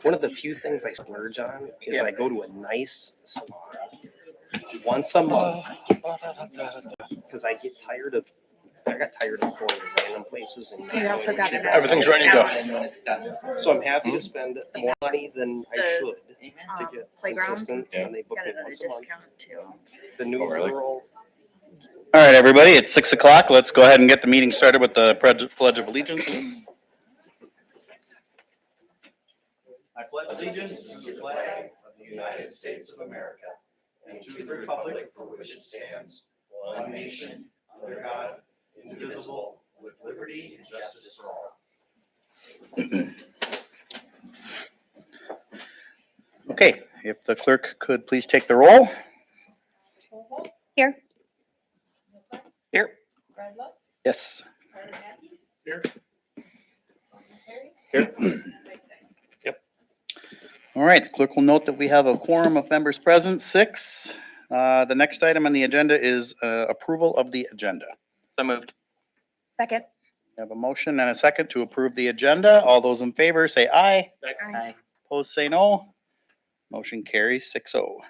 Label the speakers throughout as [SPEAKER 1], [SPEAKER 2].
[SPEAKER 1] one of the few things I splurge on is I go to a nice salon once a month because I got tired of going to random places and
[SPEAKER 2] You also got it.
[SPEAKER 3] Everything's ready to go.
[SPEAKER 1] So I'm happy to spend more money than I should to get
[SPEAKER 2] playground.
[SPEAKER 1] consistent, and they book
[SPEAKER 2] Got
[SPEAKER 1] me
[SPEAKER 2] another
[SPEAKER 1] once a month.
[SPEAKER 2] discount too.
[SPEAKER 1] The new rural.
[SPEAKER 3] All right, everybody, it's 6 o'clock. Let's go ahead and get the meeting started with the Pledge of Allegiance.
[SPEAKER 4] I pledge allegiance to the flag of the United States of America and to the republic for which it stands, one nation, under God, indivisible, with liberty and justice for all.
[SPEAKER 3] Okay, if the clerk could please take the roll.
[SPEAKER 2] Here.
[SPEAKER 3] Here.
[SPEAKER 5] Bradlow,
[SPEAKER 3] Yes.
[SPEAKER 5] Tyler Mackey.
[SPEAKER 3] Here.
[SPEAKER 5] Perry.
[SPEAKER 3] Here. All right, the clerk will note that we have a quorum of members present, 6. The next item on the agenda is approval of the agenda.
[SPEAKER 6] So moved.
[SPEAKER 2] Second.
[SPEAKER 3] We have a motion and a second to approve the agenda. All those in favor say aye.
[SPEAKER 2] Aye.
[SPEAKER 3] Opposed say no. Motion carries 6-0.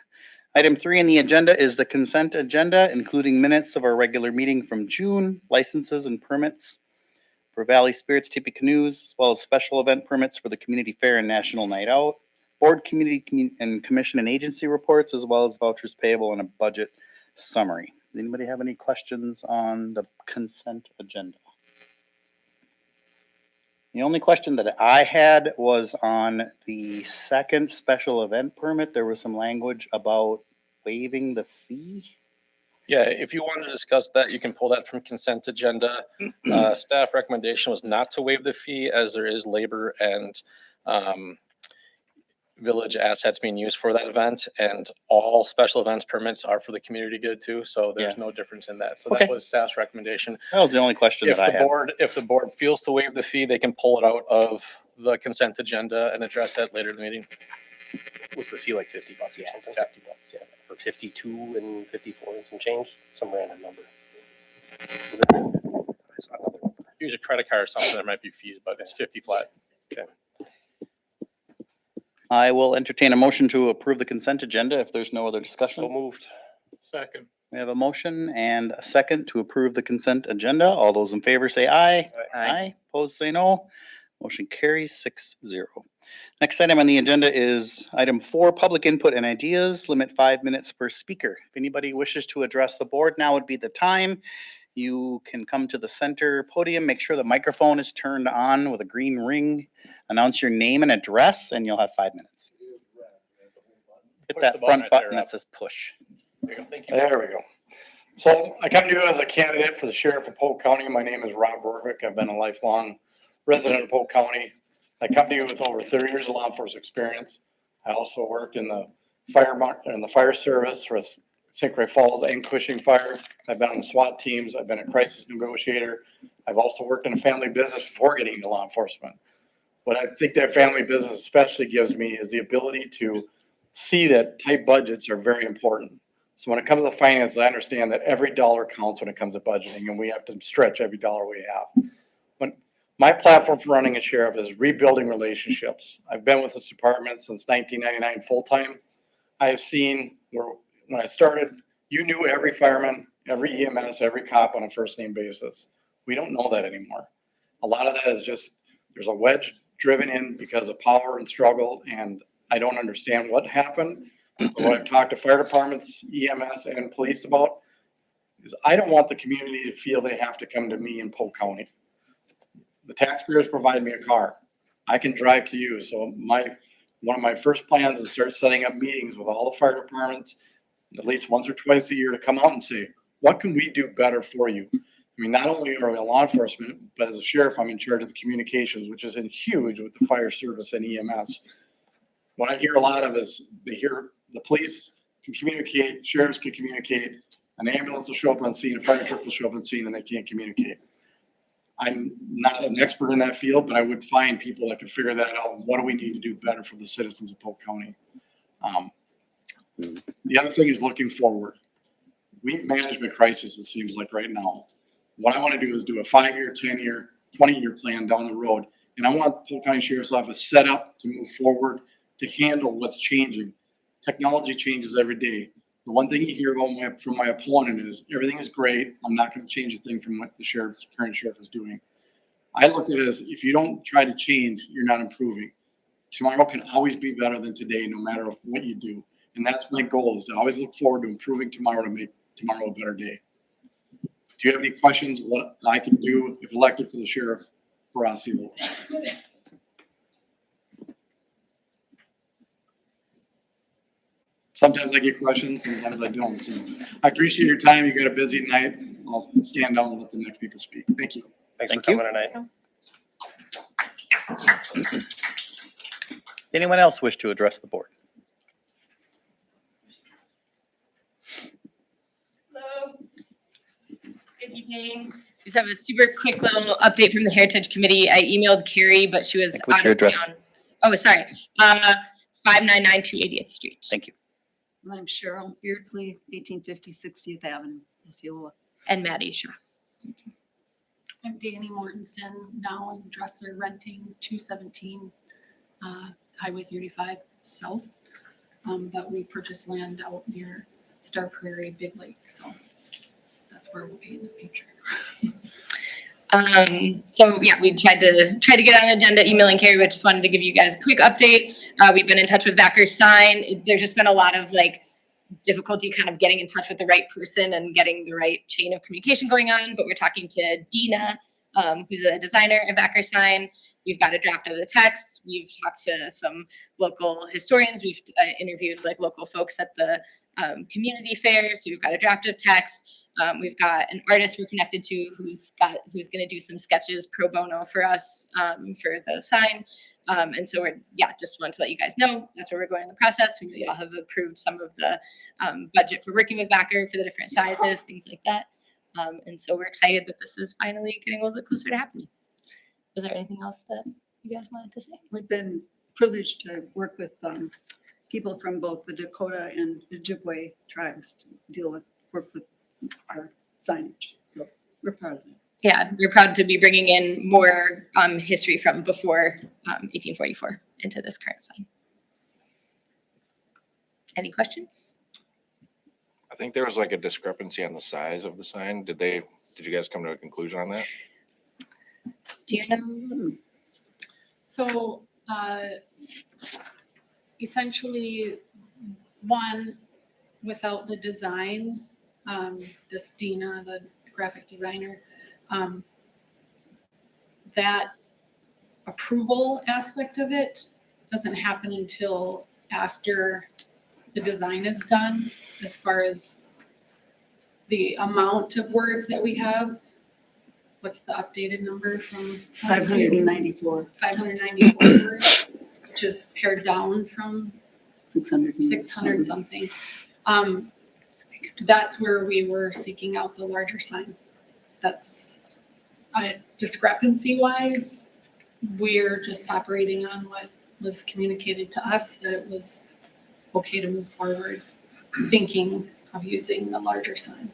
[SPEAKER 3] Item 3 on the agenda is the consent agenda, including minutes of our regular meeting from June, licenses and permits for Valley Spirits Tippy Canoes, as well as special event permits for the Community Fair and National Night Out, board community and commission and agency reports, as well as vouchers payable and a budget summary. Does anybody have any questions on the consent agenda? The only question that I had was on the second special event permit. There was some language about waiving the fee.
[SPEAKER 6] Yeah, if you want to discuss that, you can pull that from consent agenda. Staff recommendation was not to waive the fee as there is labor and village assets being used for that event, and all special events permits are for the community good too, so there's no difference in that. So
[SPEAKER 3] Okay.
[SPEAKER 6] that was staff's recommendation.
[SPEAKER 3] That was the only question
[SPEAKER 6] If
[SPEAKER 3] that I
[SPEAKER 6] the
[SPEAKER 3] had.
[SPEAKER 6] board, if the board feels to waive the fee, they can pull it out of the consent agenda and address that later in the meeting.
[SPEAKER 1] Was the fee like $50 or
[SPEAKER 6] Yeah,
[SPEAKER 1] something?
[SPEAKER 6] $50,
[SPEAKER 1] Yeah, or 52 and 54 and some change, some random number. Was it? I saw another number.
[SPEAKER 6] Use a credit card or something, there might be fees, but it's 50 flat.
[SPEAKER 3] I will entertain a motion to approve the consent agenda if there's no other
[SPEAKER 1] So
[SPEAKER 3] discussion.
[SPEAKER 1] moved.
[SPEAKER 6] Second.
[SPEAKER 3] We have a motion and a second to approve the consent agenda. All those in favor say aye. Aye. Opposed say no. Motion carries 6-0. Next item on the agenda is item 4, public input and ideas. Limit 5 minutes per speaker. If anybody wishes to address the board, now would be the time. You can come to the center podium, make sure the microphone is turned on with a green ring, announce your name and address, and you'll have 5 minutes. Hit
[SPEAKER 6] Push
[SPEAKER 3] that
[SPEAKER 6] the button
[SPEAKER 3] front
[SPEAKER 6] right
[SPEAKER 3] button
[SPEAKER 6] there,
[SPEAKER 3] that says push.
[SPEAKER 6] There you go. Thank you.
[SPEAKER 7] There we go. So I come to you as a candidate for the sheriff of Polk County. My name is Rob Borvik. I've been a lifelong resident of Polk County. I come to you with over 30 years of law enforcement experience. I also worked in the fire service for St. Croix Falls and Cushing Fire. I've been on the SWAT teams. I've been a crisis negotiator. I've also worked in a family business before getting into law enforcement. What I think that family business especially gives me is the ability to see that tight budgets are very important. So when it comes to finance, I understand that every dollar counts when it comes to budgeting, and we have to stretch every dollar we have. When my platform for running a sheriff is rebuilding relationships. I've been with this department since 1999 full-time. I have seen where when I started, you knew every fireman, every EMS, every cop on a first name basis. We don't know that anymore. A lot of that is just, there's a wedge driven in because of power and struggle, and I don't understand what happened. What I've talked to fire departments, EMS, and police about is I don't want the community to feel they have to come to me in Polk County. The taxpayers provide me a car. I can drive to you. So one of my first plans is start setting up meetings with all the fire departments at least once or twice a year to come out and say, what can we do better for you? I mean, not only are we law enforcement, but as a sheriff, I'm in charge of the communications, which is huge with the fire service and EMS. What I hear a lot of is they hear the police can communicate, sheriffs can communicate, an ambulance will show up on scene, a fire truck will show up on scene, and they can't communicate. I'm not an expert in that field, but I would find people that could figure that out. What do we need to do better for the citizens of Polk County? The other thing is looking forward. We manage a crisis, it seems like right now. What I want to do is do a 5-year, 10-year, 20-year plan down the road And I want the Polk County Sheriff's Office set up to move forward to handle what's changing. Technology changes every day. The one thing you hear about from my opponent is everything is great. I'm not going to change a thing from what the current sheriff is doing. I look at it as if you don't try to change, you're not improving. Tomorrow can always be better than today, no matter what you do. And that's my goal, is to always look forward to improving tomorrow to make tomorrow a better day. Do you have any questions what I can do if elected for the sheriff for Osceola? Sometimes I get questions, sometimes I don't. So I appreciate your time. You got a busy night. I'll stand down and let the next people speak. Thank you.
[SPEAKER 1] Thanks for
[SPEAKER 3] Thank you.
[SPEAKER 1] coming tonight.
[SPEAKER 3] Anyone else wish to address the board?
[SPEAKER 5] Hello. Good evening. Just have a super quick little update from the Heritage Committee. I emailed Carrie, but she was
[SPEAKER 3] Like, what's
[SPEAKER 5] out
[SPEAKER 3] your
[SPEAKER 5] of
[SPEAKER 3] address?
[SPEAKER 5] town. Oh, sorry. 599 280th Street.
[SPEAKER 3] Thank you.
[SPEAKER 8] I'm Cheryl Beardsley, 1850 60th Avenue, Osceola.
[SPEAKER 5] And Maddie Shaw.
[SPEAKER 9] I'm Danny Mortensen, now in Dresser renting 217 Highway 35 South. But we purchased land out near Star Prairie, Big Lake, so that's where we'll be in the future.
[SPEAKER 5] So yeah, we tried to get on the agenda, emailing Carrie, but just wanted to give you guys a quick update. We've been in touch with Vacker Sign. There's just been a lot of like difficulty kind of getting in touch with the right person and getting the right chain of communication going on, but we're talking to Dina, who's a designer at Vacker Sign. We've got a draft of the text. We've talked to some local historians. We've interviewed like local folks at the community fair. So we've got a draft of text. We've got an artist we're connected to who's going to do some sketches pro bono for us for the sign. And so just wanted to let you guys know that's where we're going in the process. We know y'all have approved some of the budget for working with Vacker for the different sizes, things like that. And so we're excited that this is finally getting a little bit closer to happening. Was there anything else that you guys wanted to say?
[SPEAKER 8] We've been privileged to work with people from both the Dakota and Ojibwe tribes to work with our signage. So we're proud of it.
[SPEAKER 5] Yeah, we're proud to be bringing in more history from before 1844 into this current sign. Any questions?
[SPEAKER 10] I think there was like a discrepancy on the size of the sign. Did you guys come to a conclusion on that?
[SPEAKER 5] Do you know?
[SPEAKER 9] So essentially, one, without the design, this Dina, the graphic designer, that approval aspect of it doesn't happen until after the design is done, as far as the amount of words that we have. What's the updated number from?
[SPEAKER 8] 594,
[SPEAKER 9] 594 words, which is pared down from
[SPEAKER 8] 600
[SPEAKER 9] something. That's where we were seeking out the larger sign. That's discrepancy wise, we're just operating on what was communicated to us, that it was okay to move forward, thinking of using the larger sign.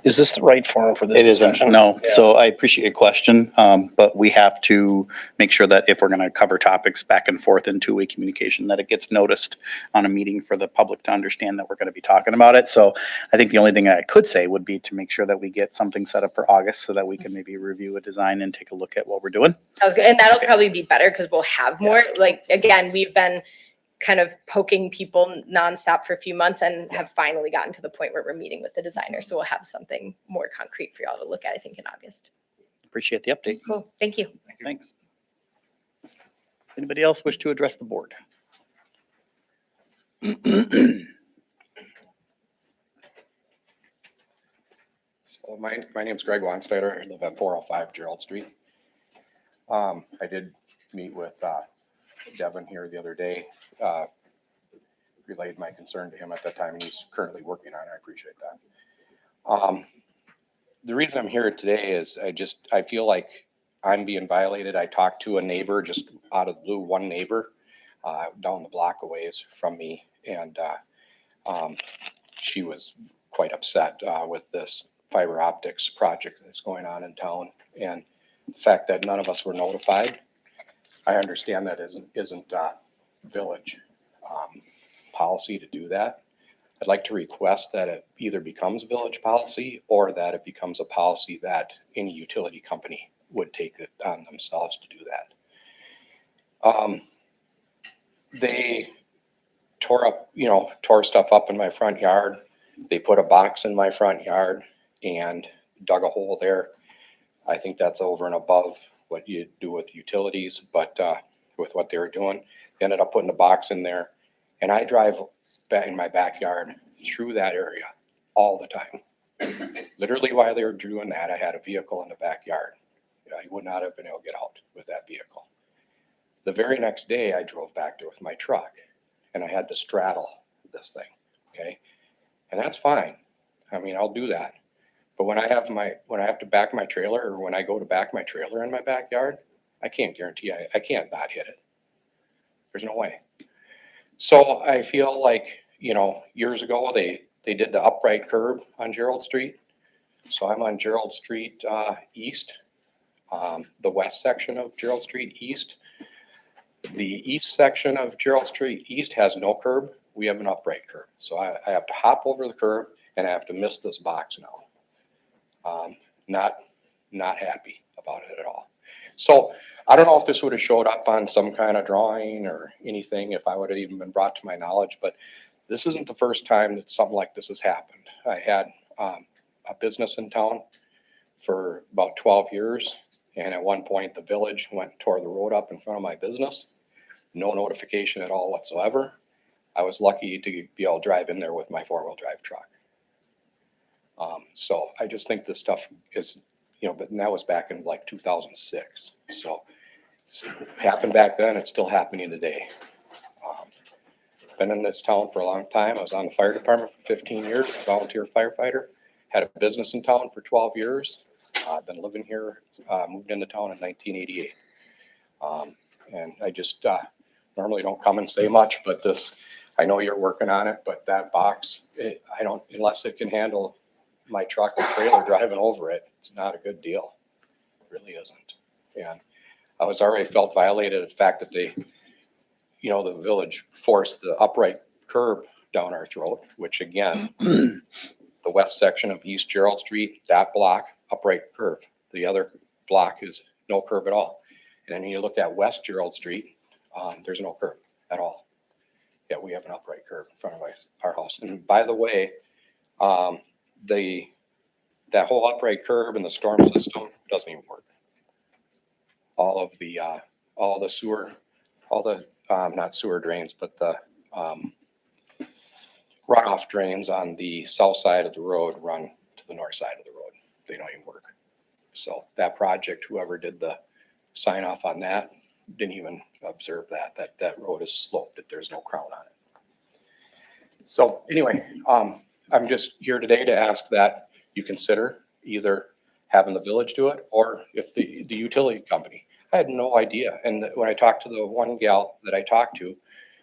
[SPEAKER 1] Is this the right forum for this
[SPEAKER 3] It isn't,
[SPEAKER 1] discussion?
[SPEAKER 3] no.
[SPEAKER 1] Yeah.
[SPEAKER 3] So I appreciate your question, but we have to make sure that if we're going to cover topics back and forth in two-way communication, that it gets noticed on a meeting for the public to understand that we're going to be talking about it. So I think the only thing I could say would be to make sure that we get something set up for August so that we can maybe review a design and take a look at what we're doing.
[SPEAKER 5] Sounds good. And that'll
[SPEAKER 3] Okay.
[SPEAKER 5] probably be better because we'll have more. Like, again, we've been kind of poking people nonstop for a few months and have finally gotten to the point where we're meeting with the designer. So we'll have something more concrete for y'all to look at, I think, in August.
[SPEAKER 3] Appreciate the update.
[SPEAKER 5] Cool. Thank you.
[SPEAKER 3] Thanks. Anybody else wish to address the board?
[SPEAKER 11] So my name's Greg Weinsteiner. I live at 405 Gerald Street. I did meet with Devin here the other day. Relayed my concern to him at that time, and he's currently working on it. I appreciate that. The reason I'm here today is I feel like I'm being violated. I talked to a neighbor just out of the blue, one neighbor down the block a ways from me, and she was quite upset with this fiber optics project that's going on in town, and the fact that none of us were notified. I understand that isn't village policy to do that. I'd like to request that it either becomes village policy or that it becomes a policy that any utility company would take it on themselves to do that. They tore stuff up in my front yard. They put a box in my front yard and dug a hole there. I think that's over and above what you do with utilities, but with what they were doing, they ended up putting a box in there. And I drive back in my backyard through that area all the time. Literally while they were doing that, I had a vehicle in the backyard. I would not have been able to get out with that vehicle. The very next day, I drove back there with my truck and I had to straddle this thing, okay? And that's fine. I mean, I'll do that. But when I have to back my trailer, or when I go to back my trailer in my backyard, I can't guarantee I can't not hit it. There's no way. So I feel like, years ago, they did the upright curb on Gerald Street. So I'm on Gerald Street East, the west section of Gerald Street East. The east section of Gerald Street East has no curb. We have an upright curb. So I have to hop over the curb and I have to miss this box now. Not happy about it at all. So I don't know if this would have showed up on some kind of drawing or anything, if I would have even been brought to my knowledge, but this isn't the first time that something like this has happened. I had a business in town for about 12 years. And at one point the village went and tore the road up in front of my business. No notification at all whatsoever. I was lucky to be able to drive in there with my 4-wheel drive truck. So I just think this stuff is, but that was back in like 2006. So it happened back then. It's still happening today. Been in this town for a long time. I was on the fire department for 15 years, a volunteer firefighter. Had a business in town for 12 years. I've been living here, moved into town in 1988. And I just normally don't come and say much, but I know you're working on it, but that box, unless it can handle my truck and trailer driving over it, it's not a good deal. It really isn't. And I was already felt violated at the fact that the village forced the upright curb down our throat, which again, the west section of East Gerald Street, that block, upright curve. The other block is no curb at all. And then you look at West Gerald Street, there's no curb at all. Yet we have an upright curb in front of our house. And by the way, that whole upright curb and the storm system doesn't even work. All the sewer, not sewer drains, but the runoff drains on the south side of the road run to the north side of the road. They don't even work. So that project, whoever did the sign off on that, didn't even observe that road is sloped, that there's no crown on it. So anyway, I'm just here today to ask that you consider either having the village do it or if the utility company. I had no idea. And when I talked to the one gal that I talked to,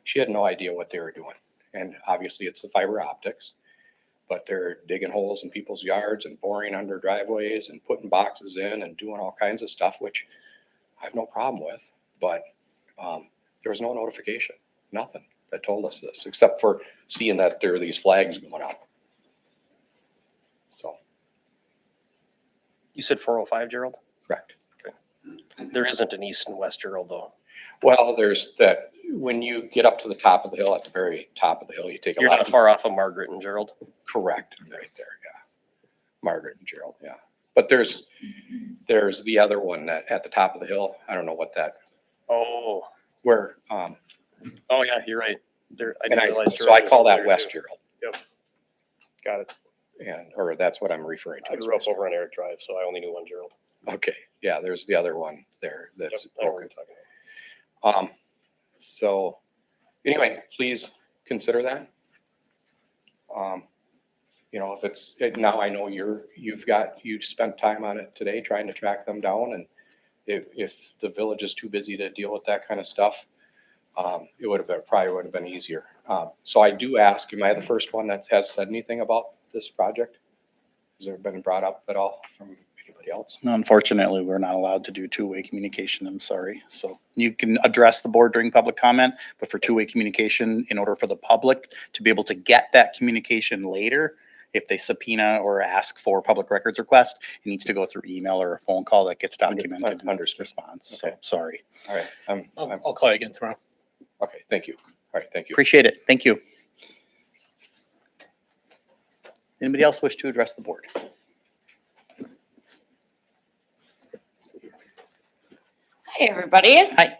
[SPEAKER 11] she had no idea what they were doing. And obviously it's the fiber optics, but they're digging holes in people's yards and boring under driveways and putting boxes in and doing all kinds of stuff, which I have no problem with. But there was no notification, nothing that told us this, except for seeing that there are these flags going up. So.
[SPEAKER 1] You said 405, Gerald?
[SPEAKER 11] Correct.
[SPEAKER 1] There isn't an east and west Gerald though.
[SPEAKER 11] Well, there's that, when you get up to the top of the hill, at the very top of the hill, you take a
[SPEAKER 1] You're
[SPEAKER 11] left.
[SPEAKER 1] not far off of Margaret and Gerald.
[SPEAKER 11] Correct, right there, yeah. Margaret and Gerald, yeah. But there's the other one that at the top of the hill. I don't know what that,
[SPEAKER 1] Oh,
[SPEAKER 11] where,
[SPEAKER 1] oh yeah, you're right. There, I
[SPEAKER 11] and
[SPEAKER 1] didn't realize.
[SPEAKER 11] so I
[SPEAKER 1] Gerald
[SPEAKER 11] call
[SPEAKER 1] was
[SPEAKER 11] that
[SPEAKER 1] there,
[SPEAKER 11] West
[SPEAKER 1] too.
[SPEAKER 11] Gerald.
[SPEAKER 1] Got it.
[SPEAKER 11] Or that's what I'm referring to.
[SPEAKER 1] I
[SPEAKER 11] as
[SPEAKER 1] grew up
[SPEAKER 11] West
[SPEAKER 1] over on Eric Drive, so I only knew one Gerald.
[SPEAKER 11] Gerald. Okay, yeah, there's the other one there that's
[SPEAKER 1] Yep, I know what
[SPEAKER 11] broken.
[SPEAKER 1] you're talking about.
[SPEAKER 11] So anyway, please consider that. If it's, now I know you've spent time on it today trying to track them down, and if the village is too busy to deal with that kind of stuff, it probably would have been easier. So I do ask, am I the first one that has said anything about this project? Has it been brought up at all from Anybody else?
[SPEAKER 3] Unfortunately, we're not allowed to do two-way communication. I'm sorry. So you can address the board during public comment, but for two-way communication, in order for the public to be able to get that communication later, if they subpoena or ask for public records request, it needs to go through email or a phone call that gets documented in
[SPEAKER 11] Understood.
[SPEAKER 3] response. So
[SPEAKER 11] Okay.
[SPEAKER 3] sorry.
[SPEAKER 11] All right.
[SPEAKER 6] I'll call you again tomorrow.
[SPEAKER 11] Okay, thank you. All right, thank you.
[SPEAKER 3] Appreciate it. Thank you. Anybody else wish to address the board?
[SPEAKER 12] Hi, everybody.
[SPEAKER 3] Hi.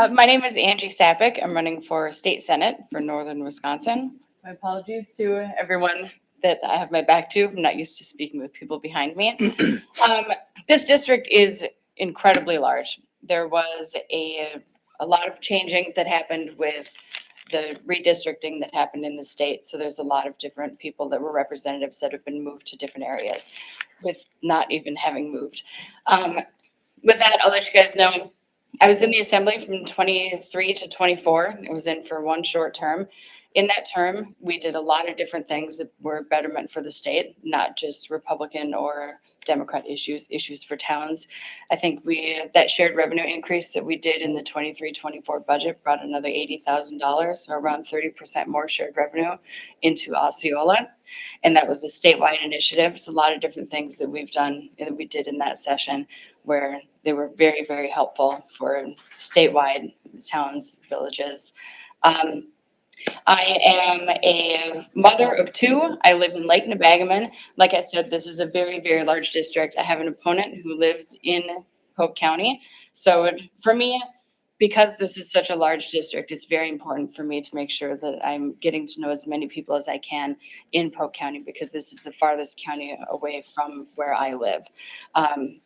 [SPEAKER 12] My name is Angie Sapik. I'm running for state senate for northern Wisconsin. My apologies to everyone that I have my back to. I'm not used to speaking with people behind me. This district is incredibly large. There was a lot of changing that happened with the redistricting that happened in the state. So there's a lot of different people that were representatives that have been moved to different areas with not even having moved. With that, I'll let you guys know, I was in the assembly from 23 to 24. I was in for one short term. In that term, we did a lot of different things that were betterment for the state, not just Republican or Democrat issues for towns. I think that shared revenue increase that we did in the 23-24 budget brought another $80,000, or around 30% more shared revenue into Osceola. And that was a statewide initiative. So a lot of different things that we've done and that we did in that session where they were very, very helpful for statewide towns, villages. I am a mother of two. I live in Lake Nebagaman. Like I said, this is a very, very large district. I have an opponent who lives in Polk County. So for me, because this is such a large district, it's very important for me to make sure that I'm getting to know as many people as I can in Polk County, because this is the farthest county away from where I live.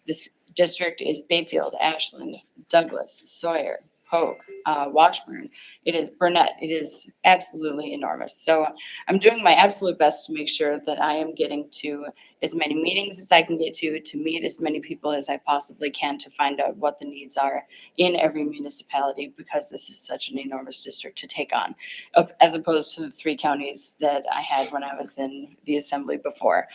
[SPEAKER 12] This district is Bayfield, Ashland, Douglas, Sawyer, Polk, Washburn. It is Burnett. It is absolutely enormous. So I'm doing my absolute best to make sure that I am getting to as many meetings as I can get to meet as many people as I possibly can to find out what the needs are in every municipality, because this is such an enormous district to take on, as opposed to the 3 counties that I had when I was in the assembly before.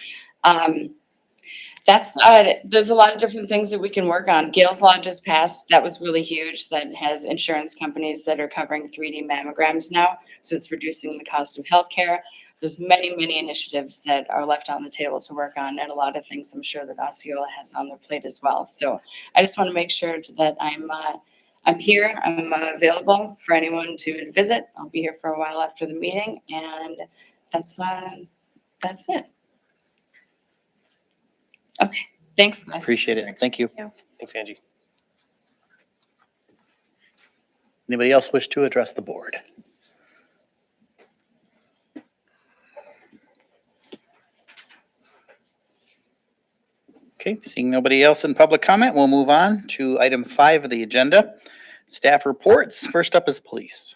[SPEAKER 12] There's a lot of different things that we can work on. Gales Law just passed. That was really huge. That has insurance companies that are covering 3D mammograms now. So it's reducing the cost of healthcare. There's many, many initiatives that are left on the table to work on, and a lot of things I'm sure that Osceola has on their plate as well. So I just want to make sure that I'm here. I'm available for anyone to visit. I'll be here for a while after the meeting, and that's it. Okay, thanks, guys.
[SPEAKER 3] Appreciate it. Thank you.
[SPEAKER 1] Thanks, Angie.
[SPEAKER 3] Anybody else wish to address the board? Okay, seeing nobody else in public comment, we'll move on to item 5 of the agenda. Staff reports. First up is police.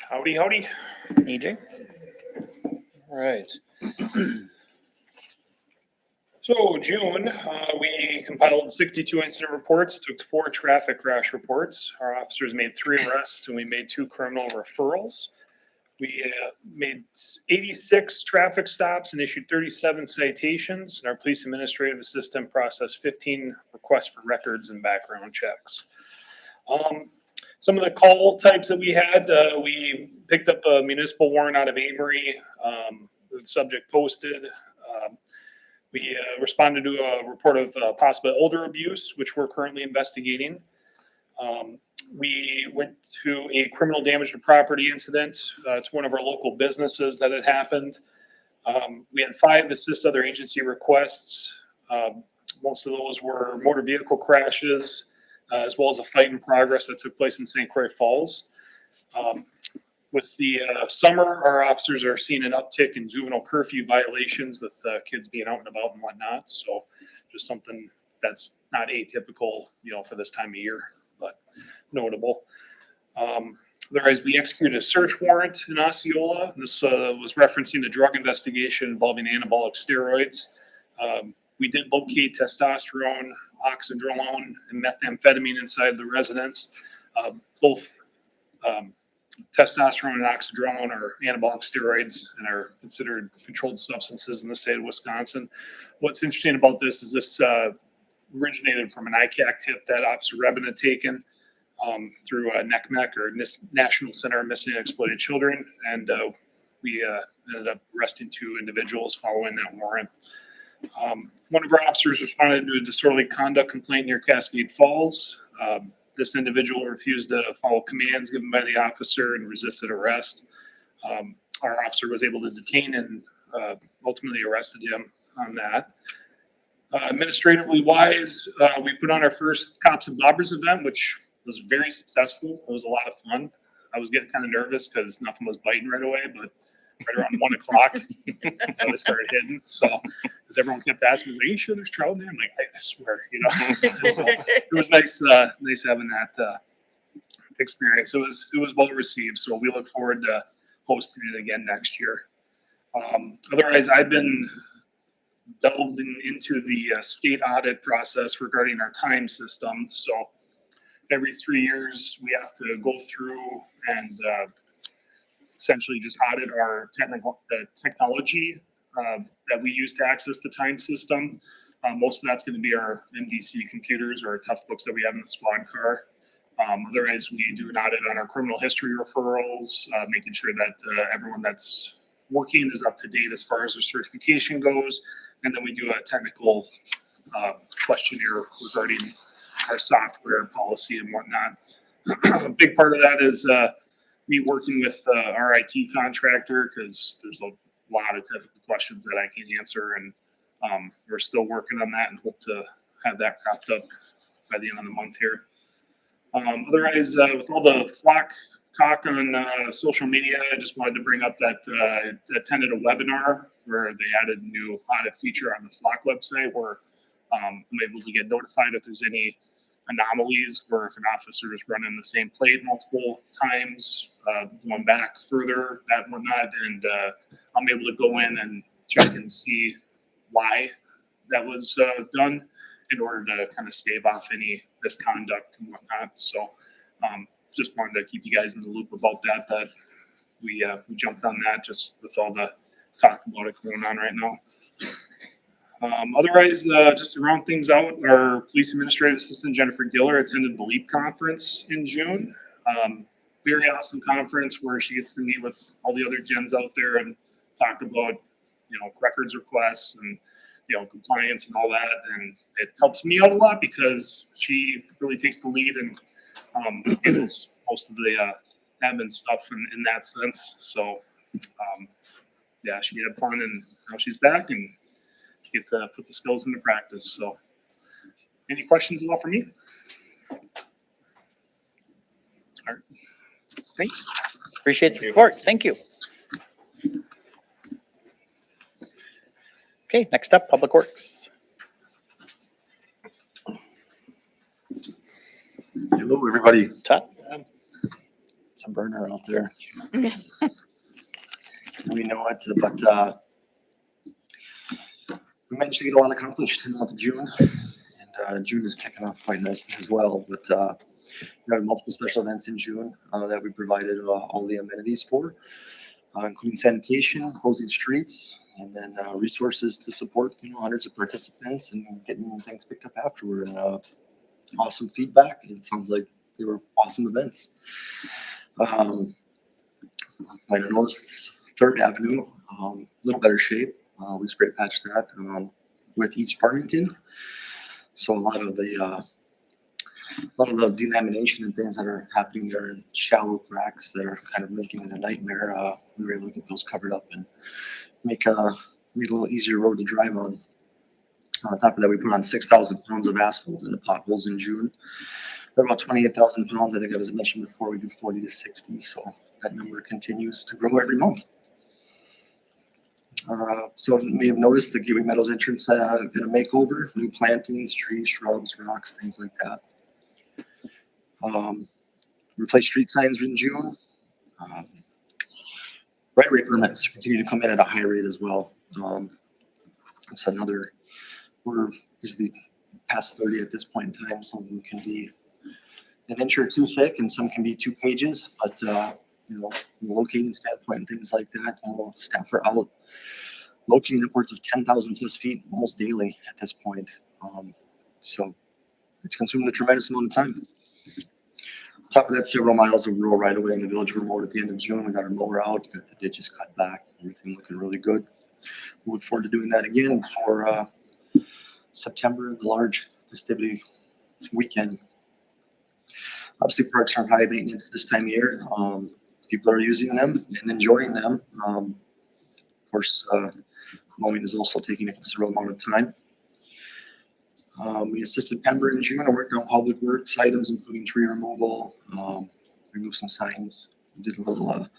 [SPEAKER 13] Howdy, howdy.
[SPEAKER 3] AJ?
[SPEAKER 13] All right. So June, we compiled 62 incident reports, took 4 traffic crash reports. Our officers made 3 arrests and we made 2 criminal referrals. We made 86 traffic stops and issued 37 citations. And our police administrative assistant processed 15 requests for records and background checks. Some of the call types that we had, we picked up a municipal warrant out of Amory, the subject posted. We responded to a report of possible elder abuse, which we're currently investigating. We went to a criminal damage to property incident. It's one of our local businesses that had happened. We had 5 assist other agency requests. Most of those were motor vehicle crashes, as well as a fight in progress that took place in St. Croix Falls. With the summer, our officers are seeing an uptick in juvenile curfew violations with kids being out and about and whatnot. So just something that's not atypical, for this time of year, but notable. Otherwise, we executed a search warrant in Osceola. This was referencing the drug investigation involving anabolic steroids. We did locate testosterone, oxandrolone, and methamphetamine inside the residence. Both testosterone and oxydrone are anabolic steroids and are considered controlled substances in the state of Wisconsin. What's interesting about this is this originated from an ICAC tip that Officer Rebin had taken through NECMEC, or National Center of Missing and Exploited Children, and we ended up arresting 2 individuals following that warrant. One of our officers responded to a disorderly conduct complaint near Cascade Falls. This individual refused to follow commands given by the officer and resisted arrest. Our officer was able to detain and ultimately arrested him on that. Administratively wise, we put on our first Cops and Bobbers event, which was very successful. It was a lot of fun. I was getting kind of nervous because nothing was biting right away, but right around 1 o'clock, they started hitting. So, as everyone kept asking, "Are you sure there's trout there?" I'm like, "I swear," So, it was nice having that experience. It was well received. So we look forward to hosting it again next year. Otherwise, I've been delving into the state audit process regarding our time system. So every 3 years, we have to go through and essentially just audit our technology that we use to access the time system. Most of that's going to be our MDC computers or our tough books that we have in the squad car. Otherwise, we do an audit on our criminal history referrals, making sure that everyone that's working is up to date as far as their certification goes. And then we do a technical questionnaire regarding our software policy and whatnot. A big part of that is me working with our IT contractor, because there's a lot of technical questions that I can't answer, and we're still working on that and hope to have that wrapped up by the end of the month here. Otherwise, with all the flock talk on social media, I just wanted to bring up that I attended a webinar where they added a new audit feature on the flock website where I'm able to get notified if there's any anomalies, or if an officer is running the same plate multiple times, going back further, that and whatnot, and I'm able to go in and check and see why that was done in order to kind of stave off any misconduct and whatnot. So just wanted to keep you guys in the loop about that we jumped on that just with all the talk about it going on right now. Otherwise, just to round things out, our police administrative assistant, Jennifer Giller, attended the LEAP conference in June. Very awesome conference where she gets to meet with all the other gens out there and talk about, records requests and, compliance and all that. And it helps me out a lot because she really takes the lead and handles most of the admin stuff in that sense. So, yeah, she had fun, and now she's back and get to put the skills into practice. So any questions at all for me? All right. Thanks.
[SPEAKER 3] Appreciate the report. Thank you. Okay, next up, Public Works.
[SPEAKER 14] Hello, everybody.
[SPEAKER 3] Todd?
[SPEAKER 14] It's a burner out there. We know it, but we managed to get a lot accomplished in the month of June. And June is kicking off quite nicely as well. But we have multiple special events in June that we provided all the amenities for, including sanitation, closing streets, and then resources to support hundreds of participants and getting things picked up afterward. And awesome feedback. It sounds like they were awesome events. Might have noticed 3rd Avenue, a little better shape. We spray patched that with East Farmington. So a lot of the delamination and things that are happening there in shallow cracks that are kind of making it a nightmare, we were able to get those covered up and make a little easier road to drive on. On top of that, we put on 6,000 pounds of asphalt in the potholes in June. They're about 28,000 pounds. I think, as I mentioned before, we do 40 to 60. So that number continues to grow every month. So you may have noticed the Gateway Meadows entrance got a makeover, new plantings, trees, shrubs, rocks, things like that. Replace street signs in June. Right-of-way permits continue to come in at a high rate as well. It's another, we're easily past 30 at this point in time. Some of them can be an inch or two thick and some can be 2 pages, but from a locating standpoint and things like that, staff are out locating upwards of 10,000 plus feet almost daily at this point. So it's consumed a tremendous amount of time. On top of that, several miles of rural right away in the village were mowed at the end of June. We got our mower out, got the ditches cut back, everything looking really good. We look forward to doing that again for September, the large festivity weekend. Obviously, parks are high maintenance this time of year. People are using them and enjoying them. Of course, mowing is also taking a considerable amount of time. We assisted Pember in June and worked on public works items, including tree removal, removed some signs, did a little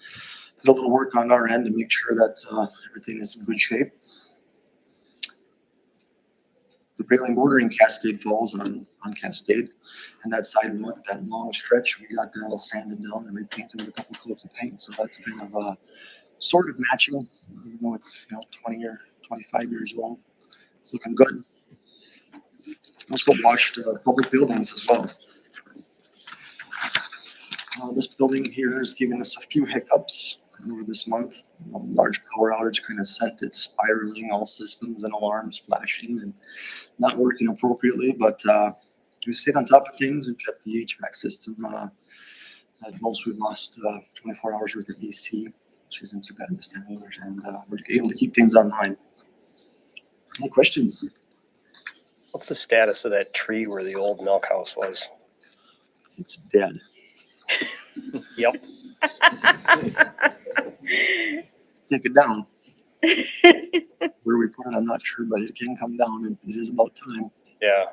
[SPEAKER 14] work on our end to make sure that everything is in good shape. The railing bordering Cascade Falls on Cascade, and that sidewalk, that long stretch, we got that all sanded down and repainted with a couple coats of paint. So that's kind of sort of matching, even though it's 20 or 25 years old. It's looking good. Also washed public buildings as well. This building here is giving us a few hiccups over this month. Large power outage kind of sent it spiraling, all systems and alarms flashing and not working appropriately, but we stayed on top of things. We kept the HVAC system. At most, we've lost 24 hours worth of AC, which isn't too bad this time of year, and we're able to keep things online. Any questions?
[SPEAKER 1] What's the status of that tree where the old milk house was?
[SPEAKER 14] It's dead.
[SPEAKER 1] Yep.
[SPEAKER 14] Take it down. Where we put it, I'm not sure, but it can come down, and it is about time.
[SPEAKER 1] Yeah,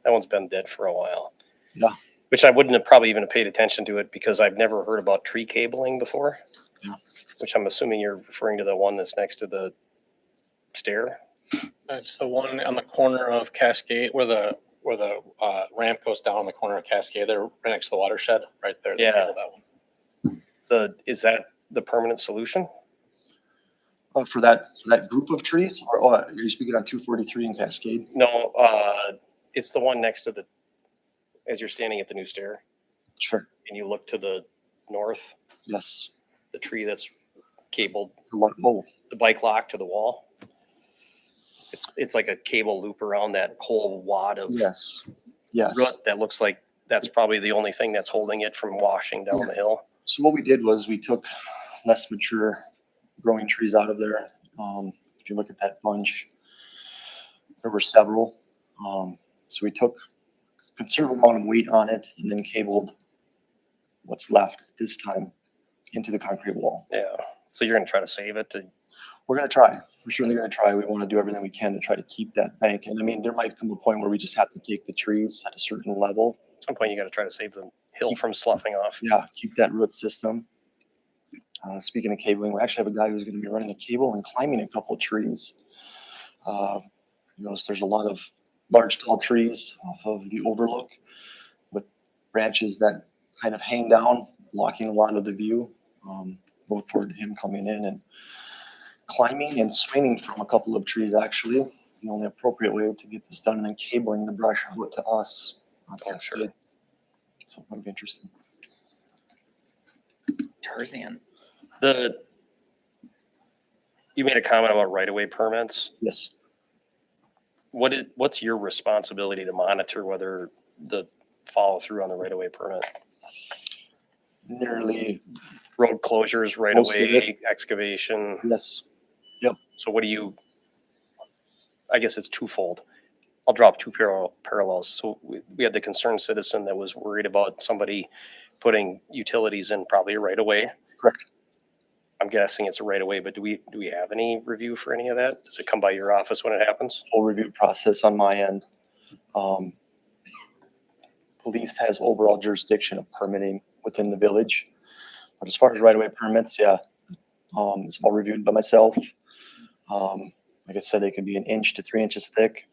[SPEAKER 1] that one's been dead for a while.
[SPEAKER 14] Yeah.
[SPEAKER 1] Which I wouldn't have probably even paid attention to it because I've never heard about tree cabling before.
[SPEAKER 14] Yeah.
[SPEAKER 1] Which I'm assuming you're referring to the one that's next to the stair.
[SPEAKER 6] It's the one on the corner of Cascade where the ramp goes down the corner of Cascade. They're right next to the watershed, right there. They
[SPEAKER 1] Yeah.
[SPEAKER 6] cabled that one.
[SPEAKER 1] Is that the permanent solution?
[SPEAKER 14] For that group of trees, or are you speaking on 243 in Cascade?
[SPEAKER 1] No, it's the one next to as you're standing at the new stair
[SPEAKER 14] Sure.
[SPEAKER 1] and you look to the north,
[SPEAKER 14] Yes.
[SPEAKER 1] the tree that's cabled,
[SPEAKER 14] Oh,
[SPEAKER 1] the bike lock to the wall. It's like a cable loop around that whole wad of
[SPEAKER 14] yes. Yes.
[SPEAKER 1] root that looks like that's probably the only thing that's holding it from washing down the hill.
[SPEAKER 14] So what we did was we took less mature growing trees out of there. If you look at that bunch, there were several. So we took a considerable amount of weight on it and then cabled what's left at this time into the concrete wall.
[SPEAKER 1] Yeah. So you're going to try to save it.
[SPEAKER 14] We're going to try. We're certainly going to try. We want to do everything we can to try to keep that bank. And I mean, there might come a point where we just have to take the trees at a certain level.
[SPEAKER 1] At some point, you got to try to save the hill from sloughing off.
[SPEAKER 14] Yeah, keep that root system. Speaking of cabling, we actually have a guy who's going to be running a cable and climbing a couple of trees. You notice there's a lot of large, tall trees off of the overlook with branches that kind of hang down, blocking a lot of the view. Look forward to him coming in and climbing and swinging from a couple of trees, actually. Is the only appropriate way to get this done, and then cabling the brush out to us on Cascade. So that'll be interesting.
[SPEAKER 15] Tarzan.
[SPEAKER 1] You made a comment about right-of-way permits.
[SPEAKER 14] Yes.
[SPEAKER 1] What's your responsibility to monitor whether the follow through on the right-of-way permit?
[SPEAKER 14] Nearly
[SPEAKER 1] road closures,
[SPEAKER 14] most of
[SPEAKER 1] right-of-way excavation.
[SPEAKER 14] Yes. Yep.
[SPEAKER 1] So I guess it's twofold. I'll drop two parallels. So we had the concerned citizen that was worried about somebody putting utilities in probably a right-of-way.
[SPEAKER 14] Correct.
[SPEAKER 1] I'm guessing it's a right-of-way, but do we have any review for any of that? Does it come by your office when it happens?
[SPEAKER 14] Full review process on my end. Police has overall jurisdiction of permitting within the village. But as far as right-of-way permits, yeah, it's all reviewed by myself. Like I said, they could be 1 inch to 3 inches thick.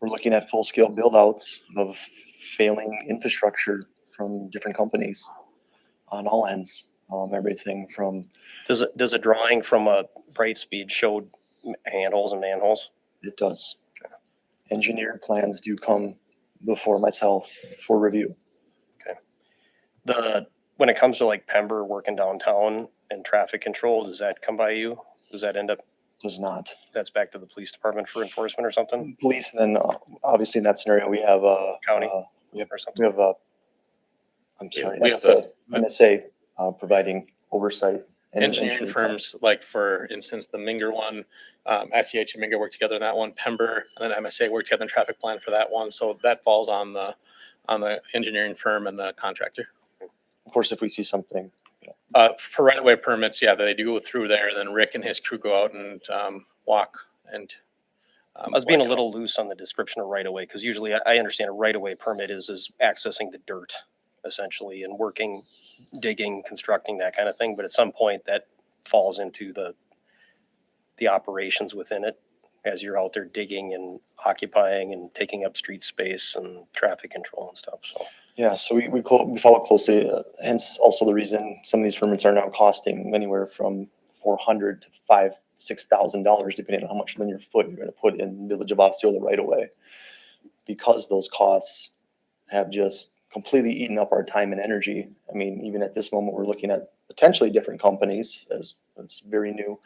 [SPEAKER 14] We're looking at full-scale build-outs of failing infrastructure from different companies on all ends. Everything from
[SPEAKER 1] Does a drawing from a Brightspeed show handholds and manholes?
[SPEAKER 14] It does. Engineered plans do come before myself for review.
[SPEAKER 1] Okay. When it comes to like Pember working downtown and traffic control, does that come by you? Does that end up,
[SPEAKER 14] Does not.
[SPEAKER 1] that's back to the police department for enforcement or something?
[SPEAKER 14] Police, and then obviously in that scenario, we have
[SPEAKER 1] County
[SPEAKER 14] we have
[SPEAKER 1] or
[SPEAKER 14] we
[SPEAKER 1] something?
[SPEAKER 14] have I'm sorry,
[SPEAKER 6] we have
[SPEAKER 14] MSA providing oversight. and
[SPEAKER 6] Engineering firms, like for instance, the Minger one, SEH and Minger work together on that one, Pember, and then MSA work together in traffic plan for that one. So that falls on the engineering firm and the contractor.
[SPEAKER 14] Of course, if we see something.
[SPEAKER 6] For right-of-way permits, yeah, they do go through there, and then Rick and his crew go out and walk and.
[SPEAKER 1] I was being a little loose on the description of right away, because usually I understand a right away permit is accessing the dirt essentially and working, digging, constructing, that kind of thing. But at some point that falls into the operations within it as you're out there digging and occupying and taking up street space and traffic control and stuff. So
[SPEAKER 14] Yeah, so we follow closely, hence also the reason some of these permits are now costing anywhere from $400 to $6,000, depending on how much linear foot you're going to put in Village of Osceola right away. Because those costs have just completely eaten up our time and energy. I mean, even at this moment, we're looking at potentially different companies as it's very new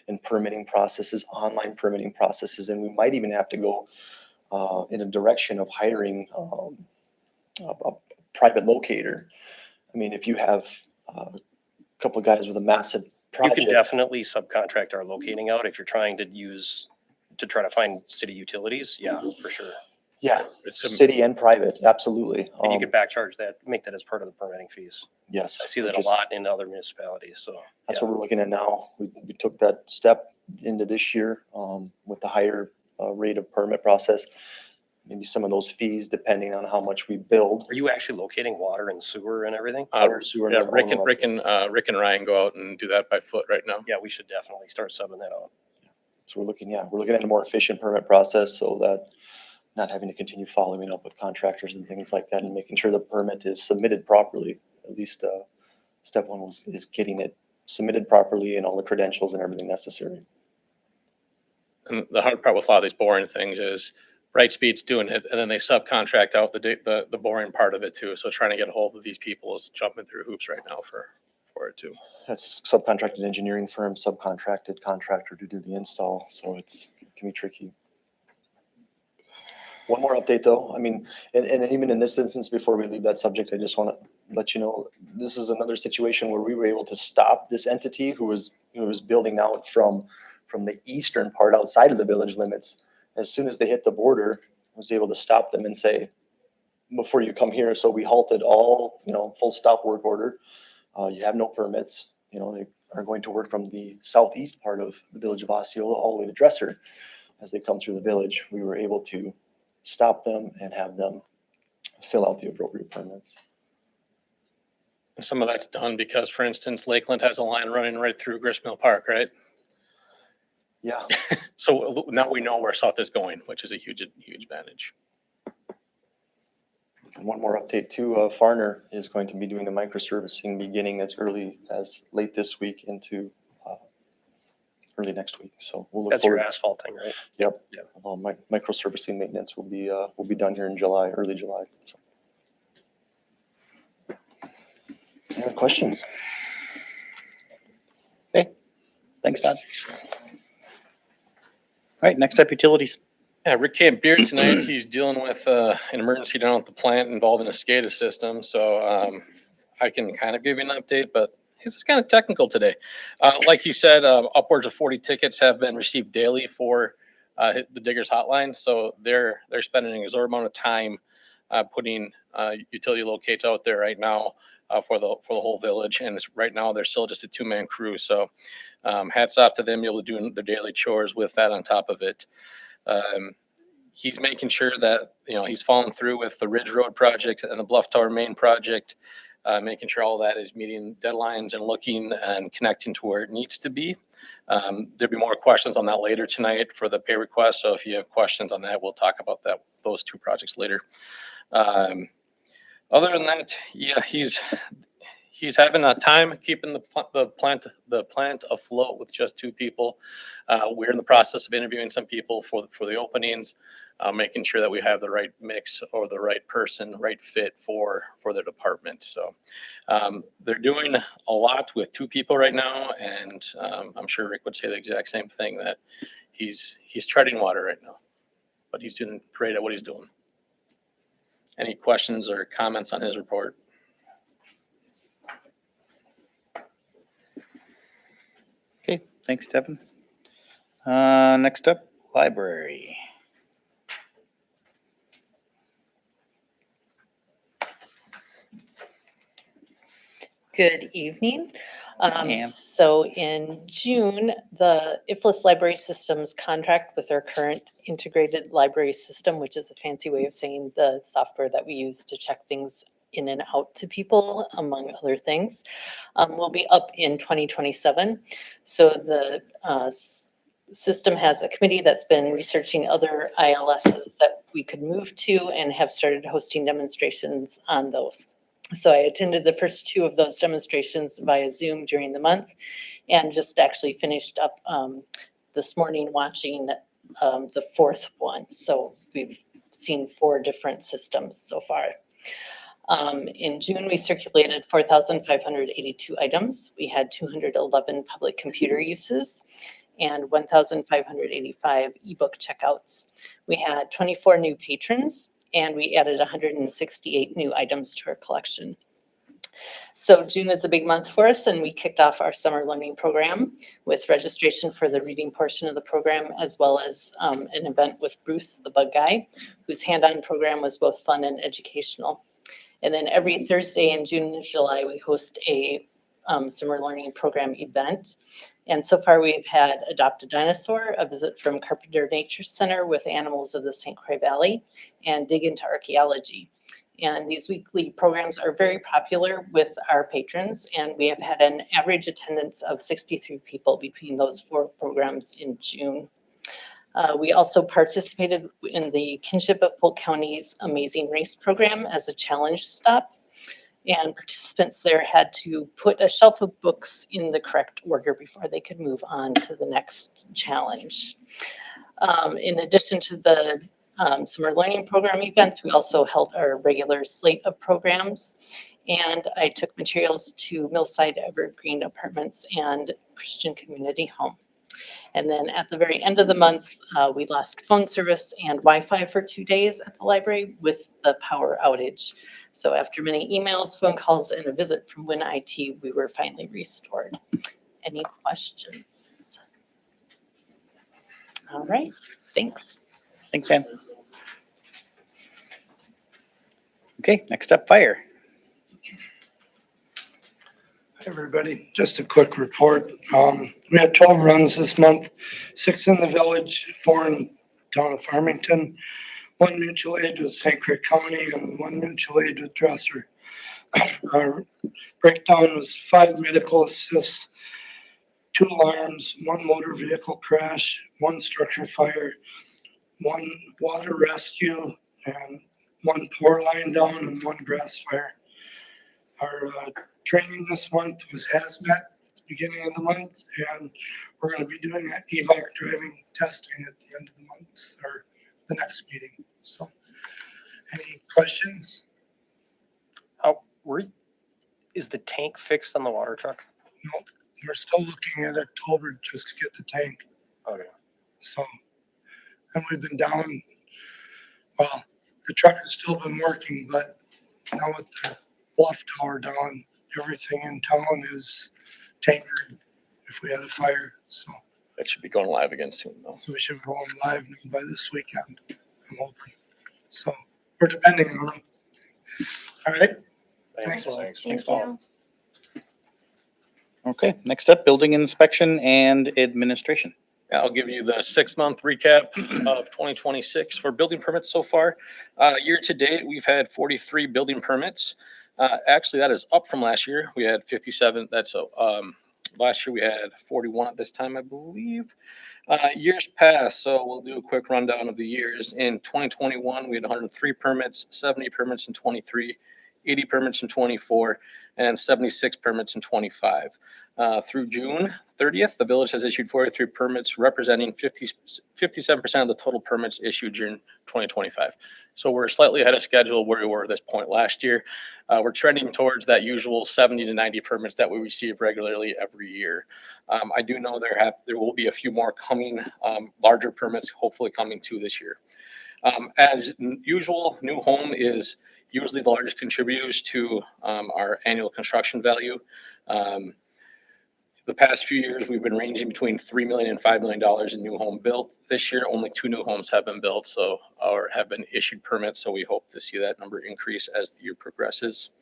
[SPEAKER 14] in permitting processes, online permitting processes, and we might even have to go in a direction of hiring a private locator. I mean, if you have a couple of guys with a massive project.
[SPEAKER 1] you can definitely subcontract our locating out if you're trying to try to find city utilities. Yeah, for sure.
[SPEAKER 14] Yeah,
[SPEAKER 6] It's
[SPEAKER 14] city and private, absolutely.
[SPEAKER 1] And you could back charge that, make that as part of the permitting fees.
[SPEAKER 14] Yes.
[SPEAKER 1] I see that
[SPEAKER 14] just-
[SPEAKER 1] a lot in other municipalities, so.
[SPEAKER 14] That's
[SPEAKER 1] yeah.
[SPEAKER 14] what we're looking at now. We took that step into this year with the higher rate of permit process. Maybe some of those fees, depending on how much we build.
[SPEAKER 1] Are you actually locating water and sewer and everything?
[SPEAKER 14] Water, sewer,
[SPEAKER 6] Yeah,
[SPEAKER 14] and
[SPEAKER 6] Rick
[SPEAKER 14] all
[SPEAKER 6] and
[SPEAKER 14] that.
[SPEAKER 6] Rick and Ryan go out and do that by foot right now.
[SPEAKER 1] Yeah, we should definitely start subbing that out.
[SPEAKER 14] So we're looking at a more efficient permit process so that not having to continue following up with contractors and things like that and making sure the permit is submitted properly. At least step one is getting it submitted properly and all the credentials and everything necessary.
[SPEAKER 6] And the hard part with a lot of these boring things is Brightspeed's doing it, and then they subcontract out the boring part of it too. So trying to get a hold of these people is jumping through hoops right now for it too.
[SPEAKER 14] That's a subcontracted engineering firm, subcontracted contractor to do the install, so it can be tricky. One more update though, I mean, and even in this instance, before we leave that subject, I just want to let you know, this is another situation where we were able to stop this entity who was building out from the eastern part outside of the village limits. As soon as they hit the border, I was able to stop them and say, before you come here, so we halted all, full stop work order. You have no permits, they are going to work from the southeast part of the village of Osceola all the way to Dresser. As they come through the village, we were able to stop them and have them fill out the appropriate permits.
[SPEAKER 6] And some of that's done because, for instance, Lakeland has a line running right through Gristmill Park, right?
[SPEAKER 14] Yeah.
[SPEAKER 6] So now we know where South is going, which is a huge advantage.
[SPEAKER 14] And one more update too, Farner is going to be doing the microservicing beginning as early as late this week into early next week. So we'll look
[SPEAKER 1] That's your
[SPEAKER 14] forward.
[SPEAKER 1] asphalt thing, right?
[SPEAKER 14] Yep.
[SPEAKER 1] Yeah.
[SPEAKER 14] Microservicing maintenance will be done here in July, early July. So. Any other questions?
[SPEAKER 3] Okay, thanks, Todd. All right, next up, utilities.
[SPEAKER 6] Yeah, Rick can't be here tonight. He's dealing with an emergency down at the plant involving a SCADA system. So I can kind of give you an update, but it's kind of technical today. Like he said, upwards of 40 tickets have been received daily for the Diggers Hotline. So they're spending an exorbitant amount of time putting utility locates out there right now for the whole village. And right now they're still just a two-man crew. So hats off to them, able to do their daily chores with that on top of it. He's making sure that, he's following through with the Ridge Road project and the Bluff Tower Main project, making sure all that is meeting deadlines and looking and connecting to where it needs to be. There'll be more questions on that later tonight for the pay request. So if you have questions on that, we'll talk about those two projects later. Other than that, yeah, he's having a time keeping the plant afloat with just two people. We're in the process of interviewing some people for the openings. making sure that we have the right mix or the right person, right fit for the department. So they're doing a lot with 2 people right now, and I'm sure Rick would say the exact same thing, that he's treading water right now, but he's doing great at what he's doing. Any questions or comments on his report?
[SPEAKER 3] Okay, thanks, Devin. Next up, library.
[SPEAKER 15] Good evening.
[SPEAKER 3] Ann.
[SPEAKER 15] So in June, the IFLS Library Systems contract with our current integrated library system, which is a fancy way of saying the software that we use to check things in and out to people, among other things, will be up in 2027. So the system has a committee that's been researching other ILSs that we could move to and have started hosting demonstrations on those. So I attended the first 2 of those demonstrations via Zoom during the month, and just actually finished up this morning watching the 4th one. So we've seen 4 different systems so far. In June, we circulated 4,582 items. We had 211 public computer uses and 1,585 ebook checkouts. We had 24 new patrons, and we added 168 new items to our collection. So June is a big month for us, and we kicked off our summer learning program with registration for the reading portion of the program, as well as an event with Bruce, the bug guy, whose hand-on program was both fun and educational. And then every Thursday in June and July, we host a summer learning program event. And so far we've had Adopt a Dinosaur, a visit from Carpenter Nature Center with animals of the St. Croix Valley, and Dig into Archaeology. And these weekly programs are very popular with our patrons, and we have had an average attendance of 63 people between those 4 programs in June. We also participated in the Kinship of Polk County's Amazing Race program as a challenge stop. And participants there had to put a shelf of books in the correct order before they could move on to the next challenge. In addition to the summer learning program events, we also held our regular slate of programs. And I took materials to Millside Evergreen Apartments and Christian Community Home. And then at the very end of the month, we lost phone service and Wi-Fi for 2 days at the library with the power outage. So after many emails, phone calls, and a visit from Win IT, we were finally restored. Any questions? All right, thanks.
[SPEAKER 3] Thanks, Ann. Okay, next up, fire.
[SPEAKER 16] Hi, everybody. Just a quick report. We had 12 runs this month, 6 in the village, 4 in town of Farmington, 1 mutual aid with St. Croix County, and 1 mutual aid with Dresser. Our breakdown was 5 medical assists, 2 alarms, 1 motor vehicle crash, 1 structure fire, 1 water rescue, and 1 power line down, and 1 grass fire. Our training this month was hazmat at the beginning of the month, and we're going to be doing an EVAC driving testing at the end of the month, or the next meeting. So, any questions?
[SPEAKER 1] Is the tank fixed on the water truck?
[SPEAKER 16] No, we're still looking at October just to get the tank.
[SPEAKER 1] Okay.
[SPEAKER 16] So, and we've been down, well, the truck has still been working, but now with the bluff tower down, everything in town is tankered if we had a fire. So
[SPEAKER 6] That should be going live again soon, though.
[SPEAKER 16] we should go on live now by this weekend, I'm hoping. So we're depending on them. All right. Thanks.
[SPEAKER 1] Thanks, Paul.
[SPEAKER 3] Okay, next up, building inspection and administration.
[SPEAKER 6] I'll give you the 6-month recap of 2026 for building permits so far. Year to date, we've had 43 building permits. Actually, that is up from last year. We had 57. Last year we had 41 at this time, I believe. Years past, so we'll do a quick rundown of the years. In 2021, we had 103 permits, 70 permits in 23, 80 permits in 24, and 76 permits in 25. Through June 30th, the village has issued 43 permits representing 57% of the total permits issued during 2025. So we're slightly ahead of schedule where we were at this point last year. We're trending towards that usual 70 to 90 permits that we receive regularly every year. I do know there will be a few more coming, larger permits hopefully coming too this year. As usual, new home is usually the largest contributors to our annual construction value. The past few years, we've been ranging between $3 million and $5 million in new home built. This year, only 2 new homes have been built, or have been issued permits. So we hope to see that number increase as the year progresses.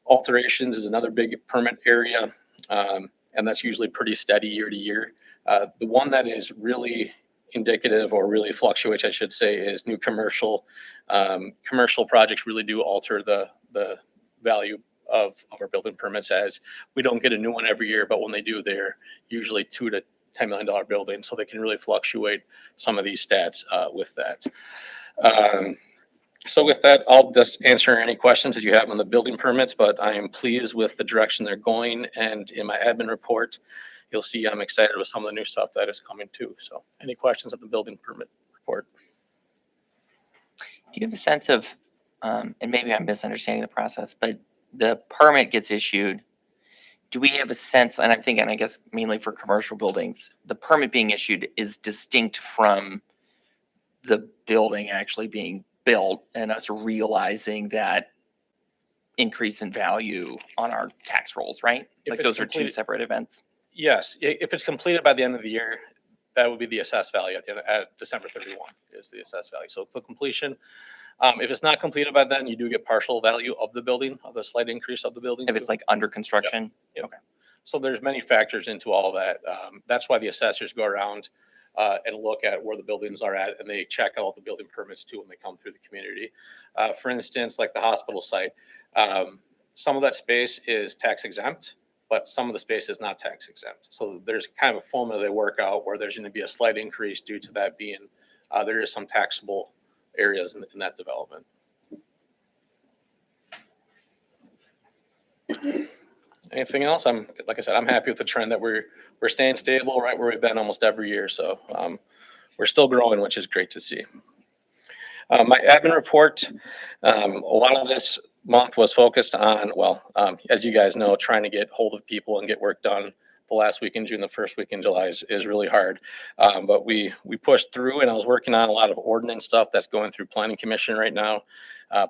[SPEAKER 6] Alterations is another big permit area, and that's usually pretty steady year to year. The one that is really indicative, or really fluctuates, I should say, is new commercial. Commercial projects really do alter the value of our building permits, as we don't get a new one every year, but when they do, they're usually $2 to $10 million buildings, so they can really fluctuate some of these stats with that. So with that, I'll just answer any questions that you have on the building permits, but I am pleased with the direction they're going, and in my admin report, you'll see I'm excited with some of the new stuff that is coming too. So any questions on the building permit report?
[SPEAKER 17] Do you have a sense of, and maybe I'm misunderstanding the process, but the permit gets issued, do we have a sense, and I'm thinking, I guess, mainly for commercial buildings, the permit being issued is distinct from the building actually being built and us realizing that increase in value on our tax rolls, right?
[SPEAKER 6] If
[SPEAKER 17] Like
[SPEAKER 6] it's
[SPEAKER 17] those are 2
[SPEAKER 6] completed-
[SPEAKER 17] separate events?
[SPEAKER 6] Yes, if it's completed by the end of the year, that would be the assessed value at December 31 is the assessed value. So for completion, if it's not completed by then, you do get partial value of the building, of the slight increase of the building.
[SPEAKER 17] If it's like under construction?
[SPEAKER 6] Yep.
[SPEAKER 17] Okay.
[SPEAKER 6] So there's many factors into all that. That's why the assessors go around and look at where the buildings are at, and they check out the building permits too when they come through the community. For instance, like the hospital site, some of that space is tax exempt, but some of the space is not tax exempt. So there's kind of a formula they work out where there's going to be a slight increase due to that being, there is some taxable areas in that development. Anything else? Like I said, I'm happy with the trend that we're staying stable right where we've been almost every year. So we're still growing, which is great to see. My admin report, a lot of this month was focused on, as you guys know, trying to get hold of people and get work done. The last week in June, the first week in July is really hard. But we pushed through, and I was working on a lot of ordinance stuff that's going through Planning Commission right now.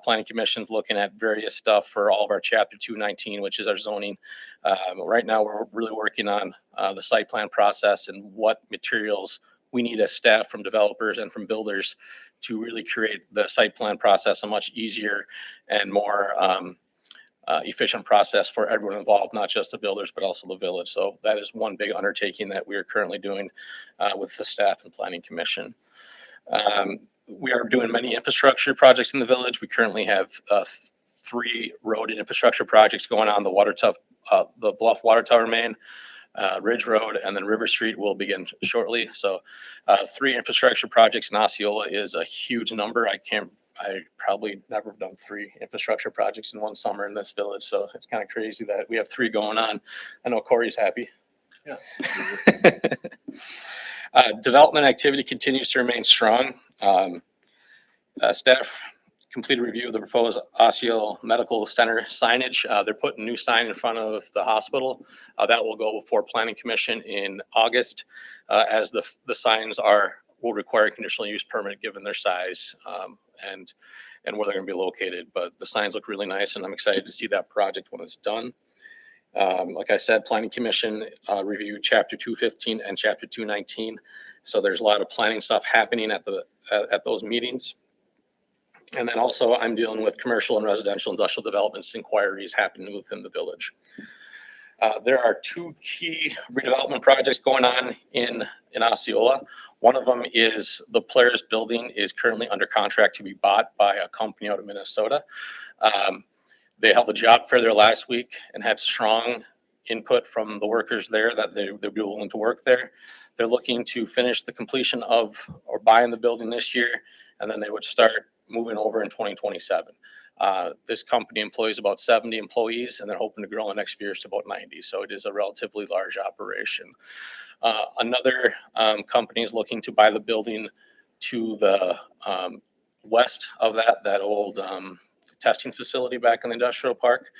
[SPEAKER 6] Planning Commission's looking at various stuff for all of our Chapter 219, which is our zoning. Right now, we're really working on the site plan process and what materials we need as staff from developers and from builders to really create the site plan process a much easier and more efficient process for everyone involved, not just the builders, but also the village. So that is one big undertaking that we are currently doing with the staff and Planning Commission. We are doing many infrastructure projects in the village. We currently have 3 road and infrastructure projects going on. The Bluff Water Tower main, Ridge Road, and then River Street will begin shortly. So 3 infrastructure projects in Osceola is a huge number. I probably never have done 3 infrastructure projects in one summer in this village. So it's kind of crazy that we have 3 going on. I know Corey's happy. Yeah. Development activity continues to remain strong. Staff completed review of the proposed Osceola Medical Center signage. They're putting a new sign in front of the hospital. That will go before Planning Commission in August, as the signs will require a conditional use permit given their size and where they're going to be located. But the signs look really nice, and I'm excited to see that project when it's done. Like I said, Planning Commission reviewed Chapter 215 and Chapter 219. So there's a lot of planning stuff happening at those meetings. And then also I'm dealing with commercial and residential industrial developments inquiries happening within the village. There are 2 key redevelopment projects going on in Osceola. One of them is the Polaris building is currently under contract to be bought by a company out of Minnesota. They held a job fair there last week and had strong input from the workers there that they'd be willing to work there. They're looking to finish the completion of or buying the building this year, and then they would start moving over in 2027. This company employs about 70 employees, and they're hoping to grow in the next few years to about 90. So it is a relatively large operation. Another company is looking to buy the building to the west of that old testing facility back in the industrial park.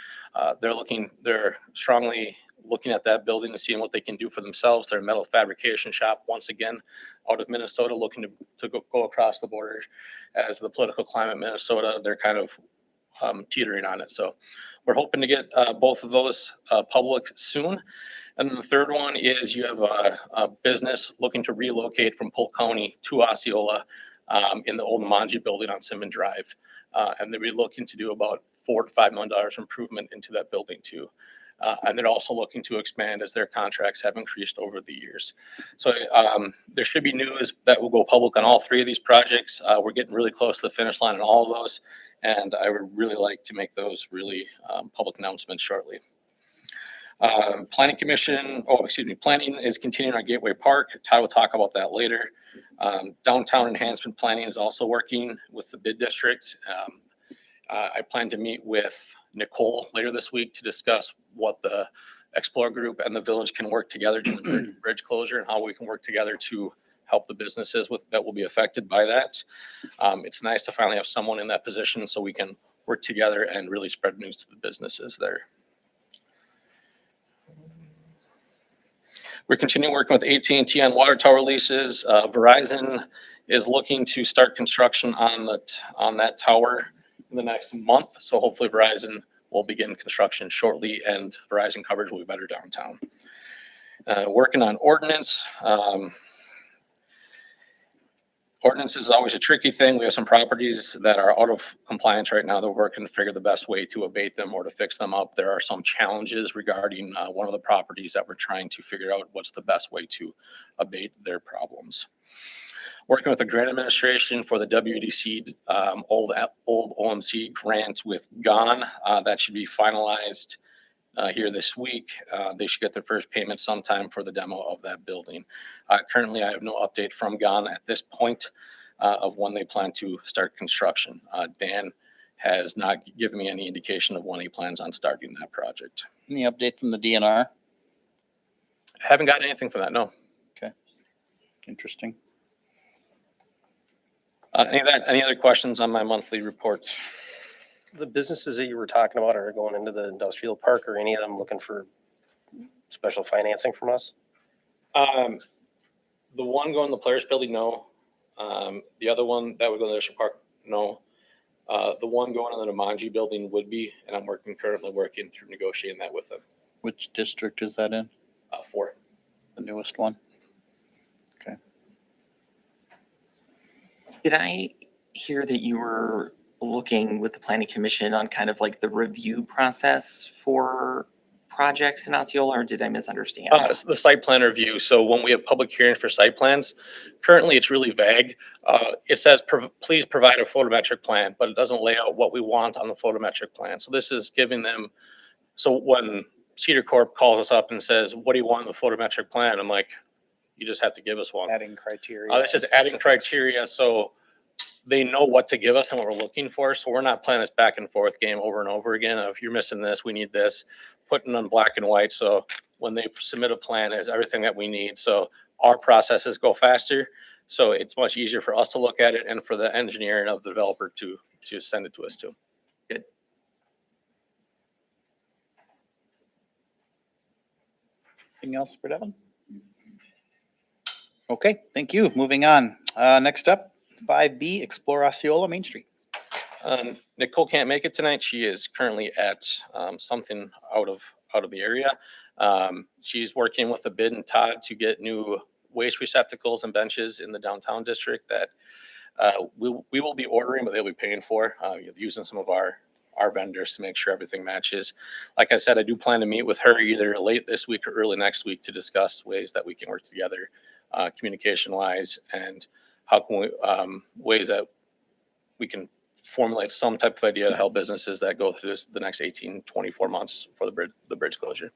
[SPEAKER 6] They're strongly looking at that building and seeing what they can do for themselves. They're a metal fabrication shop, once again, out of Minnesota, looking to go across the border. As the political climate in Minnesota, they're kind of teetering on it. So we're hoping to get both of those public soon. And then the third one is you have a business looking to relocate from Polk County to Osceola in the old Manji building on Simmon Drive. And they're looking to do about $4 to $5 million improvement into that building too. And they're also looking to expand as their contracts have increased over the years. So there should be news that will go public on all three of these projects. We're getting really close to the finish line on all of those. And I would really like to make those really public announcements shortly. Planning is continuing on Gateway Park. Todd will talk about that later. Downtown enhancement planning is also working with the bid district. I plan to meet with Nicole later this week to discuss what the Explore Group and the village can work together during the bridge closure and how we can work together to help the businesses that will be affected by that. It's nice to finally have someone in that position so we can work together and really spread news to the businesses there. We're continuing working with AT&T on water tower leases. Verizon is looking to start construction on that tower in the next month. So hopefully Verizon will begin construction shortly and Verizon coverage will be better downtown. Working on ordinance. Ordinance is always a tricky thing. We have some properties that are out of compliance right now. They're working to figure the best way to abate them or to fix them up. There are some challenges regarding one of the properties that we're trying to figure out what's the best way to abate their problems. Working with the grant administration for the WDC old OMC grant with GON. That should be finalized here this week. They should get their first payment sometime for the demo of that building. Currently, I have no update from GON at this point of when they plan to start construction. Dan has not given me any indication of when he plans on starting that project.
[SPEAKER 3] Any update from the DNR?
[SPEAKER 6] I haven't got anything from that, no.
[SPEAKER 3] Okay, interesting.
[SPEAKER 6] Any other questions on my monthly reports?
[SPEAKER 1] The businesses that you were talking about are going into the industrial park, or any of them looking for special financing from us?
[SPEAKER 6] The one going to the Players Building, no. The other one that would go to the industrial park, no. The one going to the Namanji Building would be, and I'm currently working through negotiating that with them.
[SPEAKER 3] Which district is that in?
[SPEAKER 6] 4.
[SPEAKER 3] The newest one? Okay.
[SPEAKER 17] Did I hear that you were looking with the planning commission on kind of like the review process for projects in Osceola, or did I misunderstand?
[SPEAKER 6] The site plan review. So when we have public hearings for site plans, currently it's really vague. It says, please provide a photometric plan, but it doesn't lay out what we want on the photometric plan. So this is giving them, so when Cedar Corp calls us up and says, what do you want in the photometric plan? I'm like, you just have to give us one.
[SPEAKER 3] Adding criteria.
[SPEAKER 6] This is adding criteria, so they know what to give us and what we're looking for. So we're not playing this back and forth game over and over again. If you're missing this, we need this, putting on black and white. So when they submit a plan, it's everything that we need. So our processes go faster. So it's much easier for us to look at it and for the engineer and of the developer to send it to us too.
[SPEAKER 17] Good.
[SPEAKER 3] Anything else for Devin? Okay, thank you. Moving on. Next up, 5B, Explore Osceola Main Street.
[SPEAKER 6] Nicole can't make it tonight. She is currently at something out of the area. She's working with the bid and Todd to get new waste receptacles and benches in the downtown district that we will be ordering, but they'll be paying for, using some of our vendors to make sure everything matches. Like I said, I do plan to meet with her either late this week or early next week to discuss ways that we can work together communication wise, and how can we ways that we can formulate some type of idea to help businesses that go through the next 18, 24 months for the bridge closure.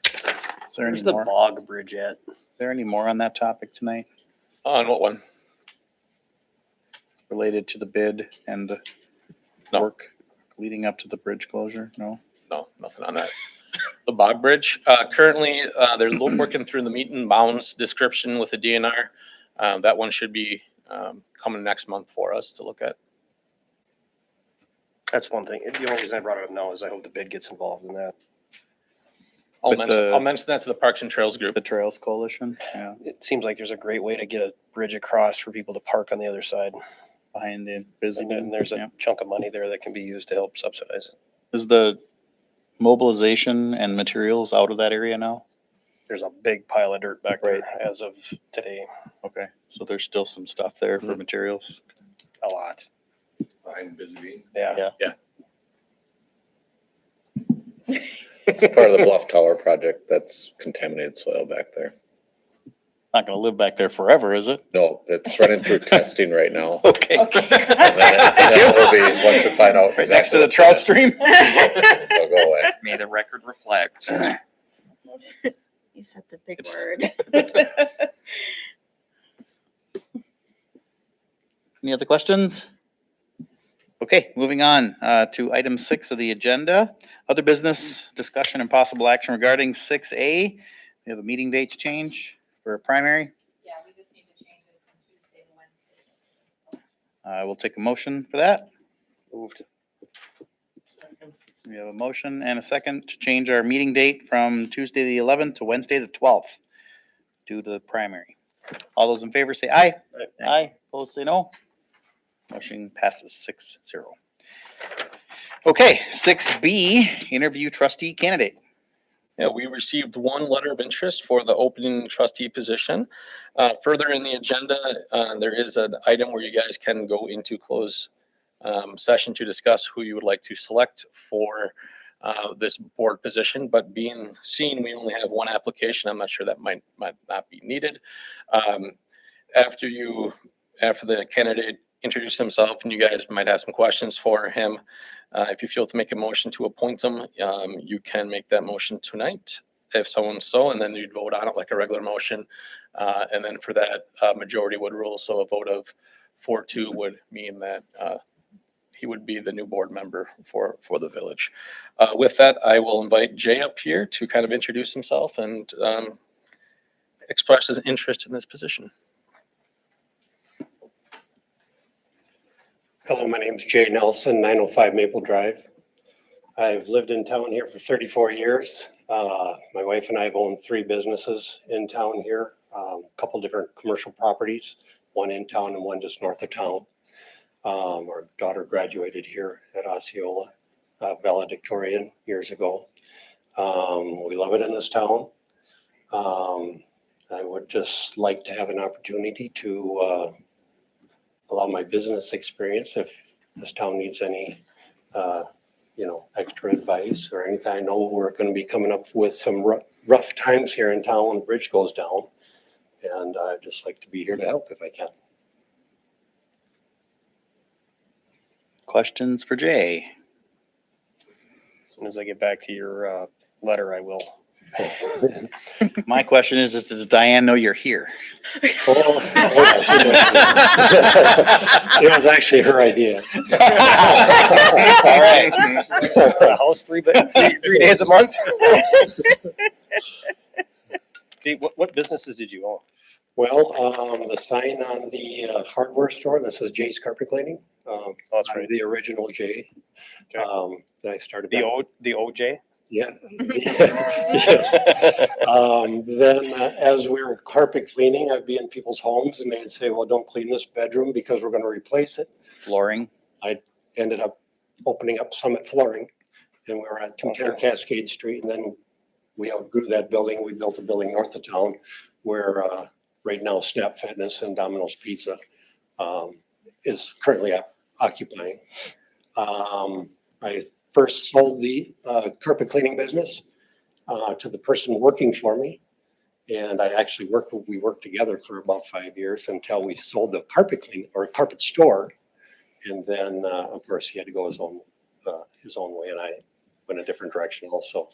[SPEAKER 3] Is there
[SPEAKER 1] Where's
[SPEAKER 3] any
[SPEAKER 1] the
[SPEAKER 3] more?
[SPEAKER 1] bog bridge at?
[SPEAKER 3] Is there any more on that topic tonight?
[SPEAKER 6] On what one?
[SPEAKER 3] related to the bid and the
[SPEAKER 6] No.
[SPEAKER 3] work leading up to the bridge closure? No?
[SPEAKER 6] No, nothing on that. The Bog Bridge, currently, they're working through the meet and bounds description with the DNR. That one should be, coming next month for us to look at.
[SPEAKER 1] That's one thing. The only reason I brought it up now is I hope the bid gets involved in that.
[SPEAKER 3] With
[SPEAKER 6] I'll mention that to the Parks and Trails group.
[SPEAKER 3] The Trails Coalition, yeah,
[SPEAKER 1] It seems like there's a great way to get a bridge across for people to park on the other side.
[SPEAKER 3] behind the
[SPEAKER 1] And
[SPEAKER 3] business.
[SPEAKER 1] then there's a chunk of money there that can be used to help subsidize it.
[SPEAKER 3] Is the mobilization and materials out of that area now?
[SPEAKER 1] There's a big pile of dirt back there as of today,
[SPEAKER 3] Okay, so there's still some stuff there for materials.
[SPEAKER 1] a lot.
[SPEAKER 10] Behind Busy
[SPEAKER 1] Yeah.
[SPEAKER 10] It's part of the Bluff Tower project. That's contaminated soil back there.
[SPEAKER 3] Not gonna live back there forever, is it?
[SPEAKER 10] No, it's running through testing right now.
[SPEAKER 3] Okay.
[SPEAKER 10] And then it will be, once you find out.
[SPEAKER 3] Right next to the trout stream?
[SPEAKER 10] It'll go away.
[SPEAKER 17] May the record reflect.
[SPEAKER 2] You said the big word.
[SPEAKER 3] Any other questions? Okay, moving on to item 6 of the agenda. Other business discussion and possible action regarding 6A. We have a meeting date change for a primary.
[SPEAKER 12] Yeah, we just need to change it from Tuesday to Wednesday.
[SPEAKER 3] I will take a motion for that.
[SPEAKER 1] Moved.
[SPEAKER 3] We have a motion and a second to change our meeting date from Tuesday the 11th to Wednesday the 12th due to the primary. All those in favor say aye. Aye. Opposed say no. Motion passes 6-0. Okay, 6B, interview trustee candidate.
[SPEAKER 6] Yeah, we received one letter of interest for the opening trustee position. Further in the agenda, there is an item where you guys can go into closed session to discuss who you would like to select for this board position. But being seen, we only have one application. I'm not sure that might not be needed. After the candidate introduce himself, and you guys might have some questions for him. If you feel to make a motion to appoint him, you can make that motion tonight, if someone's so, and then you'd vote on it like a regular motion. And then for that, majority would rule. So a vote of 4-2 would mean that he would be the new board member for the village. With that, I will invite Jay up here to kind of introduce himself and express his interest in this position.
[SPEAKER 18] Hello, my name is Jay Nelson, 905 Maple Drive. I've lived in town here for 34 years. My wife and I have owned 3 businesses in town here, a couple different commercial properties, one in town and one just north of town. Our daughter graduated here at Osceola, valedictorian years ago. We love it in this town. I would just like to have an opportunity to allow my business experience if this town needs any, extra advice or anything. I know we're going to be coming up with some rough times here in town when the bridge goes down. And I'd just like to be here to help if I can.
[SPEAKER 3] Questions for Jay?
[SPEAKER 1] As soon as I get back to your letter, I will.
[SPEAKER 3] My question is, does Diane know you're here?
[SPEAKER 18] Oh, it was actually her idea.
[SPEAKER 1] All right. House 3 days a month. Hey, what businesses did you own?
[SPEAKER 18] Well, the sign on the hardware store that says Jay's Carpet Cleaning.
[SPEAKER 1] That's
[SPEAKER 18] I'm
[SPEAKER 1] right.
[SPEAKER 18] the original Jay.
[SPEAKER 1] Okay.
[SPEAKER 18] That I started.
[SPEAKER 1] The
[SPEAKER 18] back-
[SPEAKER 1] OJ?
[SPEAKER 18] Yeah. Yes. Then as we were carpet cleaning, I'd be in people's homes and they'd say, well, don't clean this bedroom because we're going to replace it.
[SPEAKER 3] Flooring?
[SPEAKER 18] I ended up opening up Summit Flooring and we were at 210 Cascade Street. And then we outgrew that building. We built a building north of town where right now Snap Fitness and Domino's Pizza is currently occupying. I first sold the carpet cleaning business to the person working for me. And we worked together for about 5 years until we sold the carpet cleaning or carpet store. And then, of course, he had to go his own way and I went a different direction also.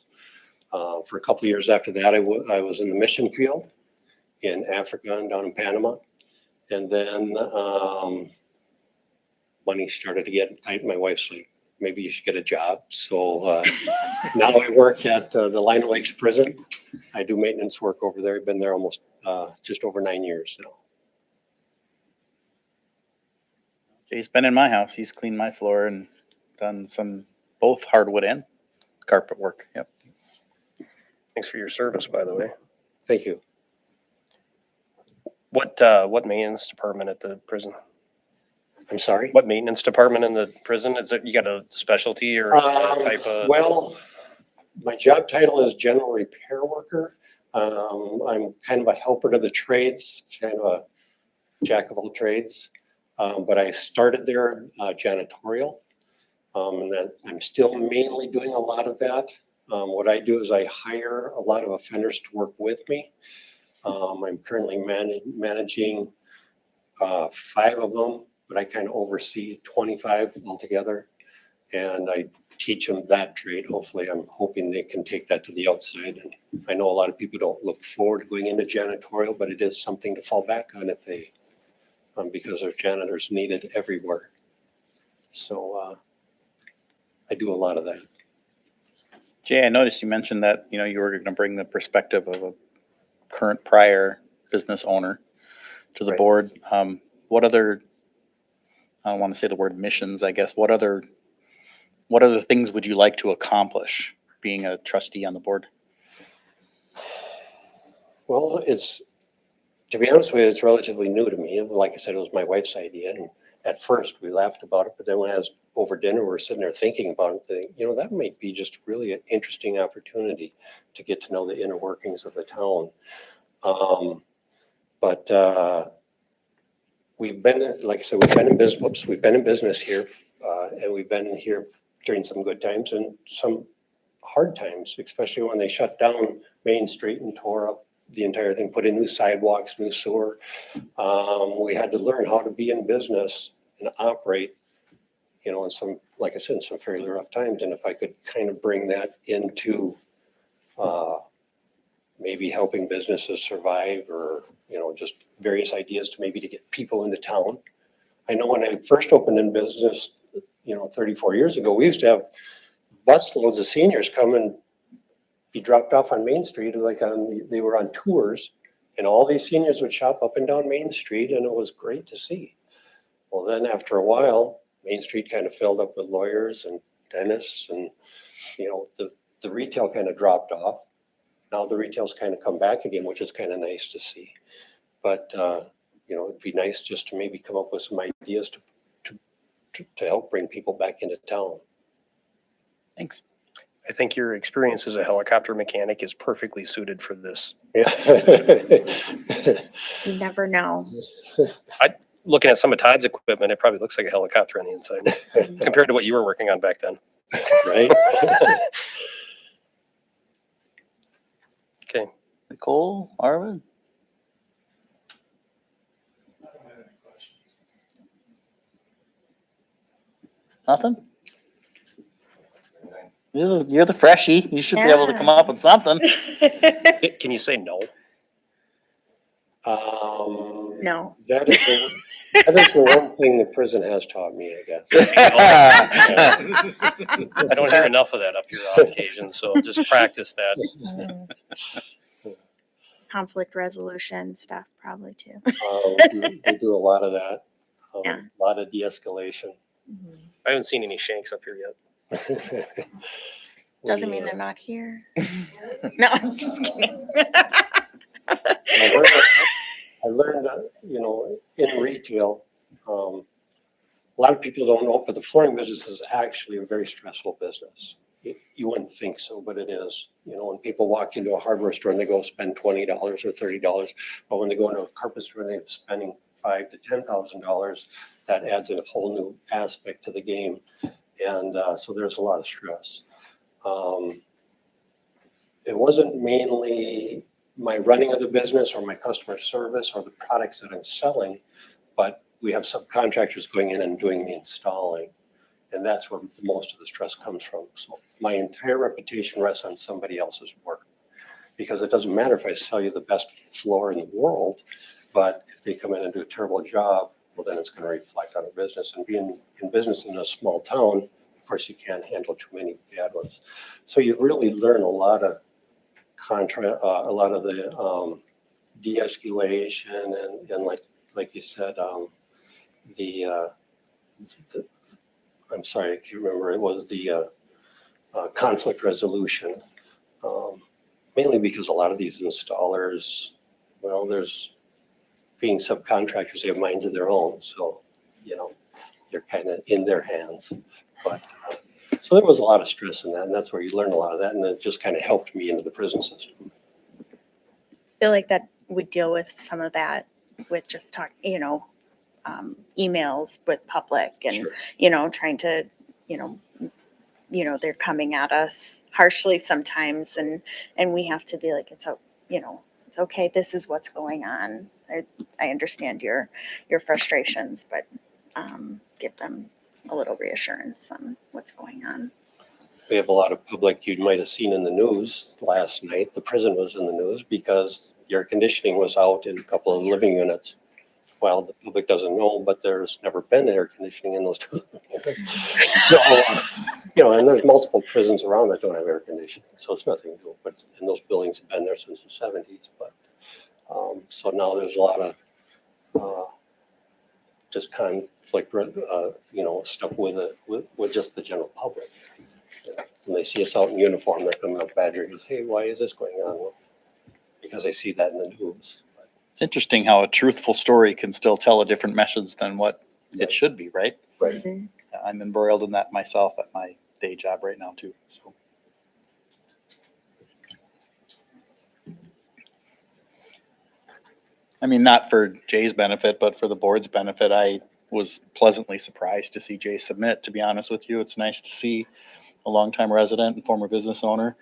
[SPEAKER 18] For a couple of years after that, I was in the mission field in Africa and down in Panama. And then, money started to get tight. My wife's like, maybe you should get a job. So, now I work at the Lino Lakes Prison. I do maintenance work over there. I've been there almost, just over 9 years now.
[SPEAKER 3] Jay's been in my house. He's cleaned my floor and done some, both hardwood and carpet work. Yep.
[SPEAKER 1] Thanks for your service, by the way.
[SPEAKER 18] Thank you.
[SPEAKER 1] What maintenance department at the prison?
[SPEAKER 18] I'm sorry?
[SPEAKER 1] What maintenance department in the prison? Is it, you got a specialty or a type of?
[SPEAKER 18] Well, my job title is general repair worker. I'm kind of a helper to the trades, kind of a jack of all trades. But I started there janitorial, and then I'm still mainly doing a lot of that. What I do is I hire a lot of offenders to work with me. I'm currently managing 5 of them, but I kind of oversee 25 altogether. And I teach them that trade. Hopefully, I'm hoping they can take that to the outside. And I know a lot of people don't look forward to going into janitorial, but it is something to fall back on if they, because there's janitors needed everywhere. So I do a lot of that.
[SPEAKER 3] Jay, I noticed you mentioned that, you know, you were going to bring the perspective of a current prior business owner to the board. What other, I don't want to say the word missions, I guess, what other things would you like to accomplish being a trustee on the board?
[SPEAKER 18] Well, to be honest with you, it's relatively new to me. Like I said, it was my wife's idea. And at first we laughed about it, but then when I was over dinner, we're sitting there thinking about it, thinking, you know, that might be just really an interesting opportunity to get to know the inner workings of the town. But we've been, like I said, we've been in business. We've been in business here, and we've been here during some good times and some hard times, especially when they shut down Main Street and tore up the entire thing, put in new sidewalks, new sewer. We had to learn how to be in business and operate, you know, in some, like I said, in some fairly rough times. And if I could kind of bring that into maybe helping businesses survive, or, you know, just various ideas to maybe to get people into town. I know when I first opened in business, you know, 34 years ago, we used to have busloads of seniors come and be dropped off on Main Street, like they were on tours, and all these seniors would shop up and down Main Street, and it was great to see. Well, then after a while, Main Street kind of filled up with lawyers and dentists, and, you know, the retail kind of dropped off. Now the retail's kind of come back again, which is kind of nice to see. But, you know, it'd be nice just to maybe come up with some ideas to help bring people back into town.
[SPEAKER 3] Thanks.
[SPEAKER 1] I think your experience as a helicopter mechanic is perfectly suited for this.
[SPEAKER 18] Yeah.
[SPEAKER 2] You never know.
[SPEAKER 1] Looking at some of Todd's equipment, it probably looks like a helicopter on the inside compared to what you were working on back then.
[SPEAKER 18] Right?
[SPEAKER 1] Okay.
[SPEAKER 3] Nicole, Arvin? Nothing? You're the freshie. You should be able to come up with something.
[SPEAKER 1] Can you say no?
[SPEAKER 2] No.
[SPEAKER 18] That is the one thing the prison has taught me, I guess.
[SPEAKER 1] I don't hear enough of that up here on occasion, so just practice that.
[SPEAKER 2] Conflict resolution stuff probably too.
[SPEAKER 18] We do a lot of that.
[SPEAKER 2] Yeah.
[SPEAKER 18] A lot of de-escalation.
[SPEAKER 1] I haven't seen any shanks up here yet.
[SPEAKER 2] Doesn't mean they're not here. No, I'm just kidding.
[SPEAKER 18] I learned, you know, in retail, a lot of people don't know, but the flooring business is actually a very stressful business. You wouldn't think so, but it is. You know, when people walk into a hardware store and they go spend $20 or $30, but when they go into a carpet store and they're spending $5,000 to $10,000, that adds a whole new aspect to the game. And so there's a lot of stress. It wasn't mainly my running of the business or my customer service or the products that I'm selling, but we have subcontractors going in and doing the installing. And that's where most of the stress comes from. So my entire reputation rests on somebody else's work, because it doesn't matter if I sell you the best floor in the world. But if they come in and do a terrible job, well, then it's going to reflect on the business. And being in business in a small town, of course, you can't handle too many bad ones. So you really learn a lot of a lot of the de-escalation and like you said, I'm sorry, I can't remember. It was the conflict resolution. Mainly because a lot of these installers, well, there's being subcontractors, they have minds of their own. So, you know, you're kind of in their hands. But so there was a lot of stress in that, and that's where you learn a lot of that. And it just kind of helped me into the prison system.
[SPEAKER 2] I feel like that would deal with some of that with just talk, emails with public and,
[SPEAKER 18] Sure.
[SPEAKER 2] Trying to, they're coming at us harshly sometimes and we have to be like, it's okay. This is what's going on. I understand your frustrations, but give them a little reassurance on what's going on.
[SPEAKER 18] We have a lot of public you might have seen in the news last night. The prison was in the news because the air conditioning was out in a couple of living units. Well, the public doesn't know, but there's never been air conditioning in those two living units. So, and there's multiple prisons around that don't have air conditioning. So it's nothing new, but and those buildings have been there since the 70s. But so now there's a lot of just conflict, stuff with just the general public. When they see us out in uniform, they're coming up badgering us, hey, why is this going on? Well, because I see that in the news.
[SPEAKER 3] It's interesting how a truthful story can still tell a different message than what it should be, right?
[SPEAKER 18] Right.
[SPEAKER 3] I'm embroiled in that myself at my day job right now too. So. I mean, not for Jay's benefit, but for the board's benefit, I was pleasantly surprised to see Jay submit, to be honest with you. It's nice to see a longtime resident and former business owner,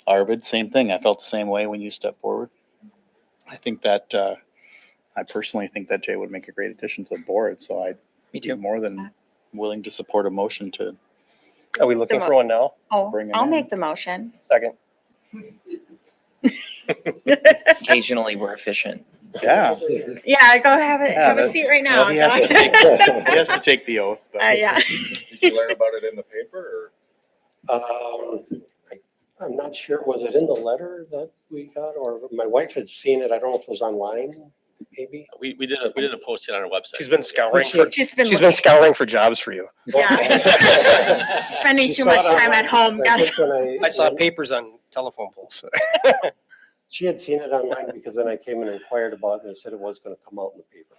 [SPEAKER 3] Arvid, same thing. I felt the same way when you stepped forward. I think that, I personally think that Jay would make a great addition to the board. So I'd be more than willing to support a motion to.
[SPEAKER 1] Are we looking for one now?
[SPEAKER 2] Oh,
[SPEAKER 3] Bring him
[SPEAKER 2] I'll
[SPEAKER 3] in.
[SPEAKER 2] make the motion.
[SPEAKER 1] Second.
[SPEAKER 17] Occasionally, we're efficient.
[SPEAKER 3] Yeah.
[SPEAKER 2] Yeah, go have a seat right now.
[SPEAKER 3] Well, he has to take the oath. But.
[SPEAKER 2] Yeah.
[SPEAKER 10] Did you learn about it in the paper
[SPEAKER 18] I'm not sure. Was it in the letter that we got, or my wife had seen it? I don't know if it was online. Maybe
[SPEAKER 6] We did a posting on our website.
[SPEAKER 1] She's been scouring
[SPEAKER 2] She's been
[SPEAKER 1] scouring for jobs for you.
[SPEAKER 2] Yeah. Spending
[SPEAKER 18] She
[SPEAKER 2] too
[SPEAKER 18] saw
[SPEAKER 2] much
[SPEAKER 18] it
[SPEAKER 2] time at
[SPEAKER 18] online,
[SPEAKER 2] home.
[SPEAKER 18] I
[SPEAKER 2] Got
[SPEAKER 18] think when
[SPEAKER 1] I saw papers on telephone poles.
[SPEAKER 18] She had seen it online because then I came and inquired about it and they said it was going to come out in the paper.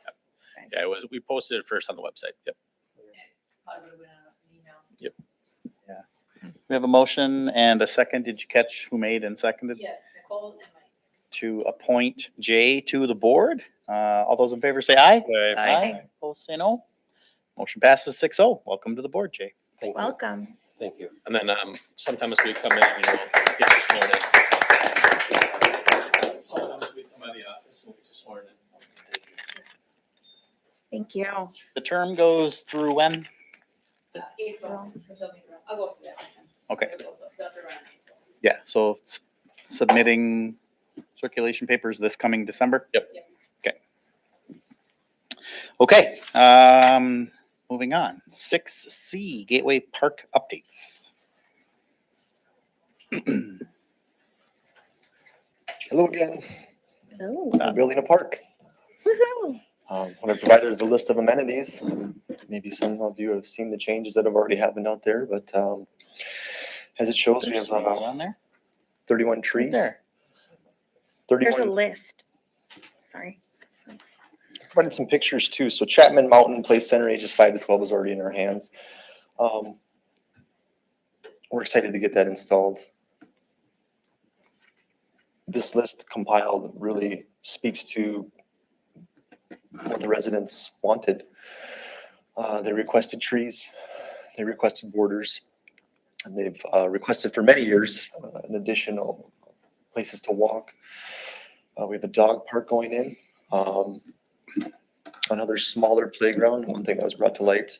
[SPEAKER 6] Yeah, it was. We posted it first on the website. Yep.
[SPEAKER 3] We have a motion and a second. Did you catch who made and seconded?
[SPEAKER 5] Yes, Nicole and Mike.
[SPEAKER 3] To appoint Jay to the board. All those in favor say aye.
[SPEAKER 17] Aye.
[SPEAKER 3] Opposed say no. Motion passes 6-0. Welcome to the board, Jay.
[SPEAKER 18] Thank you.
[SPEAKER 2] Welcome.
[SPEAKER 18] Thank you.
[SPEAKER 6] And then sometime as we come in, we'll get you sworn in. Sometime as we come by the office, we'll get you sworn in.
[SPEAKER 2] Thank you.
[SPEAKER 3] The term goes through when?
[SPEAKER 5] April. I'll go through that.
[SPEAKER 3] Okay. Yeah, so submitting circulation papers this coming December?
[SPEAKER 6] Yep.
[SPEAKER 3] Okay, moving on. 6C, Gateway Park updates.
[SPEAKER 14] Hello again.
[SPEAKER 2] Oh.
[SPEAKER 14] We're building a park.
[SPEAKER 2] Woohoo.
[SPEAKER 14] What I provided is a list of amenities. Maybe some of you have seen the changes that have already happened out there, but as it shows, we
[SPEAKER 3] There's
[SPEAKER 14] have
[SPEAKER 3] swings on there.
[SPEAKER 14] 31 trees.
[SPEAKER 3] There.
[SPEAKER 2] There's a
[SPEAKER 14] 31.
[SPEAKER 2] list. Sorry.
[SPEAKER 14] Provided some pictures too. So Chapman Mountain Play Center, ages 5 to 12 is already in our hands. We're excited to get that installed. This list compiled really speaks to what the residents wanted. They requested trees, they requested borders, and they've requested for many years an additional places to walk. We have a dog park going in, another smaller playground, one thing that was brought to light.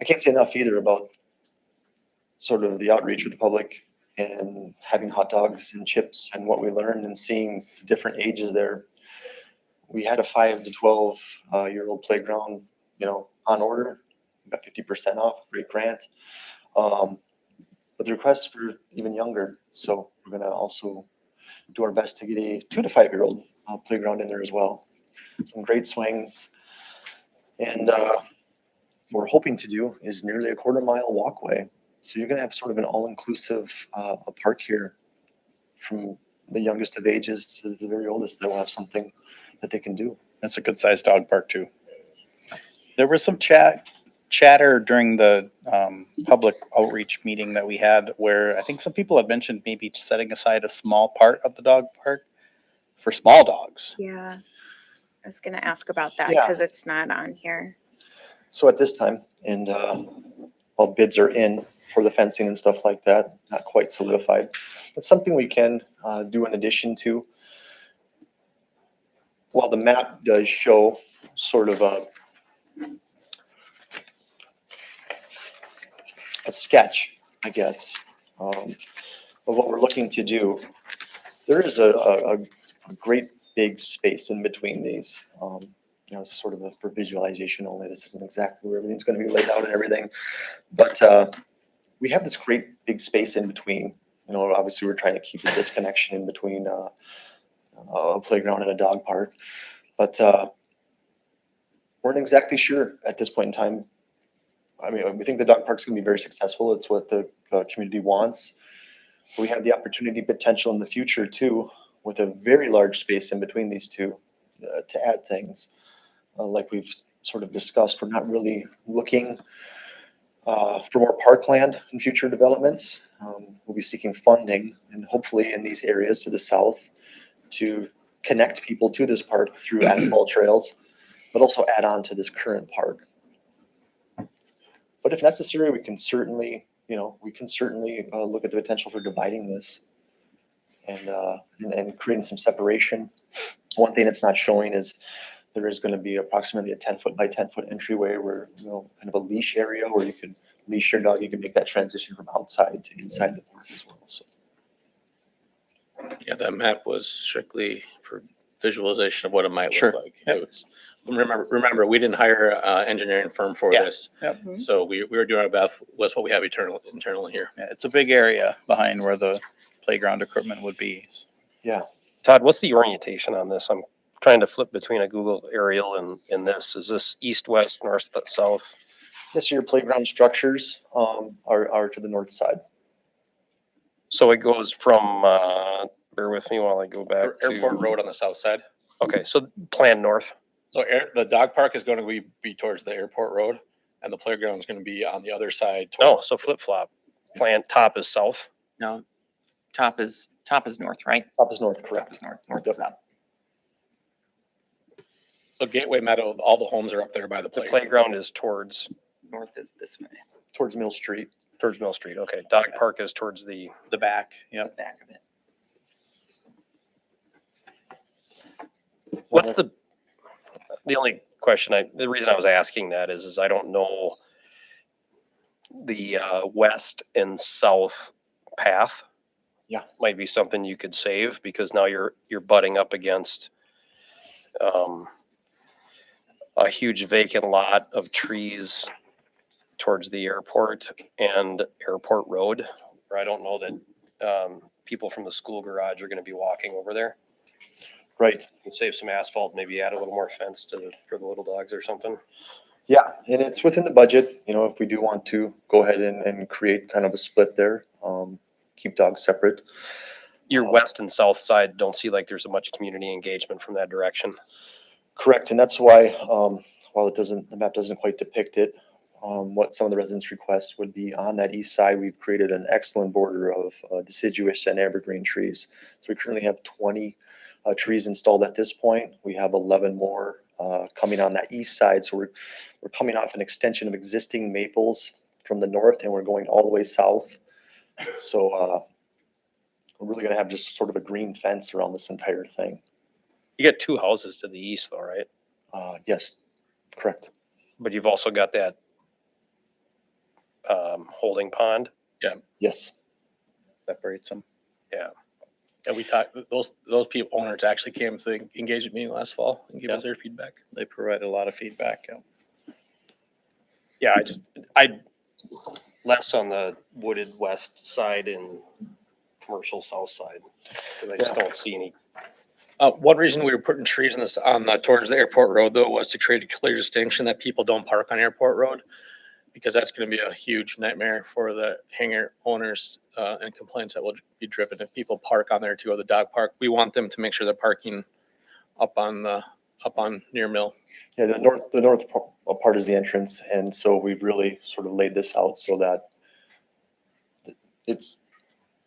[SPEAKER 14] I can't say enough either about sort of the outreach with the public and having hot dogs and chips and what we learned and seeing the different ages there. we had a 5 to 12 year old playground, on order. We got 50% off, great grant. But the request for even younger, so we're gonna also do our best to get a 2 to 5 year old playground in there as well. Some great swings. And what we're hoping to do is nearly a 1/4 mile walkway. So you're gonna have sort of an all-inclusive park here, from the youngest of ages to the very oldest that will have something that they can do.
[SPEAKER 3] That's a good sized dog park too. There was some chatter during the public outreach meeting that we had where I think some people had mentioned maybe setting aside a small part of the dog park for small dogs.
[SPEAKER 2] Yeah. I was gonna ask about that
[SPEAKER 14] Yeah.
[SPEAKER 2] because it's not on here.
[SPEAKER 14] So at this time, and while bids are in for the fencing and stuff like that, not quite solidified, it's something we can do in addition to. While the map does show sort of a sketch, I guess, of what we're looking to do, there is a great big space in between these. It's sort of for visualization only. This isn't exactly where everything's going to be laid out and everything, but we have this great big space in between. Obviously we're trying to keep a disconnection in between a playground and a dog park, but we're not exactly sure at this point in time. I mean, we think the dog park's gonna be very successful. It's what the community wants. We have the opportunity potential in the future too, with a very large space in between these two, to add things. Like we've sort of discussed, we're not really looking for more parkland in future developments. We'll be seeking funding and hopefully in these areas to the south to connect people to this park through asphalt trails, but also add on to this current park. But if necessary, we can certainly look at the potential for dividing this and creating some separation. One thing it's not showing is there is going to be approximately a 10-foot by 10-foot entryway where, kind of a leash area where you can leash your dog. You can make that transition from outside to inside the park as well. So
[SPEAKER 6] Yeah, that map was strictly for visualization of what it might
[SPEAKER 3] Sure.
[SPEAKER 6] look like. It was, remember, we didn't hire an engineering firm for
[SPEAKER 3] Yeah.
[SPEAKER 6] this.
[SPEAKER 3] Yep.
[SPEAKER 6] So we were doing our best with what we have internally here.
[SPEAKER 3] Yeah, it's a big area behind where the playground equipment would be.
[SPEAKER 14] yeah,
[SPEAKER 1] Todd, what's the orientation on this? I'm trying to flip between a Google aerial and this. Is this east, west, north, south?
[SPEAKER 14] yes, your playground structures are to the north side.
[SPEAKER 1] So it goes from, bear with me while I go back to.
[SPEAKER 6] Airport Road on the south side.
[SPEAKER 1] Okay, so plan north.
[SPEAKER 6] So the dog park is going to be towards the airport road and the playground is going to be on the other side.
[SPEAKER 1] Oh, so flip flop. Plan top is south.
[SPEAKER 17] No, top is north, right?
[SPEAKER 14] Top is north,
[SPEAKER 17] Top
[SPEAKER 14] correct.
[SPEAKER 17] is north
[SPEAKER 14] Yep.
[SPEAKER 17] is south.
[SPEAKER 6] So Gateway Meadow, all the homes are up there by the
[SPEAKER 1] The
[SPEAKER 6] playground.
[SPEAKER 1] playground is towards
[SPEAKER 17] North is this way,
[SPEAKER 14] Towards Mill Street.
[SPEAKER 1] Mill Street. Okay, dog park is towards the,
[SPEAKER 3] The back, yep.
[SPEAKER 17] back of it.
[SPEAKER 1] what's the only question the reason I was asking that is I don't know the west and south path.
[SPEAKER 14] Yeah.
[SPEAKER 1] Might be something you could save because now you're butting up against a huge vacant lot of trees towards the airport and airport road, where I don't know that people from the school garage are going to be walking over there.
[SPEAKER 14] Right.
[SPEAKER 1] You can save some asphalt, maybe add a little more fence for the little dogs or something.
[SPEAKER 14] Yeah, and it's within the budget, if we do want to go ahead and create kind of a split there, keep dogs separate.
[SPEAKER 1] Your west and south side don't see like there's a much community engagement from that direction.
[SPEAKER 14] Correct, and that's why, while the map doesn't quite depict it, what some of the residents' requests would be on that east side, we've created an excellent border of deciduous and evergreen trees. So we currently have 20 trees installed at this point. We have 11 more coming on that east side. So we're coming off an extension of existing maples from the north and we're going all the way south. So we're really gonna have just sort of a green fence around this entire thing.
[SPEAKER 1] You get two houses to the east though, right?
[SPEAKER 14] Yes, correct.
[SPEAKER 1] But you've also got that holding pond.
[SPEAKER 14] Yes.
[SPEAKER 3] Separates them.
[SPEAKER 1] Yeah.
[SPEAKER 6] And we talked, those people, owners actually came to the engagement meeting last fall and gave us
[SPEAKER 3] Yeah.
[SPEAKER 6] their feedback.
[SPEAKER 3] They provided a lot of feedback. Yeah.
[SPEAKER 1] Yeah, I less on the wooded west side and commercial south side, because I just don't see any.
[SPEAKER 6] One reason we were putting trees towards the airport road though was to create a clear distinction that people don't park on airport road. Because that's gonna be a huge nightmare for the hangar owners, and complaints that will be driven if people park on there to go to the dog park. We want them to make sure they're parking up on near Mill.
[SPEAKER 14] Yeah, the north part is the entrance, and so we've really sort of laid this out so that it's,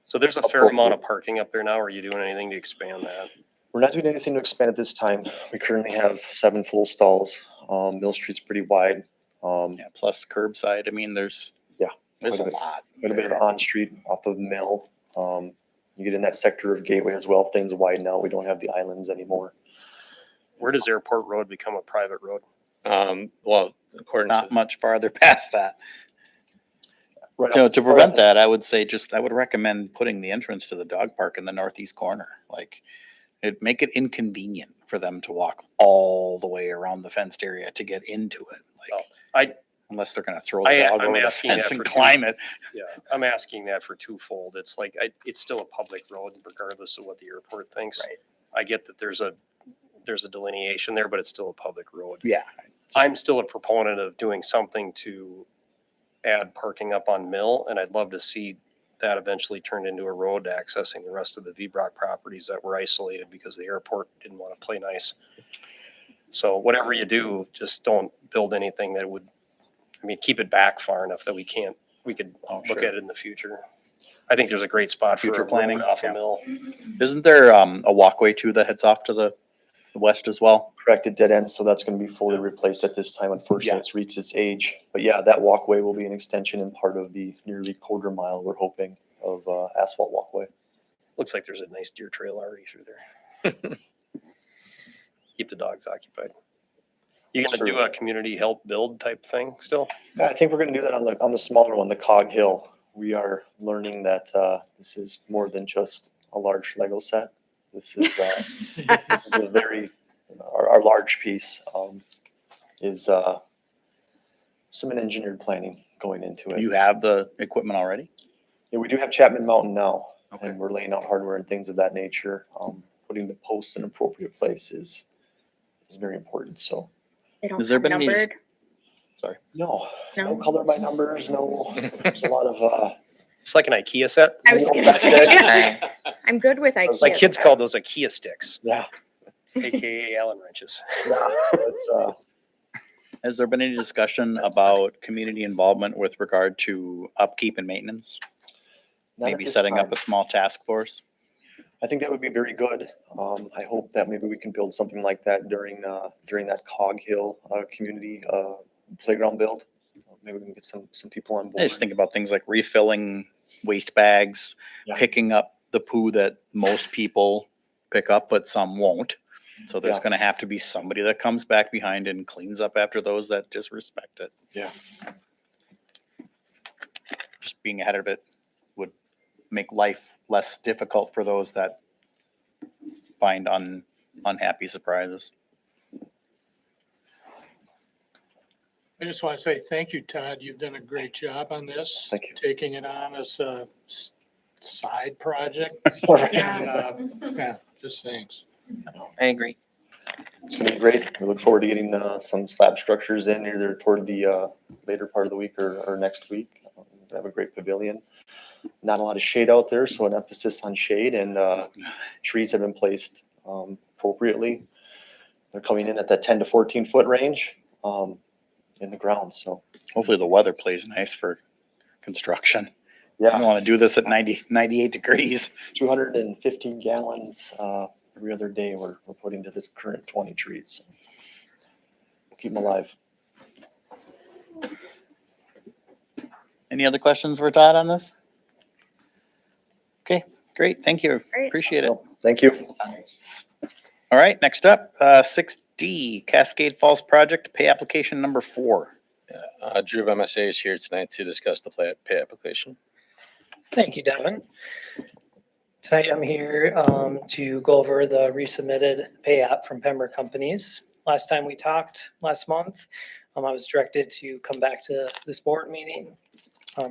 [SPEAKER 1] So there's a fair amount of parking up there now. Are you doing anything to expand that?
[SPEAKER 14] we're not doing anything to expand at this time. We currently have 7 full stalls. Mill Street's pretty wide.
[SPEAKER 3] Yeah, plus curbside. I mean, there's
[SPEAKER 14] Quite
[SPEAKER 3] a
[SPEAKER 14] a bit.
[SPEAKER 3] lot.
[SPEAKER 14] Quite a bit of on-street off of Mill. You get in that sector of Gateway as well, things widen out. We don't have the islands anymore.
[SPEAKER 1] Where does Airport Road become a private road?
[SPEAKER 6] Well, according
[SPEAKER 3] Not
[SPEAKER 6] to,
[SPEAKER 3] much farther past that.
[SPEAKER 14] Right
[SPEAKER 3] So
[SPEAKER 14] off
[SPEAKER 3] to
[SPEAKER 14] the-
[SPEAKER 3] prevent that, I would say I would recommend putting the entrance to the dog park in the northeast corner. Like, it'd make it inconvenient for them to walk all the way around the fenced area to get into it. Like, unless they're gonna throw the dog
[SPEAKER 1] I'm
[SPEAKER 3] over the
[SPEAKER 1] asking that
[SPEAKER 3] fence and
[SPEAKER 1] for
[SPEAKER 3] climb it.
[SPEAKER 1] Yeah, I'm asking that for twofold. It's like, it's still a public road regardless of what the airport thinks.
[SPEAKER 3] Right.
[SPEAKER 1] I get that there's a delineation there, but it's still a public road.
[SPEAKER 3] Yeah.
[SPEAKER 1] I'm still a proponent of doing something to add parking up on Mill, and I'd love to see that eventually turned into a road accessing the rest of the VBrock properties that were isolated because the airport didn't want to play nice. So whatever you do, just don't build anything that would, keep it back far enough that we could look
[SPEAKER 3] sure.
[SPEAKER 1] at it in the future. I think there's a great spot for
[SPEAKER 3] Future
[SPEAKER 1] a road
[SPEAKER 3] planning,
[SPEAKER 1] off
[SPEAKER 3] yeah.
[SPEAKER 1] of Mill.
[SPEAKER 3] Isn't there a walkway too that heads off to the west as well?
[SPEAKER 14] Correct, it dead ends, so that's gonna be fully replaced at this time. Unfortunately, it's reached its age. But yeah, that walkway will be an extension and part of the nearly quarter mile, we're hoping, of asphalt walkway.
[SPEAKER 1] Looks like there's a nice deer trail already through there. Keep the dogs occupied. You gonna do a community help build type thing still?
[SPEAKER 14] Yeah, I think we're gonna do that on the smaller one, the Cog Hill. We are learning that this is more than just a large Lego set. This is this is a very, our large piece is some engineered planning going into it.
[SPEAKER 3] You have the equipment already?
[SPEAKER 14] Yeah, we do have Chapman Mountain now, and we're laying out hardware and things of that nature. Putting the posts in appropriate place is very important, so.
[SPEAKER 2] They don't
[SPEAKER 3] Has there
[SPEAKER 2] come
[SPEAKER 3] been any
[SPEAKER 2] numbered.
[SPEAKER 3] Sorry.
[SPEAKER 14] No
[SPEAKER 2] No.
[SPEAKER 14] color by numbers, no, there's a lot of,
[SPEAKER 1] It's like an IKEA set.
[SPEAKER 2] I was gonna say, I'm good with IKEA.
[SPEAKER 1] My kids call those IKEA sticks,
[SPEAKER 14] yeah,
[SPEAKER 1] AKA Allen wrenches.
[SPEAKER 14] yeah, it's,
[SPEAKER 3] Has there been any discussion about community involvement with regard to upkeep and maintenance?
[SPEAKER 14] not at
[SPEAKER 3] Maybe
[SPEAKER 14] this
[SPEAKER 3] setting up
[SPEAKER 14] time.
[SPEAKER 3] a small task force?
[SPEAKER 14] I think that would be very good. I hope that maybe we can build something like that during that Cog Hill, community, playground build. Maybe we can get some people on
[SPEAKER 3] I
[SPEAKER 14] board.
[SPEAKER 3] just think about things like refilling waste bags,
[SPEAKER 14] Yeah.
[SPEAKER 3] picking up the poo that most people pick up, but some won't. So there's
[SPEAKER 14] Yeah.
[SPEAKER 3] gonna have to be somebody that comes back behind and cleans up after those that disrespect it.
[SPEAKER 14] Yeah.
[SPEAKER 3] Just being ahead of it would make life less difficult for those that find unhappy surprises.
[SPEAKER 19] I just want to say thank you, Todd. You've done a great job on this.
[SPEAKER 14] Thank you.
[SPEAKER 19] Taking it on as a side project.
[SPEAKER 14] Right.
[SPEAKER 19] And, yeah, just thanks.
[SPEAKER 17] I agree.
[SPEAKER 14] It's gonna be great. We look forward to getting some slab structures in either toward the later part of the week or next week. We have a great pavilion. Not a lot of shade out there, so an emphasis on shade, and trees have been placed appropriately. They're coming in at that 10 to 14 foot range in the ground, so.
[SPEAKER 3] Hopefully the weather plays nice for construction. I
[SPEAKER 14] Yeah,
[SPEAKER 3] don't want to do this at 98 degrees.
[SPEAKER 14] 250 gallons every other day we're putting to the current 20 trees. So keep them alive.
[SPEAKER 3] Any other questions for Todd on this? Okay, great. Thank you.
[SPEAKER 2] Great.
[SPEAKER 3] Appreciate it.
[SPEAKER 14] Thank you.
[SPEAKER 3] All right, next up, 6D, Cascade Falls Project, pay application number 4.
[SPEAKER 6] Drew of MSA is here tonight to discuss the pay application.
[SPEAKER 20] Thank you, Devin. Tonight, I'm here to go over the resubmitted pay app from Pembroke Companies. Last time we talked, last month, I was directed to come back to this board meeting,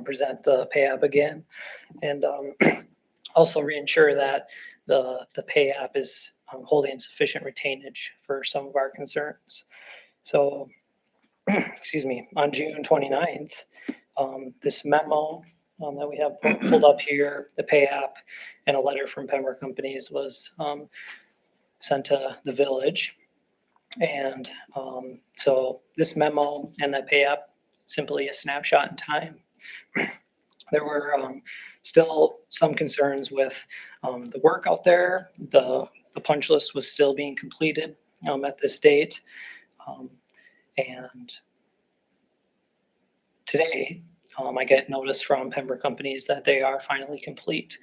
[SPEAKER 20] present the pay app again, and also reassure that the pay app is holding sufficient retainage for some of our concerns. So, excuse me, on June 29th, this memo that we have pulled up here, the pay app, and a letter from Pembroke Companies was sent to the village. And so this memo and that pay app, simply a snapshot in time. There were still some concerns with the work out there. The punch list was still being completed at this date. And today, I get notice from Pembroke Companies that they are finally complete.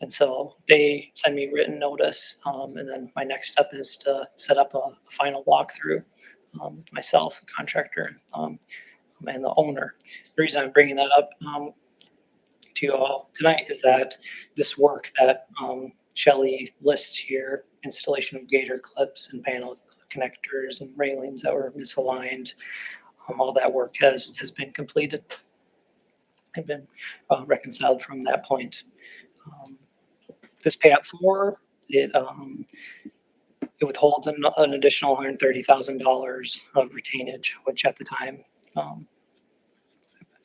[SPEAKER 20] And so they send me written notice. And then my next step is to set up a final walkthrough with myself, the contractor, and the owner. The reason I'm bringing that up to you all tonight is that this work that Shelley lists here, installation of gator clips and panel connectors and railings that were misaligned, all that work has been completed and been reconciled from that point. This pay app 4, it withholds an additional $130,000 of retainage, which at the time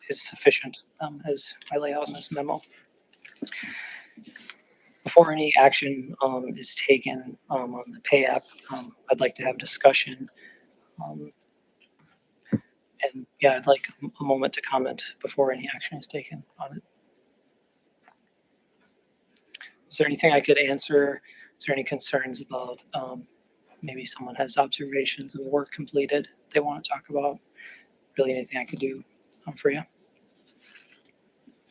[SPEAKER 20] is sufficient, as I lay out in this memo. Before any action is taken on the pay app, I'd like to have discussion. And yeah, I'd like a moment to comment before any action is taken on it. Is there anything I could answer? Is there any concerns about maybe someone has observations of the work completed they want to talk about? Really anything I could do for you?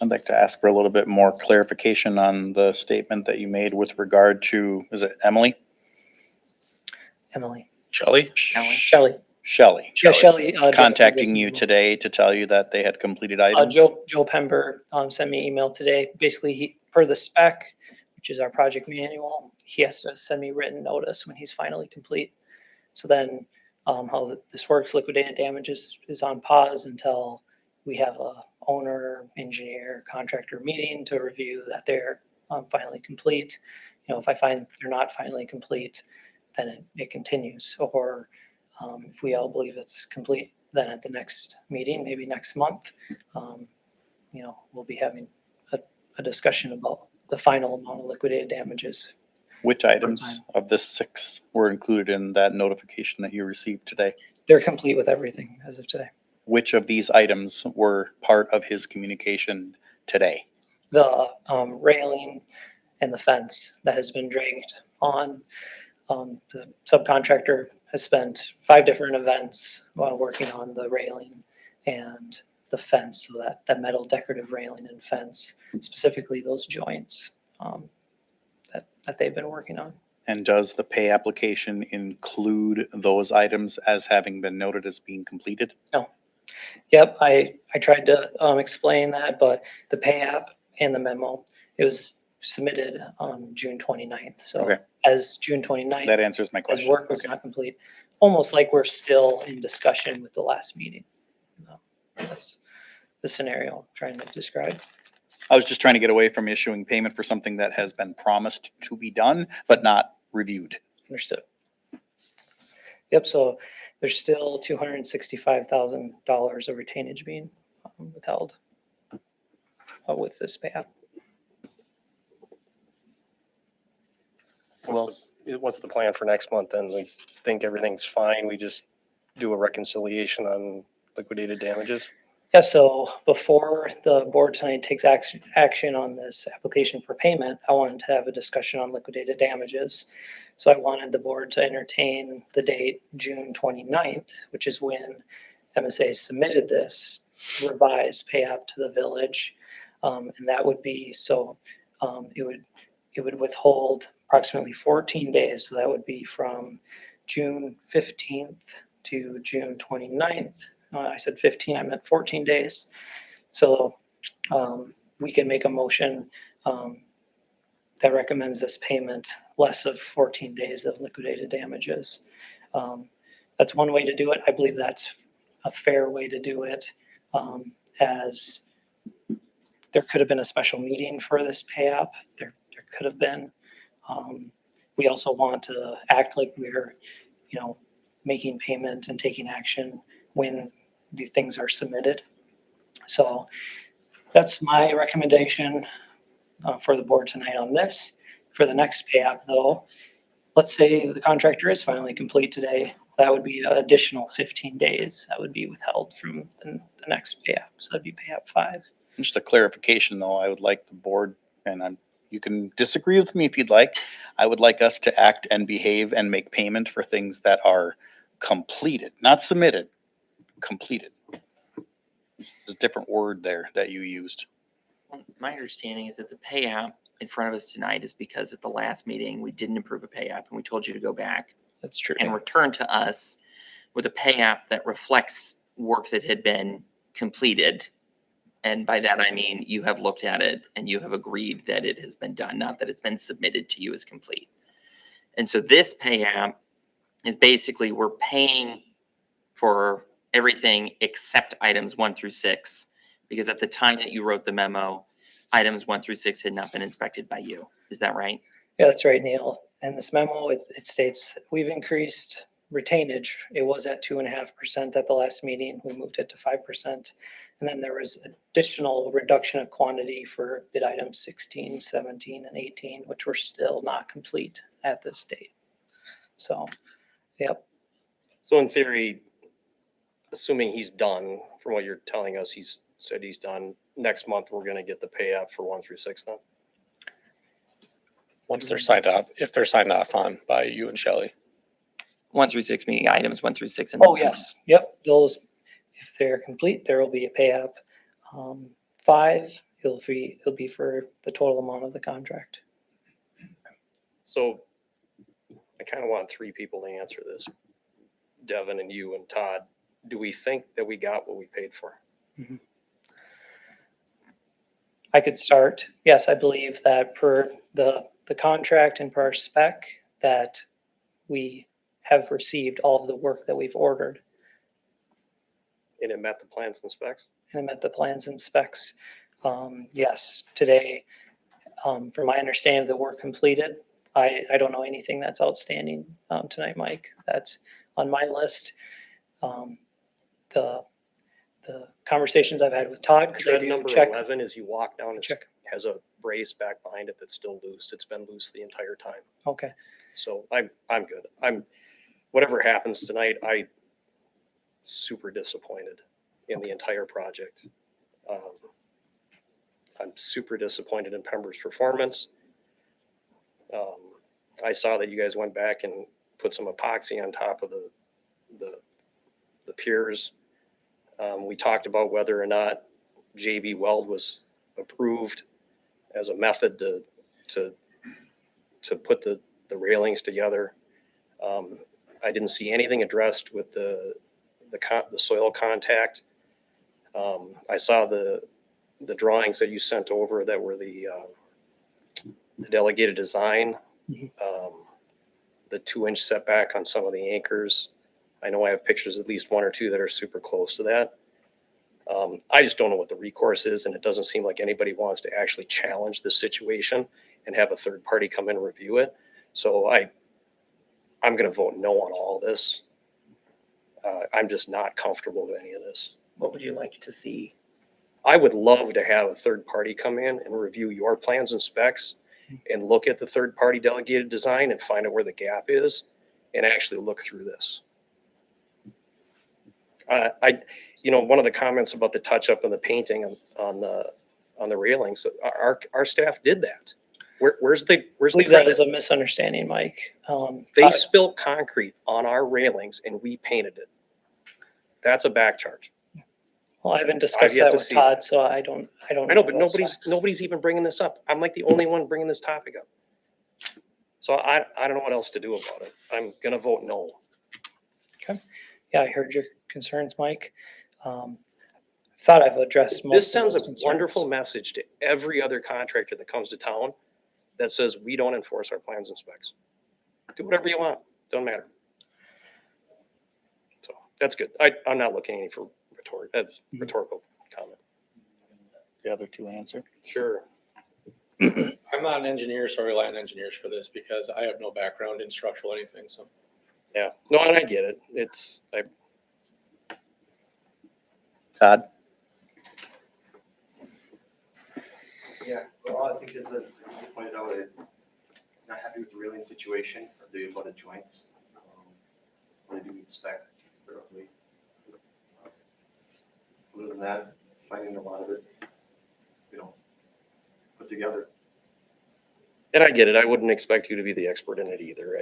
[SPEAKER 3] I'd like to ask for a little bit more clarification on the statement that you made with regard to, is it Emily?
[SPEAKER 20] Emily.
[SPEAKER 3] Shelley?
[SPEAKER 20] Shelley.
[SPEAKER 3] Shelley.
[SPEAKER 20] Yeah, Shelley.
[SPEAKER 3] Contacting you today to tell you that they had completed items?
[SPEAKER 20] Joe Pember sent me an email today. Basically, he, per the spec, which is our project manual, he has to send me written notice when he's finally complete. So then how this works, liquidated damages is on pause until we have a owner, engineer, contractor meeting to review that they're finally complete. You know, if I find they're not finally complete, then it continues. Or if we all believe it's complete, then at the next meeting, maybe next month, you know, we'll be having a discussion about the final amount of liquidated damages.
[SPEAKER 3] Which items of the 6 were included in that notification that you received today?
[SPEAKER 20] They're complete with everything as of today.
[SPEAKER 3] Which of these items were part of his communication today?
[SPEAKER 20] The railing and the fence that has been dragged on. The subcontractor has spent 5 different events while working on the railing and the fence, so that metal decorative railing and fence, specifically those joints that they've been working on.
[SPEAKER 3] And does the pay application include those items as having been noted as being completed?
[SPEAKER 20] No. Yep, I tried to explain that, but the pay app and the memo, it was submitted on June 29th. So
[SPEAKER 3] Okay.
[SPEAKER 20] as June 29th.
[SPEAKER 3] That answers my
[SPEAKER 20] As
[SPEAKER 3] question.
[SPEAKER 20] work was not complete, almost like we're still in discussion with the last meeting. That's the scenario I'm trying to describe.
[SPEAKER 3] I was just trying to get away from issuing payment for something that has been promised to be done, but not reviewed.
[SPEAKER 20] Understood. Yep, so there's still $265,000 of retainage being withheld with this pay app.
[SPEAKER 1] What's the plan for next month then? We think everything's fine. We just do a reconciliation on liquidated damages?
[SPEAKER 20] Yeah, so before the board tonight takes action on this application for payment, I wanted to have a discussion on liquidated damages. So I wanted the board to entertain the date June 29th, which is when MSA submitted this revised pay app to the village. And that would be, so it would withhold approximately 14 days. So that would be from June 15th to June 29th. I said 15, I meant 14 days. So we can make a motion that recommends this payment less of 14 days of liquidated damages. That's one way to do it. I believe that's a fair way to do it, as there could have been a special meeting for this pay app. There could have been. We also want to act like we're, making payment and taking action when the things are submitted. So that's my recommendation for the board tonight on this. For the next pay app though, let's say the contractor is finally complete today, that would be an additional 15 days that would be withheld from the next pay app. So that'd be pay app 5.
[SPEAKER 3] Just a clarification though, I would like the board, and you can disagree with me if you'd like. I would like us to act and behave and make payment for things that are completed, not submitted, completed. There's a different word there that you used.
[SPEAKER 17] Well, my understanding is that the pay app in front of us tonight is because at the last meeting, we didn't approve a pay app and we told you to go back.
[SPEAKER 20] That's true.
[SPEAKER 17] And return to us with a pay app that reflects work that had been completed. And by that, I mean, you have looked at it and you have agreed that it has been done, not that it's been submitted to you as complete. And so this pay app is basically we're paying for everything except items 1 through 6, because at the time that you wrote the memo, items 1 through 6 had not been inspected by you. Is that right?
[SPEAKER 20] Yeah, that's right, Neil. And this memo, it states that we've increased retainage. It was at 2.5% at the last meeting. We moved it to 5%. And then there was additional reduction of quantity for bid items 16, 17, and 18, which were still not complete at this date. So, yep.
[SPEAKER 1] So in theory, assuming he's done, from what you're telling us, he's said he's done, next month, we're gonna get the pay app for 1 through 6 then?
[SPEAKER 6] Once they're signed off, if they're signed off on by you and Shelley.
[SPEAKER 17] 1 through 6 meaning items 1 through 6.
[SPEAKER 20] Oh, yes. Yep. Those, if they're complete, there will be a pay app. 5, it'll be for the total amount of the contract.
[SPEAKER 1] So I kind of want 3 people to answer this. Devin and you and Todd, do we think that we got what we paid for?
[SPEAKER 20] I could start. Yes, I believe that per the contract and per our spec that we have received all of the work that we've ordered.
[SPEAKER 1] And it met the plans and specs?
[SPEAKER 20] And it met the plans and specs. Yes, today, from my understanding of the work completed, I don't know anything that's outstanding tonight, Mike. That's on my list. The conversations I've had with Todd, because I
[SPEAKER 1] Tread
[SPEAKER 20] do
[SPEAKER 1] number
[SPEAKER 20] check.
[SPEAKER 1] 11, as you walk down, it
[SPEAKER 20] Check.
[SPEAKER 1] has a brace back behind it that's still loose. It's been loose the entire time.
[SPEAKER 20] Okay.
[SPEAKER 1] So I'm good. Whatever happens tonight, I'm super disappointed in the entire project. I'm super disappointed in Pember's performance. I saw that you guys went back and put some epoxy on top of the piers. We talked about whether or not JB Weld was approved as a method to put the railings together. I didn't see anything addressed with the soil contact. I saw the drawings that you sent over that were the delegated design, the 2-inch setback on some of the anchors. I know I have pictures, at least 1 or 2 that are super close to that. I just don't know what the recourse is, and it doesn't seem like anybody wants to actually challenge the situation and have a third party come in and review it. So I'm going to vote no on all this. I'm just not comfortable with any of this.
[SPEAKER 17] What would you like to see?
[SPEAKER 1] I would love to have a third party come in and review your plans and specs and look at the third party delegated design and find out where the gap is and actually look through this. One of the comments about the touch up and the painting on the railings, our staff did that. Where's the
[SPEAKER 20] I believe that
[SPEAKER 1] credit?
[SPEAKER 20] is a misunderstanding, Mike.
[SPEAKER 1] They spilled concrete on our railings and we painted it. That's a back charge.
[SPEAKER 20] Well, I haven't discussed
[SPEAKER 1] yet
[SPEAKER 20] that
[SPEAKER 1] to
[SPEAKER 20] with
[SPEAKER 1] see
[SPEAKER 20] Todd, so I don't.
[SPEAKER 1] I know, but
[SPEAKER 20] those facts.
[SPEAKER 1] nobody's even bringing this up. I'm like the only one bringing this topic up. So I don't know what else to do about it. I'm gonna vote no.
[SPEAKER 20] Okay. Yeah, I heard your concerns, Mike. Thought I've addressed most
[SPEAKER 1] This
[SPEAKER 20] of
[SPEAKER 1] sends
[SPEAKER 20] those
[SPEAKER 1] a
[SPEAKER 20] concerns.
[SPEAKER 1] wonderful message to every other contractor that comes to town that says we don't enforce our plans and specs. Do whatever you want, don't matter. So that's good. I'm not looking any for rhetorical comment.
[SPEAKER 3] The other two answer.
[SPEAKER 1] Sure.
[SPEAKER 6] I'm not an engineer, so I rely on engineers for this because I have no background in structural anything, so.
[SPEAKER 1] Yeah, no, and I get it.
[SPEAKER 3] Todd?
[SPEAKER 14] Yeah, well, I think as you pointed out, I'm not happy with the railing situation, or the abutted joints. I do expect thoroughly. Other than that, finding a lot of it, put together.
[SPEAKER 1] And I get it. I wouldn't expect you to be the expert in it either.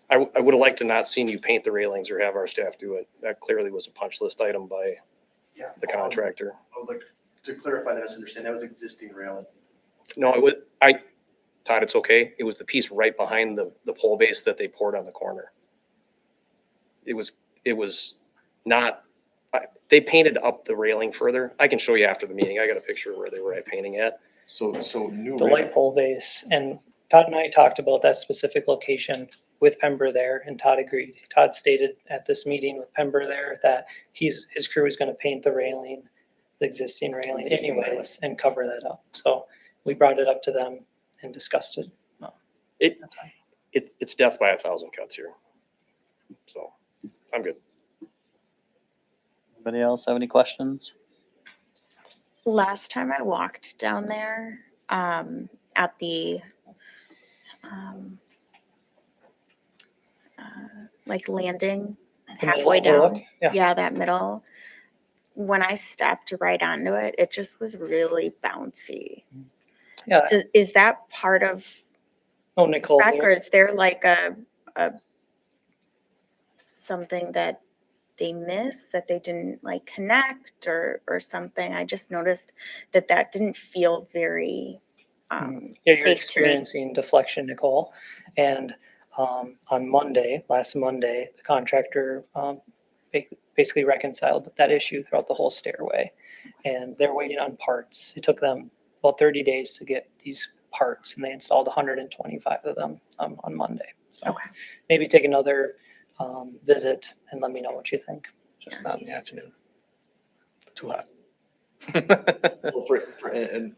[SPEAKER 1] I would have liked to not seen you paint the railings or have our staff do it. That clearly was a punch list item by
[SPEAKER 14] Yeah.
[SPEAKER 1] the contractor.
[SPEAKER 14] I would like to clarify that, misunderstand, that was existing railing.
[SPEAKER 1] No, Todd, it's okay. It was the piece right behind the pole base that they poured on the corner. It was not, they painted up the railing further. I can show you after the meeting. I got a picture of where they were painting at.
[SPEAKER 14] So new.
[SPEAKER 20] The light pole base, and Todd and I talked about that specific location with Pember there, and Todd agreed. Todd stated at this meeting with Pember there that his crew is gonna paint the railing, the existing railing anyways, and cover that up. So we brought it up to them and discussed it.
[SPEAKER 1] It's death by 1,000 cuts here. So I'm good.
[SPEAKER 3] Anybody else have any questions?
[SPEAKER 2] Last time I walked down there, at the, like landing
[SPEAKER 20] The middle
[SPEAKER 2] halfway down.
[SPEAKER 20] overlook? Yeah.
[SPEAKER 2] Yeah, that middle. When I stepped right onto it, it just was really bouncy.
[SPEAKER 20] Yeah.
[SPEAKER 2] Is that part of
[SPEAKER 20] Oh, Nicole.
[SPEAKER 2] spec, or is there like a something that they missed, that they didn't like connect or something? I just noticed that didn't feel very
[SPEAKER 20] Yeah,
[SPEAKER 2] safe
[SPEAKER 20] you're
[SPEAKER 2] to me.
[SPEAKER 20] experiencing deflection, Nicole. And on Monday, last Monday, the contractor basically reconciled that issue throughout the whole stairway. And they're waiting on parts. It took them about 30 days to get these parts, and they installed 125 of them on Monday. So
[SPEAKER 2] Okay.
[SPEAKER 20] maybe take another visit and let me know what you think.
[SPEAKER 6] Just not in the afternoon.
[SPEAKER 14] Too hot. Well, and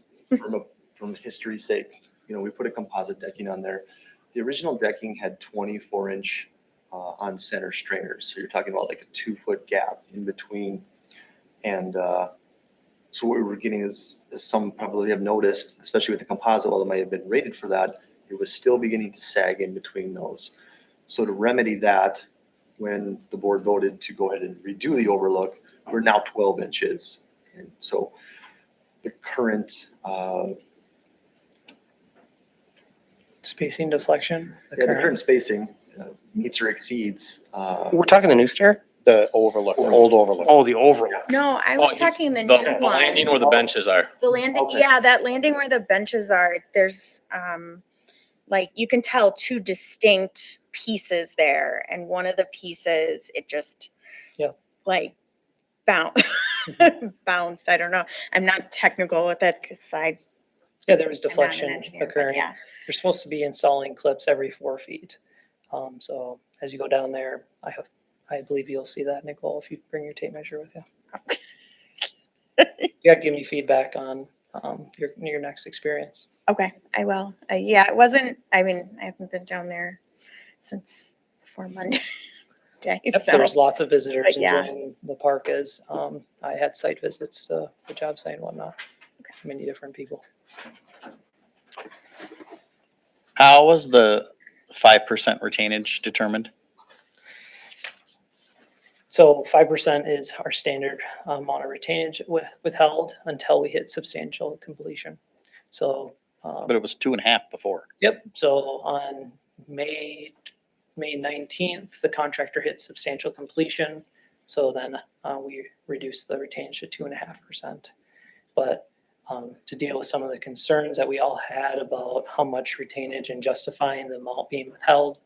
[SPEAKER 14] from history's sake, we put a composite decking on there. The original decking had 24-inch on center strainers. So you're talking about like a 2-foot gap in between. And so what we were getting is some probably have noticed, especially with the composite, while it might have been rated for that, it was still beginning to sag in between those. So to remedy that, when the board voted to go ahead and redo the overlook, we're now 12 inches. And so the current
[SPEAKER 20] Spacing deflection.
[SPEAKER 14] the current spacing meets or exceeds.
[SPEAKER 1] We're talking the new stair?
[SPEAKER 3] The overlook, the old overlook.
[SPEAKER 1] Oh, the overlook.
[SPEAKER 2] No, I
[SPEAKER 6] Oh,
[SPEAKER 2] was talking the new
[SPEAKER 6] The
[SPEAKER 2] one.
[SPEAKER 6] landing where the benches are.
[SPEAKER 2] The landing,
[SPEAKER 14] Okay.
[SPEAKER 2] yeah, that landing where the benches are, there's, like, you can tell two distinct pieces there, and one of the pieces, it just,
[SPEAKER 20] Yeah.
[SPEAKER 2] like, bounce, I don't know. I'm not technical with it, because
[SPEAKER 20] Yeah, there was
[SPEAKER 2] I'm not an
[SPEAKER 20] deflection
[SPEAKER 2] engineer, but
[SPEAKER 20] occurring.
[SPEAKER 2] yeah.
[SPEAKER 20] You're supposed to be installing clips every 4 feet. So as you go down there, I believe you'll see that, Nicole, if you bring your tape measure with you. You gotta give me feedback on your next experience.
[SPEAKER 2] Okay, I will. Yeah, it wasn't, I mean, I haven't been down there since before Monday.
[SPEAKER 20] Yep,
[SPEAKER 2] So,
[SPEAKER 20] there's lots of visitors
[SPEAKER 2] but yeah.
[SPEAKER 20] enjoying the park as, I had site visits to the job site and whatnot. Many different people.
[SPEAKER 3] How was the 5% retainage determined?
[SPEAKER 20] So 5% is our standard amount of retainage withheld until we hit substantial completion. So.
[SPEAKER 3] But it was 2.5 before.
[SPEAKER 20] Yep, so on May 19th, the contractor hit substantial completion. So then we reduced the retainage to 2.5%. But to deal with some of the concerns that we all had about how much retainage and justifying the amount being withheld,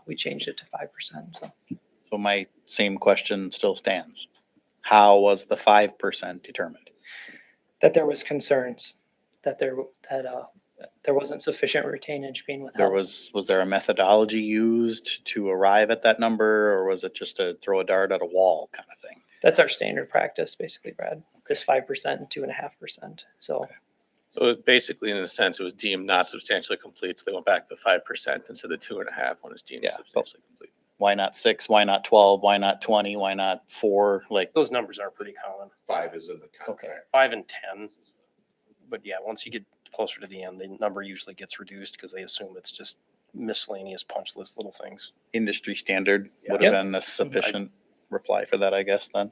[SPEAKER 20] we changed it to 5%.
[SPEAKER 3] So my same question still stands. How was the 5% determined?
[SPEAKER 20] That there was concerns that there wasn't sufficient retainage being withheld.
[SPEAKER 3] There was there a methodology used to arrive at that number, or was it just to throw a dart at a wall kind of thing?
[SPEAKER 20] That's our standard practice, basically, Brad. Just 5% and 2.5%. So
[SPEAKER 6] So it basically, in a sense, it was deemed not substantially complete, so they went back to 5% instead of 2.5 when it's deemed
[SPEAKER 3] Yeah, but-
[SPEAKER 6] substantially complete.
[SPEAKER 3] Why not 6? Why not 12? Why not 20? Why not 4? Like,
[SPEAKER 1] Those numbers are pretty common,
[SPEAKER 10] 5 is in the contract.
[SPEAKER 1] 5 and 10. But yeah, once you get closer to the end, the number usually gets reduced because they assume it's just miscellaneous punch list little things.
[SPEAKER 3] industry standard would
[SPEAKER 20] Yep.
[SPEAKER 3] have been a sufficient reply for that, I guess, then.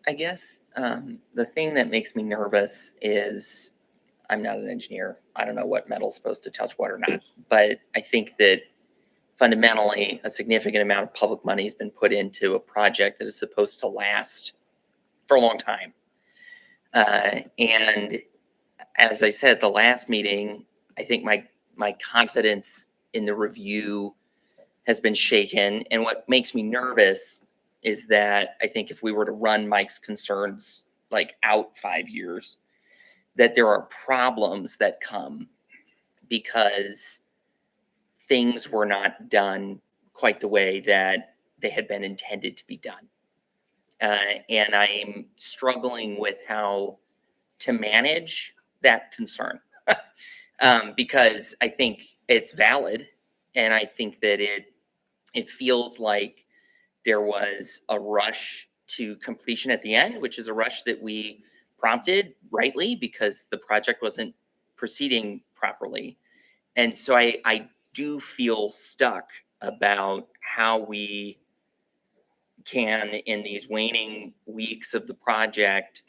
[SPEAKER 17] I guess the thing that makes me nervous is I'm not an engineer. I don't know what metal's supposed to touch what or not. But I think that fundamentally a significant amount of public money has been put into a project that is supposed to last for a long time. And as I said at the last meeting, I think my confidence in the review has been shaken. And what makes me nervous is that I think if we were to run Mike's concerns like out 5 years, that there are problems that come because things were not done quite the way that they had been intended to be done. And I'm struggling with how to manage that concern because I think it's valid. And I think that it feels like there was a rush to completion at the end, which is a rush that we prompted rightly because the project wasn't proceeding properly. And so I do feel stuck about how we can, in these waning weeks of the project,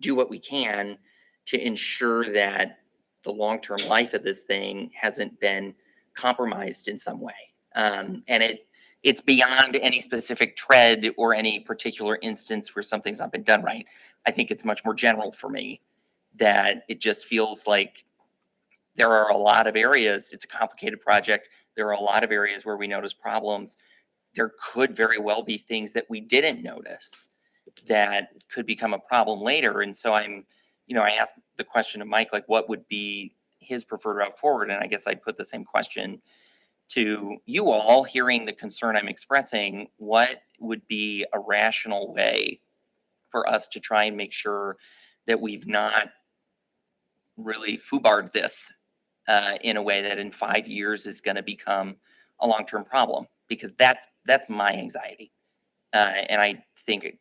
[SPEAKER 17] do what we can to ensure that the long-term life of this thing hasn't been compromised in some way. And it's beyond any specific tread or any particular instance where something's not been done right. I think it's much more general for me that it just feels like there are a lot of areas. It's a complicated project. There are a lot of areas where we notice problems. There could very well be things that we didn't notice that could become a problem later. And so I asked the question of Mike, like, what would be his preferred route forward? And I guess I'd put the same question to you all, hearing the concern I'm expressing. What would be a rational way for us to try and make sure that we've not really foobarred this in a way that in 5 years is going to become a long-term problem? Because that's my anxiety. And I think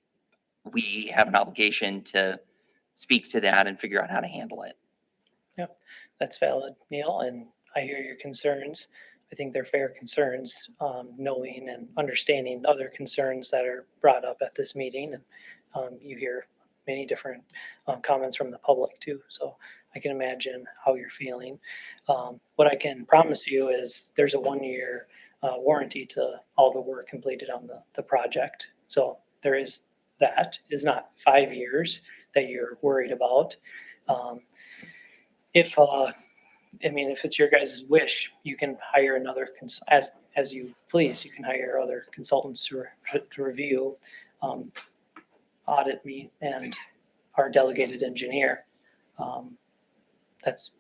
[SPEAKER 17] we have an obligation to speak to that and figure out how to handle it.
[SPEAKER 20] Yep, that's valid, Neil, and I hear your concerns. I think they're fair concerns, knowing and understanding other concerns that are brought up at this meeting. And you hear many different comments from the public too. So I can imagine how you're feeling. What I can promise you is there's a 1-year warranty to all the work completed on the project. So there is that. It's not 5 years that you're worried about. If it's your guys' wish, you can hire another, as you please, you can hire other consultants to review, audit me and our delegated engineer. That's,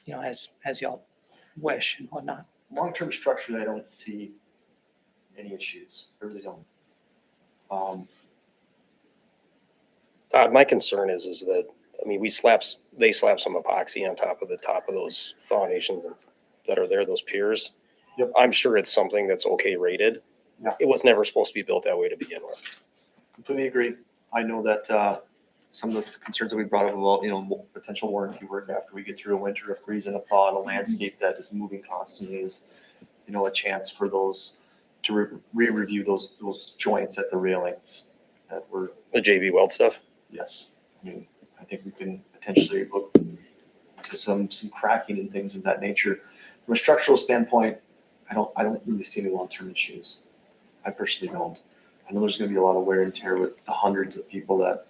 [SPEAKER 20] as y'all wish and whatnot.
[SPEAKER 14] Long-term structure, I don't see any issues. I really don't.
[SPEAKER 1] Todd, my concern is that, they slap some epoxy on top of those foundations that are there, those piers.
[SPEAKER 14] Yep.
[SPEAKER 1] I'm sure it's something that's okay rated.
[SPEAKER 14] Yeah.
[SPEAKER 1] It was never supposed to be built that way to begin with.
[SPEAKER 14] Completely agree. I know that some of the concerns that we brought up about, potential warranty work after we get through a winter, a freeze and a thaw, and a landscape that is moving constantly is, a chance for those to re-review those joints at the railings that were.
[SPEAKER 1] The JB Weld stuff?
[SPEAKER 14] Yes. I think we can potentially look to some cracking and things of that nature. From a structural standpoint, I don't really see any long-term issues. I personally don't. I know there's going to be a lot of wear and tear with the hundreds of people that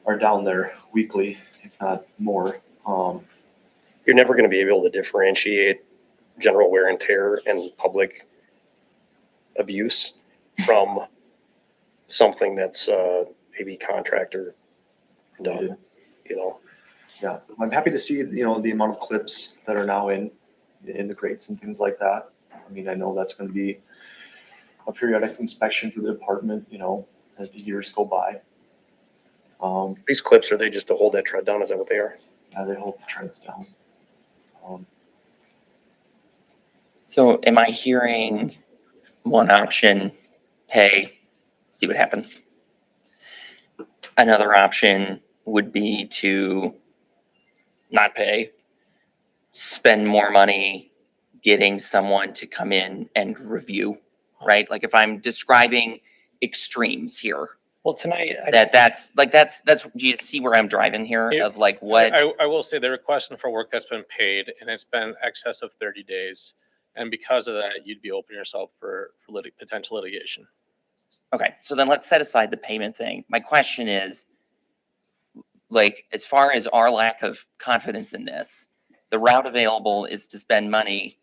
[SPEAKER 14] are down there weekly, if not more.
[SPEAKER 1] You're never going to be able to differentiate general wear and tear and public abuse from something that's maybe contractor done,
[SPEAKER 14] Yeah, I'm happy to see, you know, the amount of clips that are now in the crates and things like that. I mean, I know that's gonna be a periodic inspection for the department, you know, as the years go by.
[SPEAKER 1] These clips, are they just to hold that tread down? Is that what they are?
[SPEAKER 14] Yeah, they hold the treads down.
[SPEAKER 17] So am I hearing one option, pay, see what happens? Another option would be to not pay, spend more money getting someone to come in and review, right? Like if I'm describing extremes here,
[SPEAKER 20] Well, tonight,
[SPEAKER 17] that's, do you see where I'm driving here
[SPEAKER 6] Yeah.
[SPEAKER 17] of like what?
[SPEAKER 6] I will say they're requesting for work that's been paid and it's been excess of 30 days. And because of that, you'd be opening yourself for potential litigation.
[SPEAKER 17] Okay, so then let's set aside the payment thing. My question is, like, as far as our lack of confidence in this, the route available is to spend money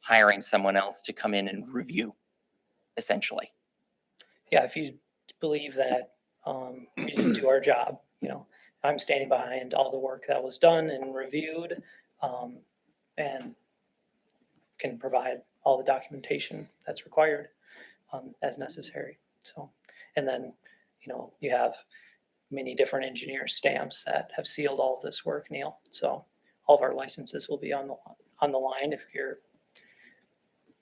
[SPEAKER 17] hiring someone else to come in and review, essentially.
[SPEAKER 20] yeah, if you believe that we didn't do our job, I'm standing behind all the work that was done and reviewed, and can provide all the documentation that's required as necessary. So, and then, you have many different engineer stamps that have sealed all of this work, Neil. So all of our licenses will be on the line if you're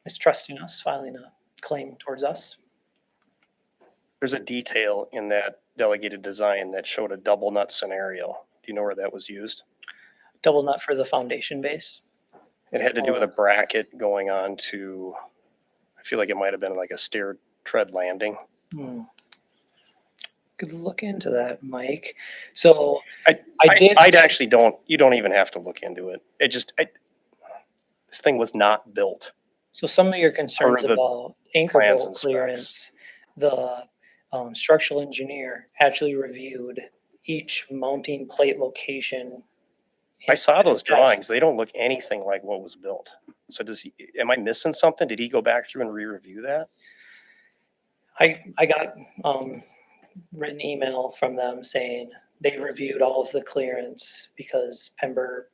[SPEAKER 20] mistrusting us, filing a claim towards us.
[SPEAKER 1] There's a detail in that delegated design that showed a double nut scenario. Do you know where that was used?
[SPEAKER 20] Double nut for the foundation base.
[SPEAKER 1] It had to do with a bracket going on to, I feel like it might have been like a stair tread landing.
[SPEAKER 20] Could look into that, Mike. So
[SPEAKER 1] I'd actually you don't even have to look into it. This thing was not built.
[SPEAKER 20] So some of your concerns
[SPEAKER 1] Per the
[SPEAKER 20] about anchor
[SPEAKER 1] plans
[SPEAKER 20] bolt
[SPEAKER 1] and specs.
[SPEAKER 20] clearance, the structural engineer actually reviewed each mounting plate location.
[SPEAKER 1] I saw those
[SPEAKER 20] Yes.
[SPEAKER 1] drawings. They don't look anything like what was built. So am I missing something? Did he go back through and re-review that?
[SPEAKER 20] I got written email from them saying they've reviewed all of the clearance because Pember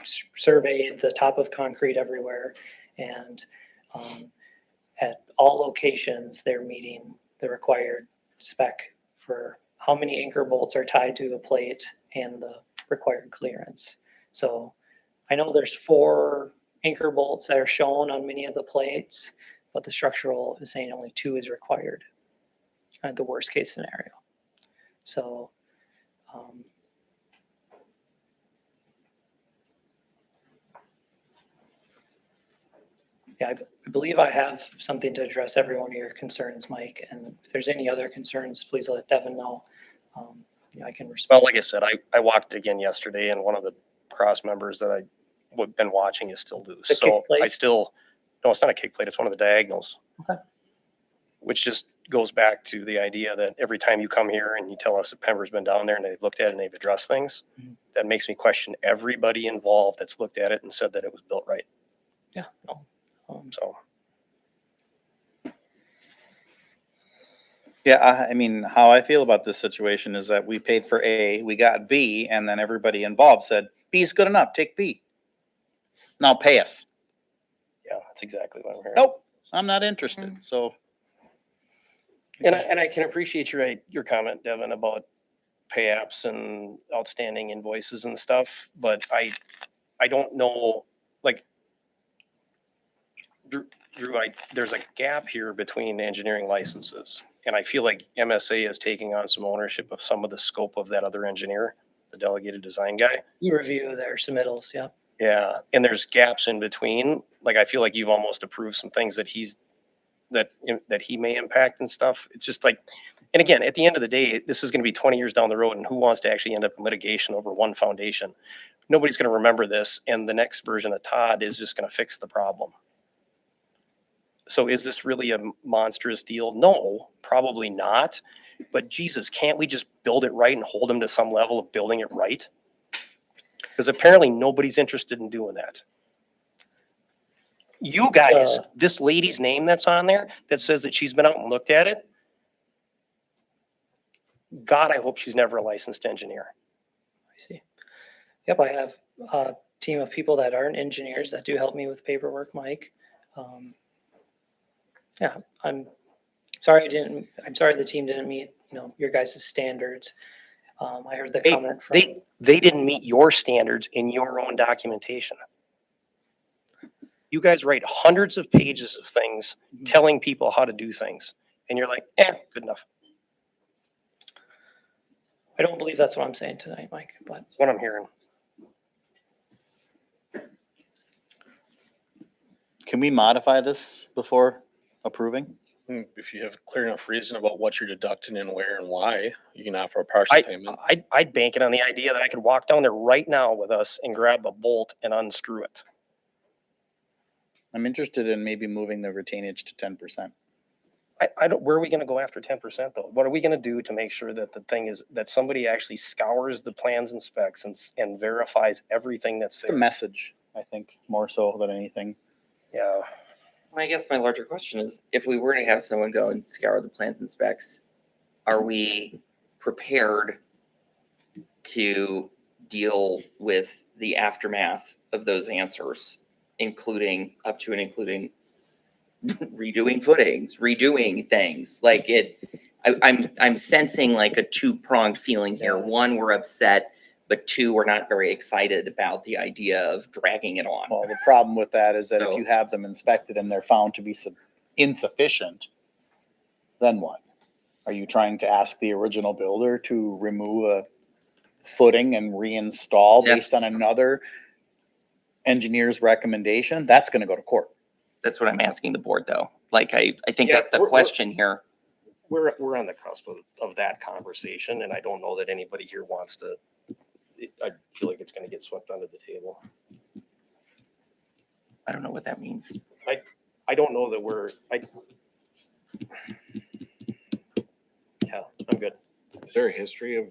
[SPEAKER 20] surveyed the top of concrete everywhere, and at all locations they're meeting the required spec for how many anchor bolts are tied to a plate and the required clearance. So I know there's 4 anchor bolts that are shown on many of the plates, but the structural is saying only 2 is required at the worst case scenario. So yeah, I believe I have something to address every one of your concerns, Mike. And if there's any other concerns, please let Devin know. I can respond.
[SPEAKER 1] Well, like I said, I walked it again yesterday, and one of the cross members that I've been watching is still loose.
[SPEAKER 20] The
[SPEAKER 1] So
[SPEAKER 20] kick plate?
[SPEAKER 1] no, it's not a kick plate. It's one of the diagonals.
[SPEAKER 20] Okay.
[SPEAKER 1] Which just goes back to the idea that every time you come here and you tell us that Pember's been down there and they've looked at it and they've addressed things, that makes me question everybody involved that's looked at it and said that it was built right.
[SPEAKER 20] Yeah. No.
[SPEAKER 1] So.
[SPEAKER 3] Yeah, I mean, how I feel about this situation is that we paid for A, we got B, and then everybody involved said, B is good enough, take B. Now pay us.
[SPEAKER 1] Yeah, that's exactly what I'm hearing.
[SPEAKER 3] Nope, I'm not interested, so.
[SPEAKER 1] And I can appreciate your comment, Devin, about pay apps and outstanding invoices and stuff, but I don't know, like, Drew, there's a gap here between engineering licenses. And I feel like MSA is taking on some ownership of some of the scope of that other engineer, the delegated design guy.
[SPEAKER 20] You review their submittals, yeah.
[SPEAKER 1] Yeah, and there's gaps in between. Like, I feel like you've almost approved some things that that he may impact and stuff. It's just like, and again, at the end of the day, this is going to be 20 years down the road, and who wants to actually end up in litigation over one foundation? Nobody's going to remember this, and the next version of Todd is just going to fix the problem. So is this really a monstrous deal? No, probably not. But Jesus, can't we just build it right and hold them to some level of building it right? Because apparently nobody's interested in doing that. You guys, this lady's name that's on there that says that she's been out and looked at it. God, I hope she's never a licensed engineer.
[SPEAKER 20] I see. Yep, I have a team of people that aren't engineers that do help me with paperwork, Mike. Yeah, I'm sorry I'm sorry the team didn't meet, your guys' standards. I heard the
[SPEAKER 1] They,
[SPEAKER 20] comment from.
[SPEAKER 1] they didn't meet your standards in your own documentation. You guys write hundreds of pages of things telling people how to do things. And you're like, good enough.
[SPEAKER 20] I don't believe that's what I'm saying tonight, Mike, but.
[SPEAKER 1] That's what I'm hearing.
[SPEAKER 3] Can we modify this before approving?
[SPEAKER 6] If you have clear enough reason about what you're deducting and where and why, you can offer a partial payment.
[SPEAKER 1] I'd bank it on the idea that I could walk down there right now with us and grab a bolt and unscrew it.
[SPEAKER 3] I'm interested in maybe moving the retainage to 10%.
[SPEAKER 1] I don't, where are we gonna go after 10% though? What are we gonna do to make sure that the thing is, that somebody actually scours the plans and specs and verifies everything that's
[SPEAKER 3] It's the
[SPEAKER 1] there?
[SPEAKER 3] message, I think, more so than anything.
[SPEAKER 1] Yeah.
[SPEAKER 17] I guess my larger question is, if we were to have someone go and scour the plans and specs, are we prepared to deal with the aftermath of those answers, including up to and including redoing footings, redoing things? Like I'm sensing like a two-pronged feeling here. One, we're upset, but two, we're not very excited about the idea of dragging it on.
[SPEAKER 3] Well, the problem with that is that if
[SPEAKER 17] So-
[SPEAKER 3] you have them inspected and they're found to be insufficient, then what? Are you trying to ask the original builder to remove a footing and reinstall
[SPEAKER 17] Yes.
[SPEAKER 3] based on another engineer's recommendation? That's gonna go to court.
[SPEAKER 17] That's what I'm asking the board, though. Like, I think
[SPEAKER 1] Yeah,
[SPEAKER 17] that's the
[SPEAKER 1] we're-
[SPEAKER 17] question here.
[SPEAKER 1] We're on the cusp of that conversation, and I don't know that anybody here wants to, I feel like it's gonna get swept under the table.
[SPEAKER 17] I don't know what that means.
[SPEAKER 1] I don't know that yeah, I'm good.
[SPEAKER 10] Is there a history of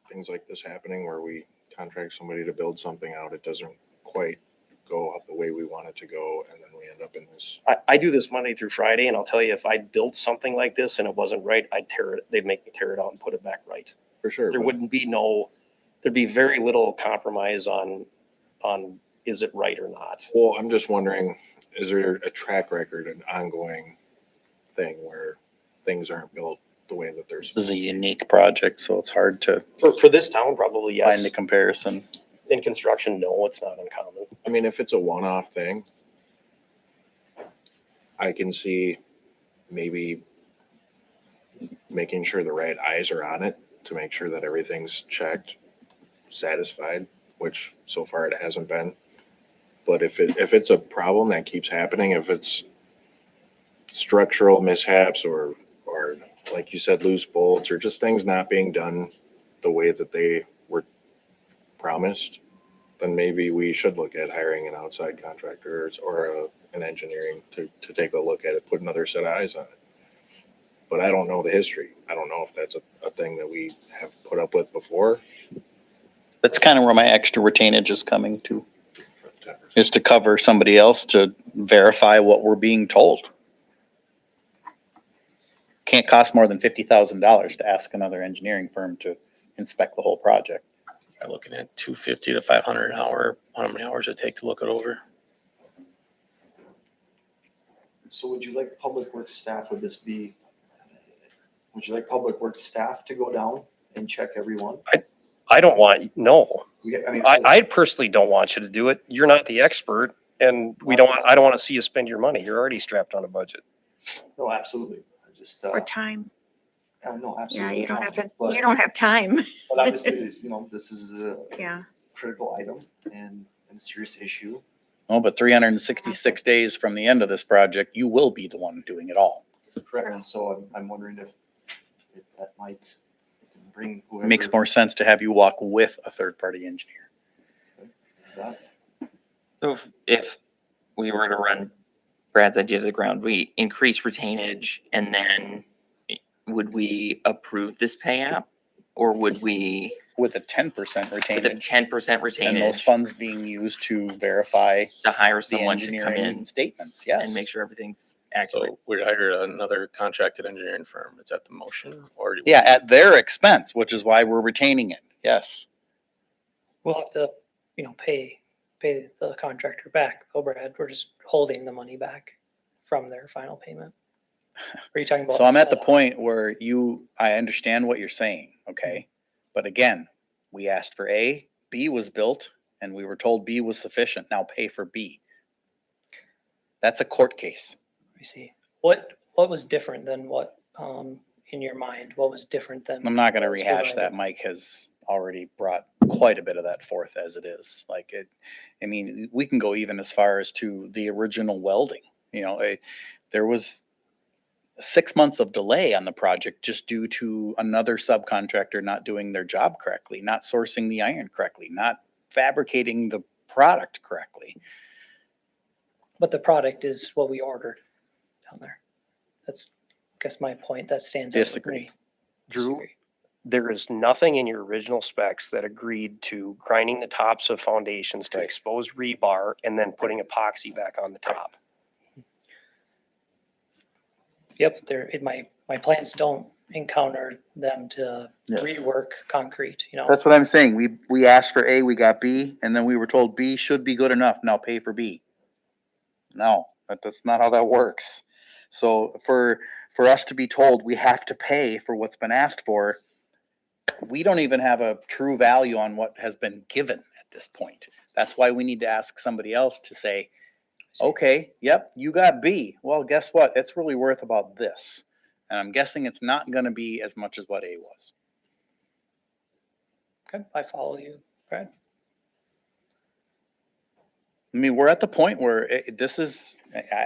[SPEAKER 10] things like this happening where we contract somebody to build something out, it doesn't quite go out the way we want it to go, and then we end up in this?
[SPEAKER 1] I do this Monday through Friday, and I'll tell you, if I built something like this and it wasn't right, I'd tear it, they'd make me tear it out and put it back right.
[SPEAKER 10] For sure.
[SPEAKER 1] There
[SPEAKER 10] but-
[SPEAKER 1] wouldn't be there'd be very little compromise on is it right or not?
[SPEAKER 10] Well, I'm just wondering, is there a track record, an ongoing thing where things aren't built the way that they're
[SPEAKER 3] This is
[SPEAKER 10] supposed
[SPEAKER 3] a
[SPEAKER 10] to?
[SPEAKER 3] unique project, so it's hard to
[SPEAKER 1] For this town, probably yes.
[SPEAKER 3] find a comparison.
[SPEAKER 1] In construction, no, it's not uncommon.
[SPEAKER 10] I mean, if it's a one-off thing, I can see maybe making sure the right eyes are on it to make sure that everything's checked, satisfied, which so far it hasn't been. But if it's a problem that keeps happening, if it's structural mishaps or like you said, loose bolts or just things not being done the way that they were promised, then maybe we should look at hiring an outside contractor or an engineering to take a look at it, put another set of eyes on it. But I don't know the history. I don't know if that's a thing that we have put up with before.
[SPEAKER 3] That's kind of where my extra retainage is coming to, is to cover somebody else to verify what we're being told. Can't cost more than $50,000 to ask another engineering firm to inspect the whole project.
[SPEAKER 6] I'm looking at 250 to 500 an hour, how many hours it take to look it over.
[SPEAKER 14] So would you like public works staff, would you like public works staff to go down and check every one?
[SPEAKER 1] I don't want, no.
[SPEAKER 14] I mean,
[SPEAKER 1] I personally don't want you to do it. You're not the expert, and I don't want to see you spend your money. You're already strapped on a budget.
[SPEAKER 14] No, absolutely. I just,
[SPEAKER 2] Or time.
[SPEAKER 14] no,
[SPEAKER 2] Yeah,
[SPEAKER 14] absolutely.
[SPEAKER 2] you don't have to,
[SPEAKER 14] But-
[SPEAKER 2] you don't have time.
[SPEAKER 14] But obviously, this is a
[SPEAKER 2] Yeah.
[SPEAKER 14] critical item and a serious issue.
[SPEAKER 3] Oh, but 366 days from the end of this project, you will be the one doing it all.
[SPEAKER 14] Correct. So I'm wondering if that might bring whoever.
[SPEAKER 3] It makes more sense to have you walk with a third-party engineer.
[SPEAKER 14] that.
[SPEAKER 17] So if we were to run Brad's idea to the ground, we increase retainage and then would we approve this pay app? Or would we?
[SPEAKER 3] With a 10%
[SPEAKER 17] With a
[SPEAKER 3] retainage
[SPEAKER 17] 10%
[SPEAKER 3] and those
[SPEAKER 17] retainage
[SPEAKER 3] funds being used to verify
[SPEAKER 17] to hire
[SPEAKER 3] the
[SPEAKER 17] someone to come
[SPEAKER 3] engineering
[SPEAKER 17] in
[SPEAKER 3] statements, yes.
[SPEAKER 17] and make sure everything's accurate?
[SPEAKER 6] So we'd hire another contracted engineering firm. Is that the motion or? do we-
[SPEAKER 3] Yeah, at their expense, which is why we're retaining it, yes.
[SPEAKER 20] We'll have to pay the contractor back, the overhead. We're just holding the money back from their final payment. Are you talking about?
[SPEAKER 3] So I'm at the
[SPEAKER 20] setup?
[SPEAKER 3] point where I understand what you're saying, okay? But again, we asked for A, B was built, and we were told B was sufficient. Now pay for B. That's a court case.
[SPEAKER 20] I see. What was different than what, in your mind, what was different than?
[SPEAKER 3] I'm not gonna
[SPEAKER 20] what was
[SPEAKER 3] rehash that.
[SPEAKER 20] provided?
[SPEAKER 3] Mike has already brought quite a bit of that forth as it is. I mean, we can go even as far as to the original welding. There was 6 months of delay on the project just due to another subcontractor not doing their job correctly, not sourcing the iron correctly, not fabricating the product correctly.
[SPEAKER 20] But the product is what we ordered down there. That's, I guess my point, that stands out. with
[SPEAKER 3] Disagree.
[SPEAKER 20] me.
[SPEAKER 1] Drew, there is nothing in your original specs that agreed to grinding the tops of foundations to
[SPEAKER 3] Right.
[SPEAKER 1] expose rebar and then putting epoxy back on the top.
[SPEAKER 20] Yep, my plans don't encounter them to
[SPEAKER 3] Yes.
[SPEAKER 20] rework concrete,
[SPEAKER 3] That's what I'm saying. We asked for A, we got B, and then we were told B should be good enough. Now pay for B. No, that's not how that works. So for us to be told we have to pay for what's been asked for, we don't even have a true value on what has been given at this point. That's why we need to ask somebody else to say, okay, yep, you got B. Well, guess what? It's really worth about this. And I'm guessing it's not going to be as much as what A was.
[SPEAKER 20] Okay, I follow you, Brad.
[SPEAKER 3] I mean, we're at the point where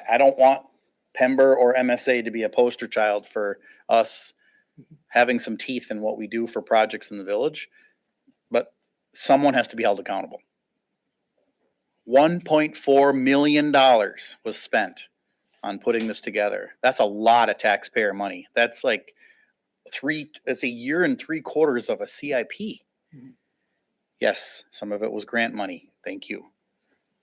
[SPEAKER 3] I don't want Pember or MSA to be a poster child for us having some teeth in what we do for projects in the village, but someone has to be held accountable. $1.4 million was spent on putting this together. That's a lot of taxpayer money. That's like it's a year and 3/4 of a CIP.
[SPEAKER 20] Mhm.
[SPEAKER 3] Yes, some of it was grant money. Thank you.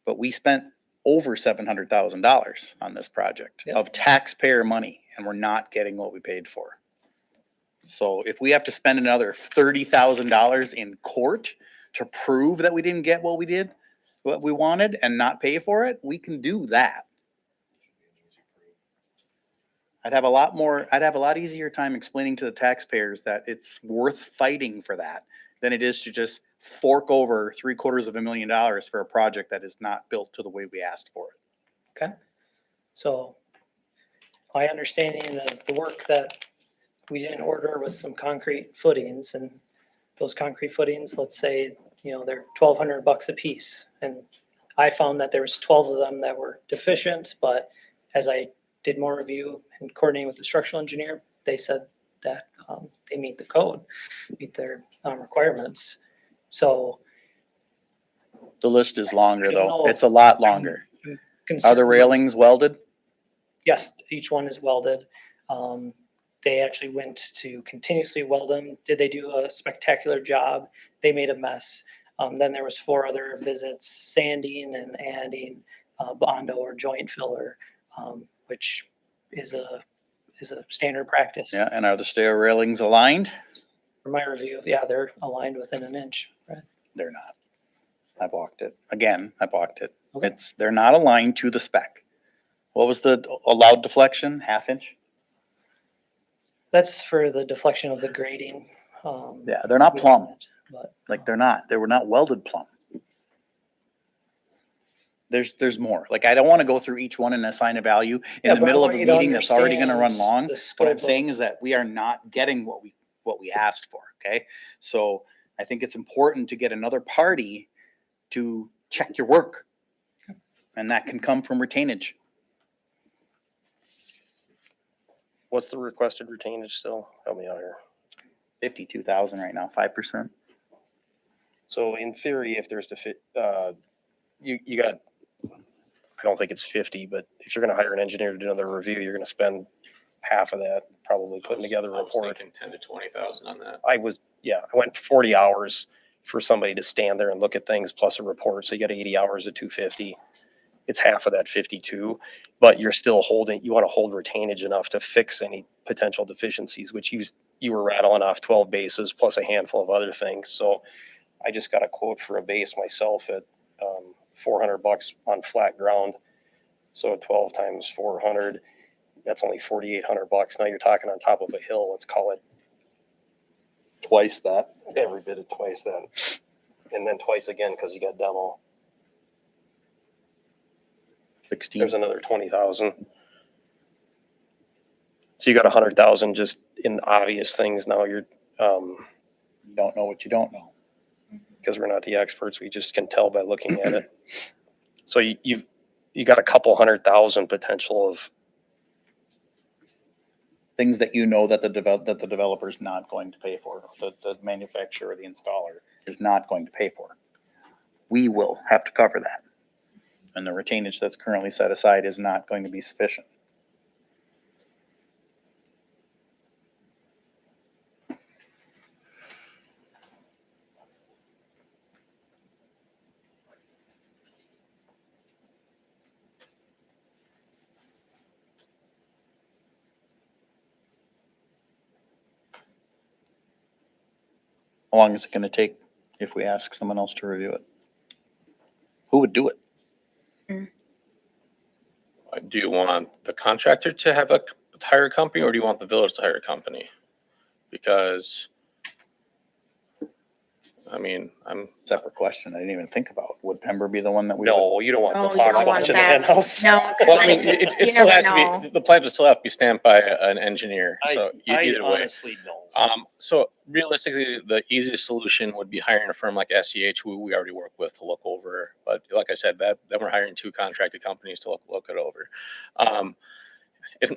[SPEAKER 3] But we spent over $700,000 on this project
[SPEAKER 20] Yep.
[SPEAKER 3] of taxpayer money, and we're not getting what we paid for. So if we have to spend another $30,000 in court to prove that we didn't get what we wanted and not pay for it, we can do that. I'd have a lot easier time explaining to the taxpayers that it's worth fighting for that than it is to just fork over $750,000 for a project that is not built to the way we asked for it.
[SPEAKER 20] Okay. So my understanding of the work that we didn't order was some concrete footings, and those concrete footings, let's say, they're $1,200 a piece. And I found that there was 12 of them that were deficient, but as I did more review and coordinating with the structural engineer, they said that they meet the code, meet their requirements. So
[SPEAKER 3] The list is longer
[SPEAKER 20] I don't
[SPEAKER 3] though.
[SPEAKER 20] know.
[SPEAKER 3] It's a lot longer. Are
[SPEAKER 20] concerned
[SPEAKER 3] the
[SPEAKER 20] with-
[SPEAKER 3] railings welded?
[SPEAKER 20] Yes, each one is welded. They actually went to continuously weld them. Did they do a spectacular job? They made a mess. Then there was 4 other visits, sanding and adding Bondo or joint filler, which is a standard practice.
[SPEAKER 3] Yeah, and are the stair railings aligned?
[SPEAKER 20] For my review, yeah, they're aligned within an inch. Right?
[SPEAKER 3] They're not. I walked it. Again, I walked it.
[SPEAKER 20] Okay.
[SPEAKER 3] They're not aligned to the spec. What was the allowed deflection? 1/2 inch?
[SPEAKER 20] That's for the deflection of the grading.
[SPEAKER 3] Yeah, they're not plumb.
[SPEAKER 20] But
[SPEAKER 3] Like they were not welded plumb. There's more. Like I don't want to go through each one and assign a value
[SPEAKER 20] Yeah,
[SPEAKER 3] in the
[SPEAKER 20] but I
[SPEAKER 3] middle of
[SPEAKER 20] want
[SPEAKER 3] a
[SPEAKER 20] you to
[SPEAKER 3] meeting that's already going to run
[SPEAKER 20] understand
[SPEAKER 3] long.
[SPEAKER 20] the
[SPEAKER 3] What
[SPEAKER 20] scope
[SPEAKER 3] I'm
[SPEAKER 20] of-
[SPEAKER 3] saying is that we are not getting what we asked for. Okay, so I think it's important to get another party to check your work, and that can come from retainage.
[SPEAKER 1] What's the requested retainage still? Help me out here.
[SPEAKER 3] 52,000 right now, 5%.
[SPEAKER 1] So in theory, if there's you got, I don't think it's 50, but if you're gonna hire an engineer to do another review, you're gonna spend half of that probably putting together a
[SPEAKER 6] I was
[SPEAKER 1] report.
[SPEAKER 6] thinking 10 to 20,000 on that.
[SPEAKER 1] I went 40 hours for somebody to stand there and look at things plus a report. So you got 80 hours at 250. It's half of that 52, but you're still you want to hold retainage enough to fix any potential deficiencies, which you were rattling off 12 bases plus a handful of other things. So I just got a quote for a base myself at $400 on flat ground. So 12 times 400, that's only $4,800. Now you're talking on top of a hill. Let's call it
[SPEAKER 3] Twice that.
[SPEAKER 1] every bit of twice that, and then twice again because you got demo.
[SPEAKER 3] 16.
[SPEAKER 1] There's another 20,000. So you got 100,000 just in obvious things. Now you're
[SPEAKER 3] You don't know what you don't know.
[SPEAKER 1] because we're not the experts. We just can tell by looking at it. So you got a couple 100,000 potential of
[SPEAKER 3] Things that you know that the developer's not going to pay for, the manufacturer or the installer is not going to pay for. We will have to cover that. And the retainage that's currently set aside is not going to be sufficient. How long is it gonna take if we ask someone else to review it? Who would do it?
[SPEAKER 6] Do you want the contractor to have hire a company, or do you want the village to hire a company? Because, I mean,
[SPEAKER 3] Separate question I didn't even think about. Would Pember be the one that we?
[SPEAKER 1] no, you don't want
[SPEAKER 2] No,
[SPEAKER 1] the
[SPEAKER 2] you
[SPEAKER 1] fox
[SPEAKER 2] don't want
[SPEAKER 1] watching the
[SPEAKER 2] that.
[SPEAKER 1] hen house.
[SPEAKER 2] No, 'cause
[SPEAKER 6] well, I
[SPEAKER 2] then
[SPEAKER 6] mean,
[SPEAKER 2] you
[SPEAKER 6] it still
[SPEAKER 2] never
[SPEAKER 6] has to
[SPEAKER 2] know.
[SPEAKER 6] be, the plans will still have to be stamped by an engineer, so
[SPEAKER 1] I
[SPEAKER 6] either way.
[SPEAKER 1] honestly don't.
[SPEAKER 6] So realistically, the easiest solution would be hiring a firm like SEH, who we already work with, to look over. But like I said, then we're hiring 2 contracted companies to look it over. I'm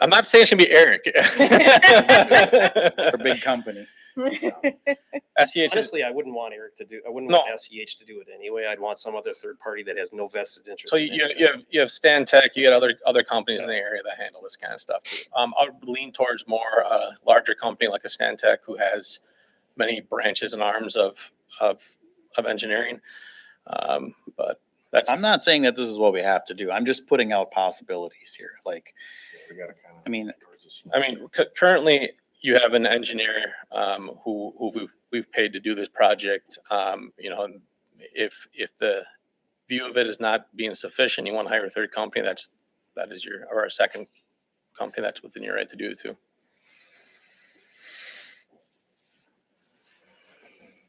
[SPEAKER 6] not saying it should be Eric.
[SPEAKER 3] A big company.
[SPEAKER 6] SEH is,
[SPEAKER 1] Honestly, I wouldn't want Eric to do. I wouldn't
[SPEAKER 6] No.
[SPEAKER 1] want SEH to do it anyway. I'd want some other third party that has no vested interest.
[SPEAKER 6] so
[SPEAKER 1] in it.
[SPEAKER 6] you have Stan Tech, you got other companies in the area that handle this kind of stuff too. I would lean towards more a larger company like a Stan Tech, who has many branches and arms of engineering. But that's,
[SPEAKER 3] I'm not saying that this is what we have to do. I'm just putting out possibilities here. Like,
[SPEAKER 10] We gotta kind of.
[SPEAKER 3] I mean,
[SPEAKER 6] currently you have an engineer who we've paid to do this project. You know, if the view of it is not being sufficient, you want to hire a third company, that is your, or a second company, that's within your right to do it too.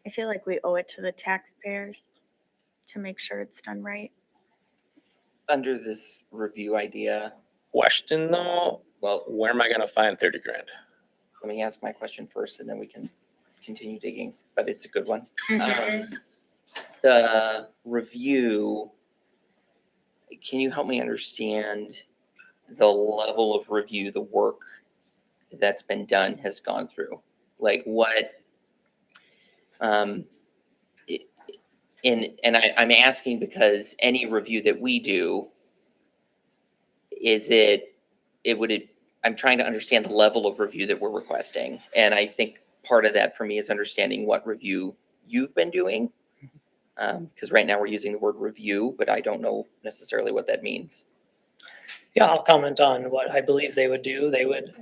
[SPEAKER 2] I feel like we owe it to the taxpayers to make sure it's done right.
[SPEAKER 17] Under this review idea,
[SPEAKER 6] Question though,
[SPEAKER 17] well,
[SPEAKER 6] where am I gonna find 30 grand?
[SPEAKER 17] let me ask my question first and then we can continue digging, but it's a good one.
[SPEAKER 2] Mhm.
[SPEAKER 17] The review, can you help me understand the level of review the work that's been done has gone through? Like what, I'm asking because any review that we do, I'm trying to understand the level of review that we're requesting. And I think part of that for me is understanding what review you've been doing. Because right now we're using the word review, but I don't know necessarily what that means.
[SPEAKER 20] Yeah, I'll comment on what I believe they would do. They would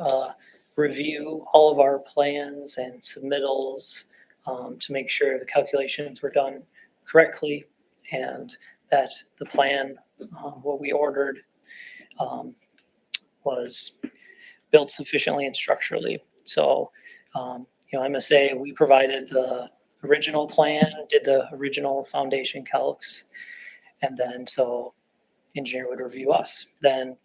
[SPEAKER 20] review all of our plans and submittals to make sure the calculations were done correctly and that the plan, what we ordered, was built sufficiently and structurally. So, MSA, we provided the original plan, did the original foundation calcs, and then so engineer would review us. Then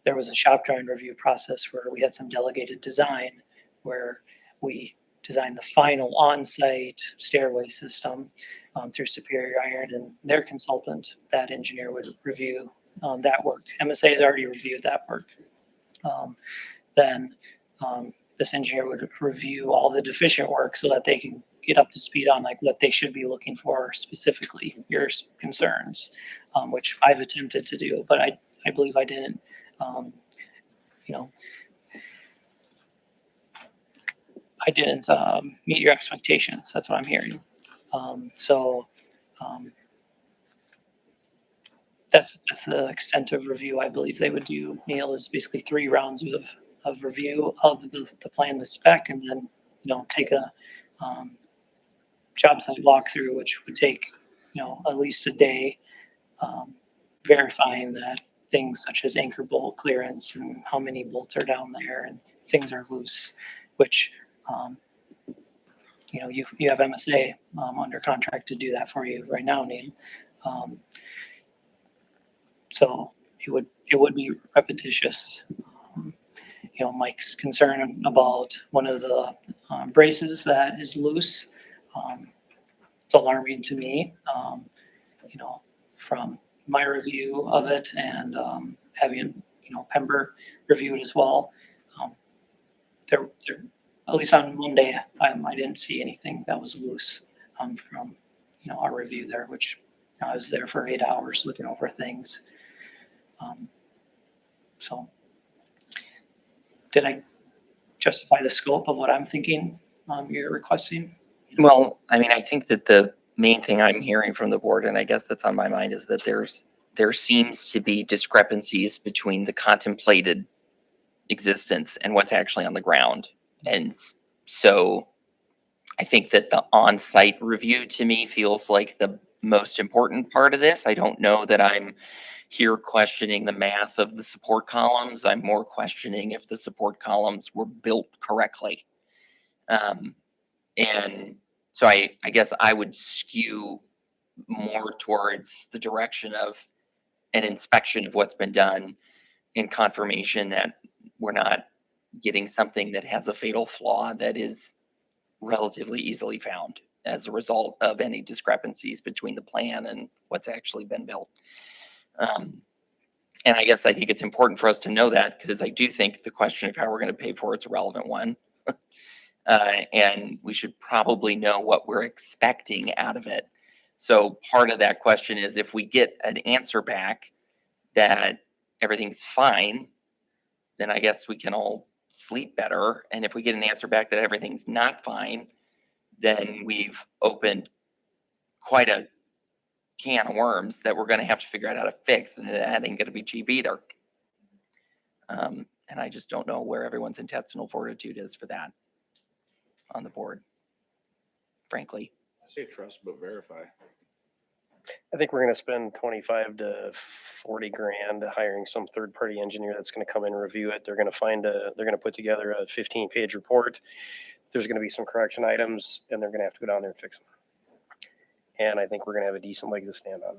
[SPEAKER 20] there was a shop drawing review process where we had some delegated design where we designed the final on-site stairway system through Superior Iron and their consultant. That engineer would review that work. MSA has already reviewed that work. Then this engineer would review all the deficient work so that they can get up to speed on like what they should be looking for specifically, your concerns, which I've attempted to do, but I believe I didn't, I didn't meet your expectations. That's what I'm hearing. That's the extent of review I believe they would do. Neil, is basically 3 rounds of review of the plan, the spec, and then take a job site walkthrough, which would take, at least a day, verifying that things such as anchor bolt clearance and how many bolts are down there and things are loose, which, you have MSA under contract to do that for you right now, Neil. So it would be repetitious. Mike's concern about one of the braces that is loose. It's alarming to me, from my review of it and having, Pember review it as well. There, at least on Monday, I didn't see anything that was loose from, our review there, which I was there for 8 hours looking over things. So did I justify the scope of what I'm thinking you're requesting?
[SPEAKER 17] Well, I mean, I think that the main thing I'm hearing from the board, and I guess that's on my mind, is that there seems to be discrepancies between the contemplated existence and what's actually on the ground. And so I think that the on-site review to me feels like the most important part of this. I don't know that I'm here questioning the math of the support columns. I'm more questioning if the support columns were built correctly. And so I guess I would skew more towards the direction of an inspection of what's been done in confirmation that we're not getting something that has a fatal flaw that is relatively easily found as a result of any discrepancies between the plan and what's actually been built. And I guess I think it's important for us to know that, because I do think the question of how we're going to pay for it's a relevant one. And we should probably know what we're expecting out of it. So part of that question is, if we get an answer back that everything's fine, then I guess we can all sleep better. And if we get an answer back that everything's not fine, then we've opened quite a can of worms that we're going to have to figure out how to fix, and that ain't going to be cheap either. And I just don't know where everyone's intestinal fortitude is for that on the board, frankly.
[SPEAKER 10] I say trust but verify.
[SPEAKER 1] I think we're gonna spend 25 to 40 grand hiring some third-party engineer that's gonna come in and review it. They're gonna put together a 15-page report. There's gonna be some correction items, and they're gonna have to go down there and fix them. And I think we're gonna have a decent leg to stand on.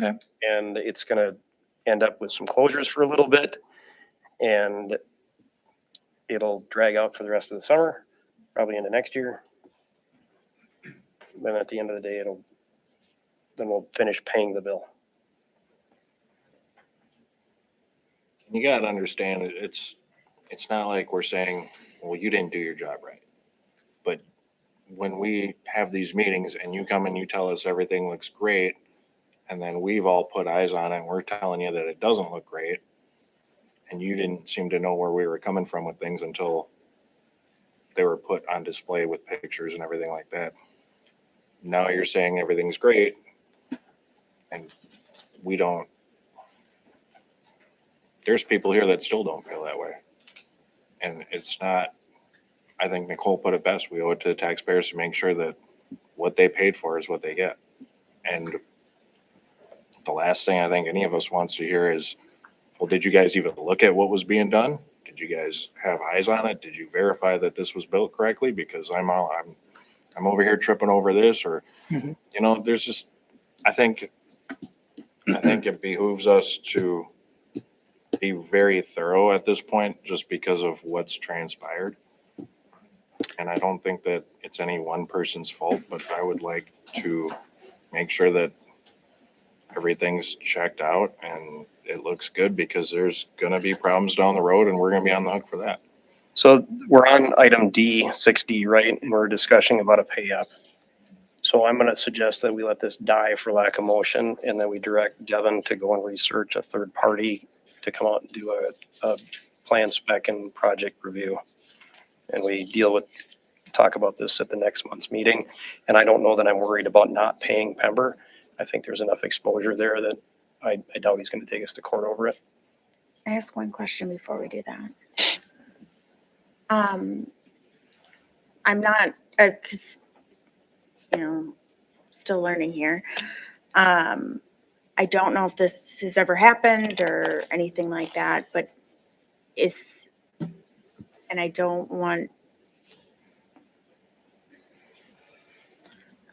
[SPEAKER 17] Okay.
[SPEAKER 1] And it's gonna end up with some closures for a little bit, and it'll drag out for the rest of the summer, probably into next year. Then at the end of the day, then we'll finish paying the bill.
[SPEAKER 10] You gotta understand, it's not like we're saying, well, you didn't do your job right. But when we have these meetings and you come and you tell us everything looks great, and then we've all put eyes on it and we're telling you that it doesn't look great, and you didn't seem to know where we were coming from with things until they were put on display with pictures and everything like that. Now you're saying everything's great, and we don't. There's people here that still don't feel that way. And it's not, I think Nicole put it best, we owe it to the taxpayers to make sure that what they paid for is what they get. And the last thing I think any of us wants to hear is, well, did you guys even look at what was being done? Did you guys have eyes on it? Did you verify that this was built correctly? Because I'm over here tripping over this, or, there's just, I think it behooves us to be very thorough at this point, just because of what's transpired. And I don't think that it's any one person's fault, but I would like to make sure that everything's checked out and it looks good, because there's gonna be problems down the road and we're gonna be on the hook for that.
[SPEAKER 1] So we're on item D, 6D, right? And we're discussing about a pay up. So I'm going to suggest that we let this die for lack of motion, and then we direct Devin to go and research a third party to come out and do a plan spec and project review. And we talk about this at the next month's meeting. And I don't know that I'm worried about not paying Pember. I think there's enough exposure there that I doubt he's going to take us to court over it.
[SPEAKER 2] I ask one question before we do that. I'm not, because still learning here. I don't know if this has ever happened or anything like that, but and I don't want,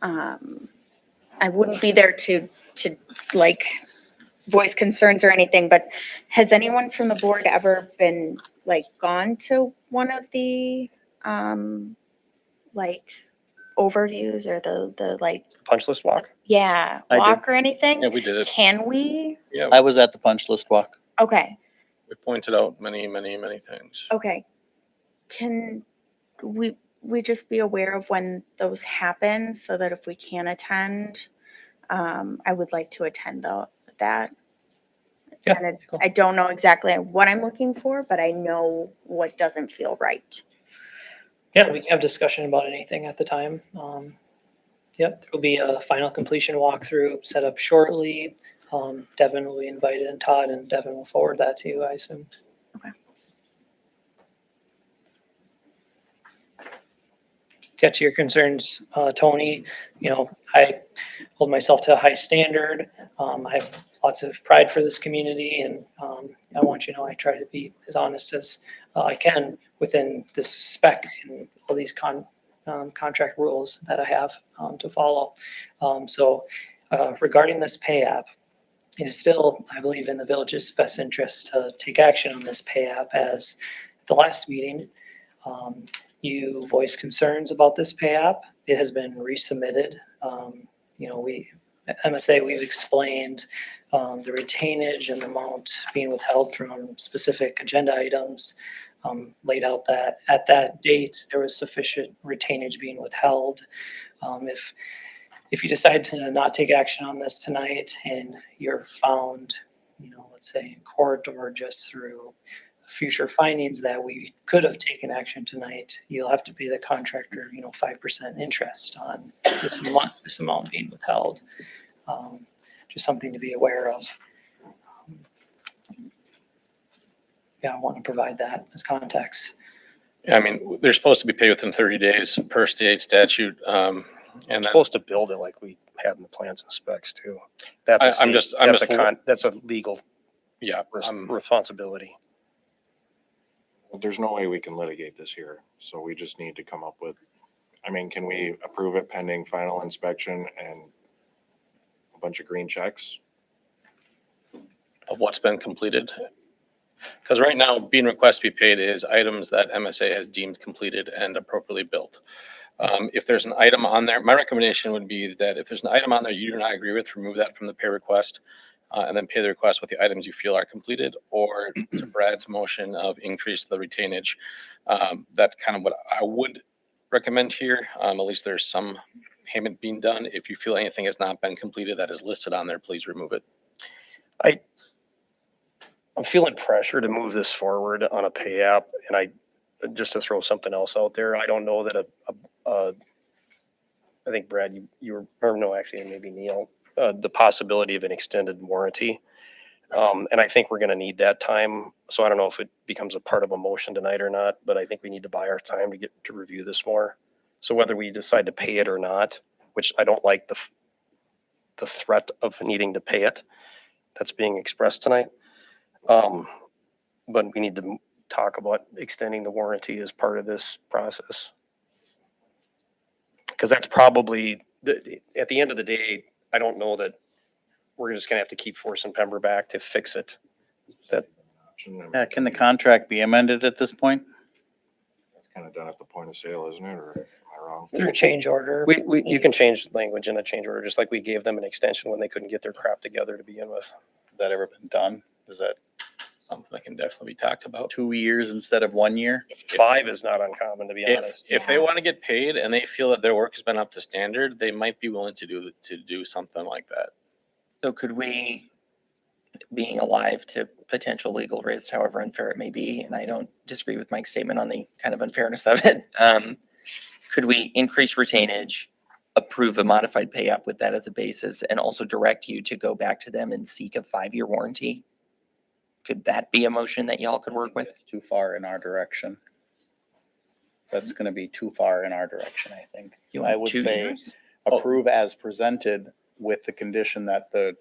[SPEAKER 2] I wouldn't be there to like voice concerns or anything, but has anyone from the board ever been like gone to one of the like overviews or the like
[SPEAKER 1] Punch list walk?
[SPEAKER 2] yeah
[SPEAKER 3] I did.
[SPEAKER 2] walk or anything?
[SPEAKER 6] Yeah, we did it.
[SPEAKER 2] Can we?
[SPEAKER 6] Yeah,
[SPEAKER 3] I was at the punch list walk.
[SPEAKER 2] Okay.
[SPEAKER 6] we pointed out many, many, many things.
[SPEAKER 2] Okay. Can we just be aware of when those happen so that if we can attend, I would like to attend that.
[SPEAKER 20] Yeah,
[SPEAKER 2] And
[SPEAKER 20] cool.
[SPEAKER 2] I don't know exactly what I'm looking for, but I know what doesn't feel right.
[SPEAKER 20] Yeah, we can have discussion about anything at the time. Yep, there will be a final completion walkthrough set up shortly. Devin will be invited and Todd and Devin will forward that to you, I assume.
[SPEAKER 2] Okay.
[SPEAKER 20] Get to your concerns, Tony. I hold myself to a high standard. I have lots of pride for this community, and I want you to know I try to be as honest as I can within this spec and all these contract rules that I have to follow. So regarding this pay app, it is still, I believe, in the village's best interest to take action on this pay app, as at the last meeting, you voiced concerns about this pay app. It has been resubmitted. At MSA, we've explained the retainage and the amount being withheld from specific agenda items, laid out that at that date, there was sufficient retainage being withheld. If you decide to not take action on this tonight and you're found, let's say in court or just through future findings that we could have taken action tonight, you'll have to pay the contractor, 5% interest on this amount being withheld. Just something to be aware of. I want to provide that as context.
[SPEAKER 6] Yeah, I mean, they're supposed to be paid within 30 days per state statute. And
[SPEAKER 1] We're
[SPEAKER 6] then,
[SPEAKER 1] supposed to build it like we have in the plans and specs too. That's a
[SPEAKER 6] I'm
[SPEAKER 1] state-
[SPEAKER 6] just
[SPEAKER 1] that's a legal
[SPEAKER 6] yeah,
[SPEAKER 1] responsibility.
[SPEAKER 10] There's no way we can litigate this here, so we just need to come up with, can we approve it pending final inspection and a bunch of green checks?
[SPEAKER 6] of what's been completed. Because right now, being request to be paid is items that MSA has deemed completed and appropriately built. If there's an item on there, my recommendation would be that if there's an item on there you do not agree with, remove that from the pay request, and then pay the request with the items you feel are completed, or to Brad's motion of increase the retainage. That's kind of what I would recommend here. At least there's some payment being done. If you feel anything has not been completed that is listed on there, please remove it.
[SPEAKER 1] I'm feeling pressure to move this forward on a pay app, and just to throw something else out there, I don't know that I think Brad, you were, or no, actually maybe Neil, the possibility of an extended warranty. And I think we're gonna need that time. So I don't know if it becomes a part of a motion tonight or not, but I think we need to buy our time to get to review this more. So whether we decide to pay it or not, which I don't like the threat of needing to pay it that's being expressed tonight. But we need to talk about extending the warranty as part of this process. Because that's probably, at the end of the day, I don't know that we're just gonna have to keep forcing Pembroke back to fix it.
[SPEAKER 3] Can the contract be amended at this point?
[SPEAKER 10] That's kind of done at the point of sale, isn't it, or am I wrong?
[SPEAKER 20] Through change order.
[SPEAKER 1] You can change language in a change order, just like we gave them an extension when they couldn't get their crap together to begin with.
[SPEAKER 3] Has that ever been done? Is that
[SPEAKER 6] Something that can definitely be talked about.
[SPEAKER 3] 2 years instead of 1 year?
[SPEAKER 1] 5 is not uncommon, to be honest.
[SPEAKER 6] If they want to get paid and they feel that their work has been up to standard, they might be willing to do something like that.
[SPEAKER 17] So could we, being alive to potential legal risk, however unfair it may be, and I don't disagree with Mike's statement on the kind of unfairness of it, could we increase retainage, approve a modified pay app with that as a basis, and also direct you to go back to them and seek a 5-year warranty? Could that be a motion that y'all could work with?
[SPEAKER 3] It's too far in our direction. That's gonna be too far in our direction, I think.
[SPEAKER 17] You
[SPEAKER 3] I
[SPEAKER 17] want
[SPEAKER 3] would
[SPEAKER 17] 2
[SPEAKER 3] say,
[SPEAKER 17] years?
[SPEAKER 3] approve as presented with the condition that the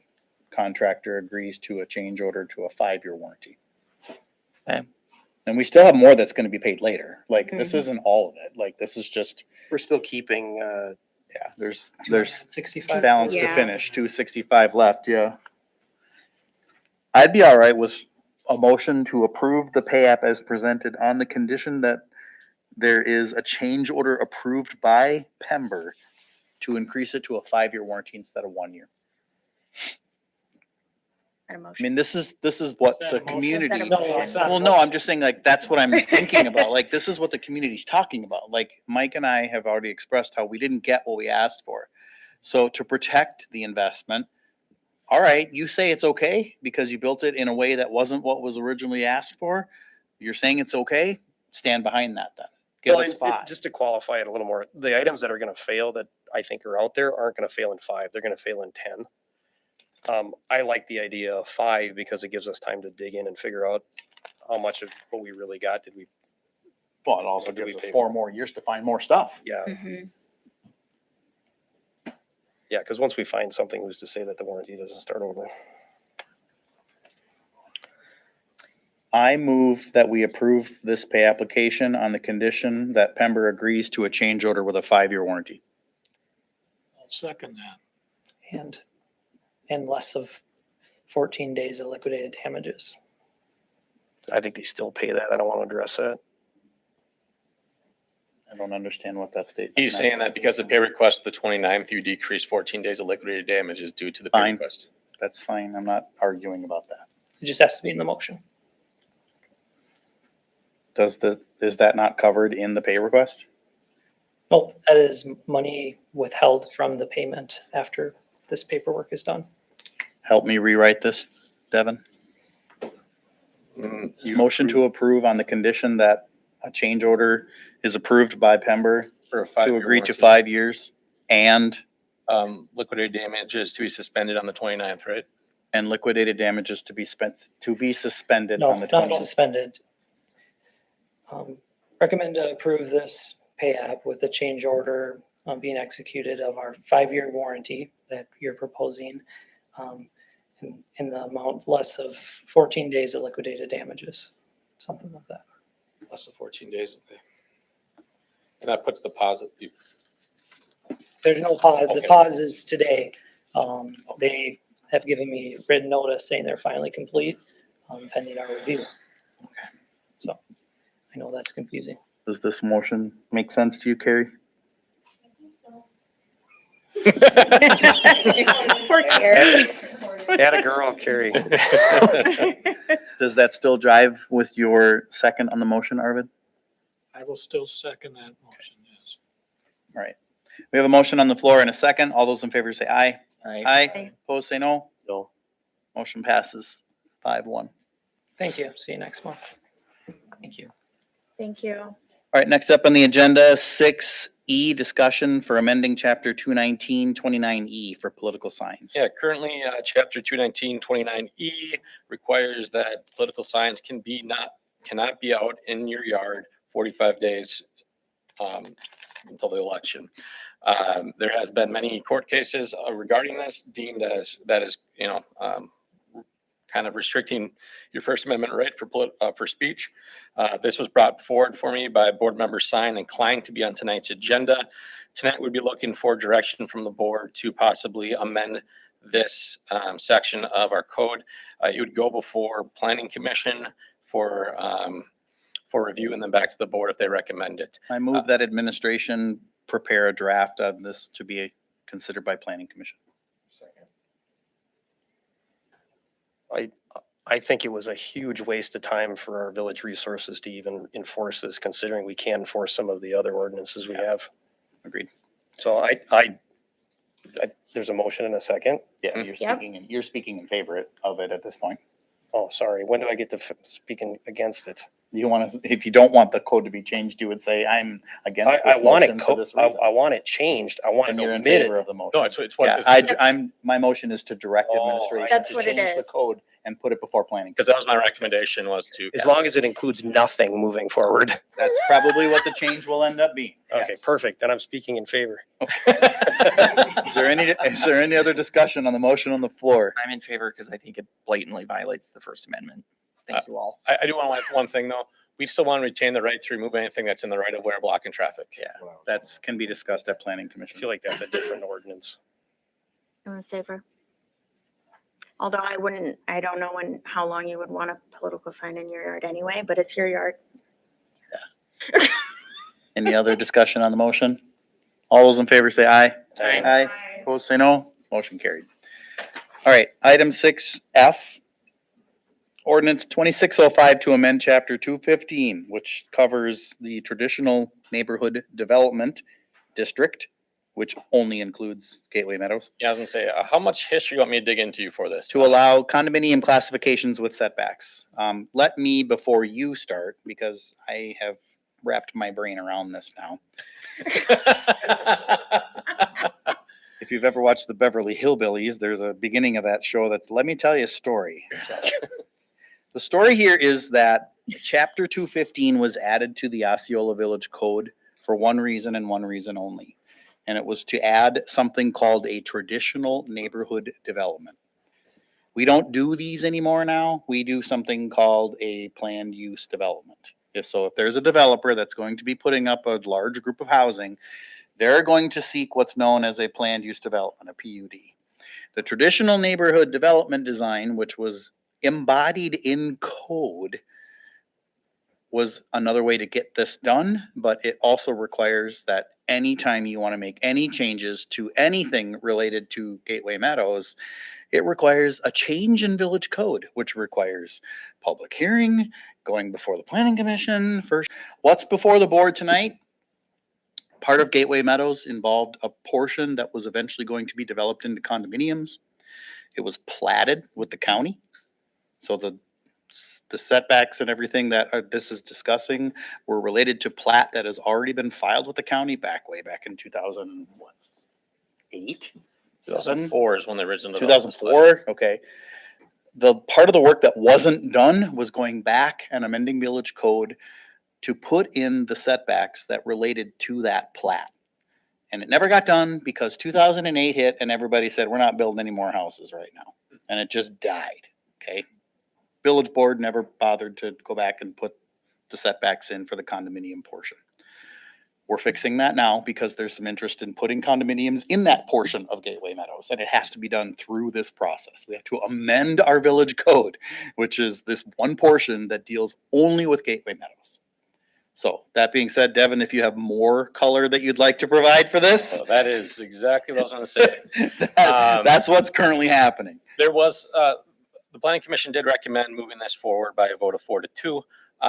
[SPEAKER 3] contractor agrees to a change order to a 5-year warranty.
[SPEAKER 17] Okay.
[SPEAKER 3] And we still have more that's gonna be paid later. Like, this
[SPEAKER 2] Mhm.
[SPEAKER 3] isn't all of it. Like, this is just,
[SPEAKER 1] We're still keeping,
[SPEAKER 3] yeah, there's
[SPEAKER 20] 65.
[SPEAKER 3] balance to
[SPEAKER 2] Yeah.
[SPEAKER 3] finish, 265 left, yeah. I'd be all right with a motion to approve the pay app as presented on the condition that there is a change order approved by Pember to increase it to a 5-year warranty instead of 1 year.
[SPEAKER 2] An
[SPEAKER 3] I
[SPEAKER 2] emotion.
[SPEAKER 3] mean, this is what
[SPEAKER 19] Is that
[SPEAKER 3] the
[SPEAKER 19] a motion?
[SPEAKER 3] community.
[SPEAKER 2] Is that a
[SPEAKER 20] No, it's not.
[SPEAKER 3] Well, no, I'm just saying like, that's what I'm thinking about. Like, this is what the community's talking about. Like, Mike and I have already expressed how we didn't get what we asked for. So to protect the investment, all right, you say it's okay because you built it in a way that wasn't what was originally asked for. You're saying it's okay, stand behind that then. Give
[SPEAKER 1] well,
[SPEAKER 3] us 5.
[SPEAKER 1] just to qualify it a little more, the items that are gonna fail that I think are out there aren't gonna fail in 5, they're gonna fail in 10. I like the idea of 5 because it gives us time to dig in and figure out how much of what we really got did we,
[SPEAKER 3] Well, it also
[SPEAKER 1] What do
[SPEAKER 3] gives
[SPEAKER 1] we
[SPEAKER 3] us
[SPEAKER 1] pay
[SPEAKER 3] 4 more years to find more stuff.
[SPEAKER 1] yeah,
[SPEAKER 2] Mhm.
[SPEAKER 1] yeah, because once we find something, who's to say that the warranty doesn't start over?
[SPEAKER 3] I move that we approve this pay application on the condition that Pember agrees to a change order with a 5-year warranty.
[SPEAKER 19] I'll second that.
[SPEAKER 20] And less of 14 days of liquidated damages.
[SPEAKER 1] I think they still pay that, I don't want to address that.
[SPEAKER 3] I don't understand what that statement
[SPEAKER 6] He's
[SPEAKER 3] meant.
[SPEAKER 6] saying that because the pay request, the 29th, you decreased 14 days of liquidated damages due to the pay
[SPEAKER 3] Fine.
[SPEAKER 6] request.
[SPEAKER 3] That's fine. I'm not arguing about that.
[SPEAKER 20] It just has to be in the motion.
[SPEAKER 3] Is that not covered in the pay request?
[SPEAKER 20] Nope, that is money withheld from the payment after this paperwork is done.
[SPEAKER 3] Help me rewrite this, Devin. Motion to approve on the condition that a change order is approved by Pember
[SPEAKER 6] For a
[SPEAKER 3] to
[SPEAKER 6] 5-year
[SPEAKER 3] agree to
[SPEAKER 6] warranty.
[SPEAKER 3] 5 years and
[SPEAKER 6] Liquidated damages to be suspended on the 29th, right?
[SPEAKER 3] liquidated damages to be suspended
[SPEAKER 20] No,
[SPEAKER 3] on the
[SPEAKER 20] not
[SPEAKER 3] 20th.
[SPEAKER 20] suspended. Recommend to approve this pay app with the change order being executed of our 5-year warranty that you're proposing. In the amount less of 14 days of liquidated damages, something like that.
[SPEAKER 6] Less than 14 days. Okay. And that puts the deposit.
[SPEAKER 20] There's no pause, the
[SPEAKER 6] Okay.
[SPEAKER 20] pause is today. They have given me written notice saying they're finally complete, pending our review.
[SPEAKER 6] Okay.
[SPEAKER 20] So, I know that's confusing.
[SPEAKER 3] Does this motion make sense to you, Carrie?
[SPEAKER 2] Poor Carrie.
[SPEAKER 1] Atta girl, Carrie.
[SPEAKER 3] Does that still jive with your second on the motion, Arvid?
[SPEAKER 19] I will still second that motion, yes.
[SPEAKER 3] All right. We have a motion on the floor and a second. All those in favor say aye.
[SPEAKER 17] Aye.
[SPEAKER 3] Aye. Opposed, say no.
[SPEAKER 1] No.
[SPEAKER 3] Motion passes 5-1.
[SPEAKER 20] Thank you. See you next month.
[SPEAKER 17] Thank you.
[SPEAKER 2] Thank you.
[SPEAKER 3] All right, next up on the agenda, 6E, discussion for amending chapter 219, 29E for political signs.
[SPEAKER 6] Yeah, currently, chapter 219, 29E requires that political signs cannot be out in your yard 45 days until the election. There has been many court cases regarding this deemed as, that is, kind of restricting your First Amendment right for speech. This was brought forward for me by Board Member Sign inclined to be on tonight's agenda. Tonight, we'd be looking for direction from the board to possibly amend this section of our code. It would go before Planning Commission for review and then back to the board if they recommend it.
[SPEAKER 3] I move that administration prepare a draft of this to be considered by Planning Commission.
[SPEAKER 1] I think it was a huge waste of time for our village resources to even enforce this, considering we can enforce some of the other ordinances we have.
[SPEAKER 3] Agreed.
[SPEAKER 1] So there's a motion and a second.
[SPEAKER 3] Yeah,
[SPEAKER 2] Yep.
[SPEAKER 3] you're speaking in favor of it at this point.
[SPEAKER 1] Oh, sorry. When do I get to speaking against it?
[SPEAKER 3] You want to, if you don't want the code to be changed, you would say, I'm against
[SPEAKER 1] I
[SPEAKER 3] this
[SPEAKER 1] want
[SPEAKER 3] motion
[SPEAKER 1] it,
[SPEAKER 3] for this reason.
[SPEAKER 1] I want it changed. I want
[SPEAKER 3] And
[SPEAKER 1] it
[SPEAKER 3] you're in
[SPEAKER 1] omitted.
[SPEAKER 3] favor of the motion.
[SPEAKER 6] No, it's what.
[SPEAKER 3] Yeah,
[SPEAKER 6] it is.
[SPEAKER 3] my motion is to direct
[SPEAKER 1] Oh,
[SPEAKER 3] administration
[SPEAKER 2] That's
[SPEAKER 3] to
[SPEAKER 2] what it
[SPEAKER 3] change the
[SPEAKER 2] is.
[SPEAKER 3] code and put it before planning.
[SPEAKER 6] Because that was my recommendation, was to.
[SPEAKER 1] As long as it includes nothing moving forward.
[SPEAKER 3] That's probably what the change will end up being.
[SPEAKER 1] Okay,
[SPEAKER 3] Yes.
[SPEAKER 1] perfect. Then I'm speaking in favor.
[SPEAKER 3] Is there any other discussion on the motion on the floor?
[SPEAKER 17] I'm in favor because I think it blatantly violates the First Amendment. Thank you all.
[SPEAKER 6] I do want to add one thing though. We still want to retain the right to remove anything that's in the right of way or blocking traffic.
[SPEAKER 3] Yeah, that's can be discussed at planning
[SPEAKER 1] I
[SPEAKER 3] commission.
[SPEAKER 1] feel like that's a different ordinance.
[SPEAKER 2] I'm in favor. Although I don't know how long you would want a political sign in your yard anyway, but it's your yard.
[SPEAKER 3] Any other discussion on the motion? All those in favor say aye.
[SPEAKER 1] Aye.
[SPEAKER 3] Aye. Opposed, say no. Motion carried. All right, item 6F. Ordinance 2605 to amend chapter 215, which covers the traditional neighborhood development district, which only includes Gateway Meadows,
[SPEAKER 6] Yeah, I was gonna say, how much history you want me to dig into for this?
[SPEAKER 3] to allow condominium classifications with setbacks. Let me, before you start, because I have wrapped my brain around this now. If you've ever watched the Beverly Hillbillies, there's a beginning of that show that, let me tell you a story. The story here is that chapter 215 was added to the Osceola Village Code for one reason and one reason only. And it was to add something called a traditional neighborhood development. We don't do these anymore now. We do something called a planned use development. If there's a developer that's going to be putting up a large group of housing, they're going to seek what's known as a planned use development, a PUD. The traditional neighborhood development design, which was embodied in code, was another way to get this done, but it also requires that anytime you want to make any changes to anything related to Gateway Meadows, it requires a change in village code, which requires public hearing, going before the planning commission first. What's before the board tonight? Part of Gateway Meadows involved a portion that was eventually going to be developed into condominiums. It was platted with the county. So the setbacks and everything that this is discussing were related to plat that has already been filed with the county way back in 2008.
[SPEAKER 6] 2004 is when the original. development was
[SPEAKER 3] 2004, okay. The part of the work that wasn't done was going back and amending village code to put in the setbacks that related to that plat. And it never got done because 2008 hit and everybody said, we're not building any more houses right now. And it just died, okay? Village board never bothered to go back and put the setbacks in for the condominium portion. We're fixing that now because there's some interest in putting condominiums in that portion of Gateway Meadows, and it has to be done through this process. We have to amend our village code, which is this one portion that deals only with Gateway Meadows. So that being said, Devin, if you have more color that you'd like to provide for this,
[SPEAKER 6] So that is exactly what I was gonna say.
[SPEAKER 3] that's what's currently happening.
[SPEAKER 6] There was, the planning commission did recommend moving this forward by a vote of 4-2.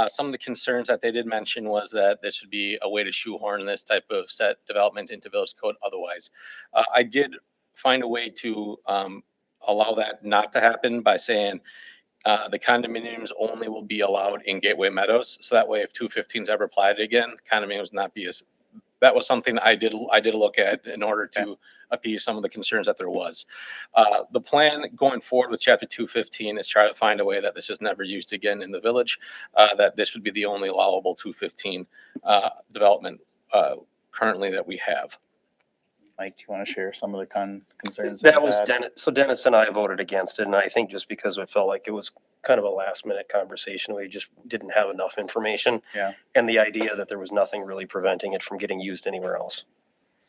[SPEAKER 6] Some of the concerns that they did mention was that this would be a way to shoehorn this type of set development into village code otherwise. I did find a way to allow that not to happen by saying the condominiums only will be allowed in Gateway Meadows. So that way, if 215 is ever applied again, condominiums not be as, that was something I did look at in order to appease some of the concerns that there was. The plan going forward with chapter 215 is try to find a way that this is never used again in the village, that this would be the only allowable 215 development currently that we have.
[SPEAKER 3] Mike, do you want to share some of the concerns?
[SPEAKER 1] That
[SPEAKER 3] you
[SPEAKER 1] was
[SPEAKER 3] had?
[SPEAKER 1] Dennis. So Dennis and I voted against it, and I think just because it felt like it was kind of a last minute conversation, we just didn't have enough information.
[SPEAKER 3] Yeah.
[SPEAKER 1] And the idea that there was nothing really preventing it from getting used anywhere else.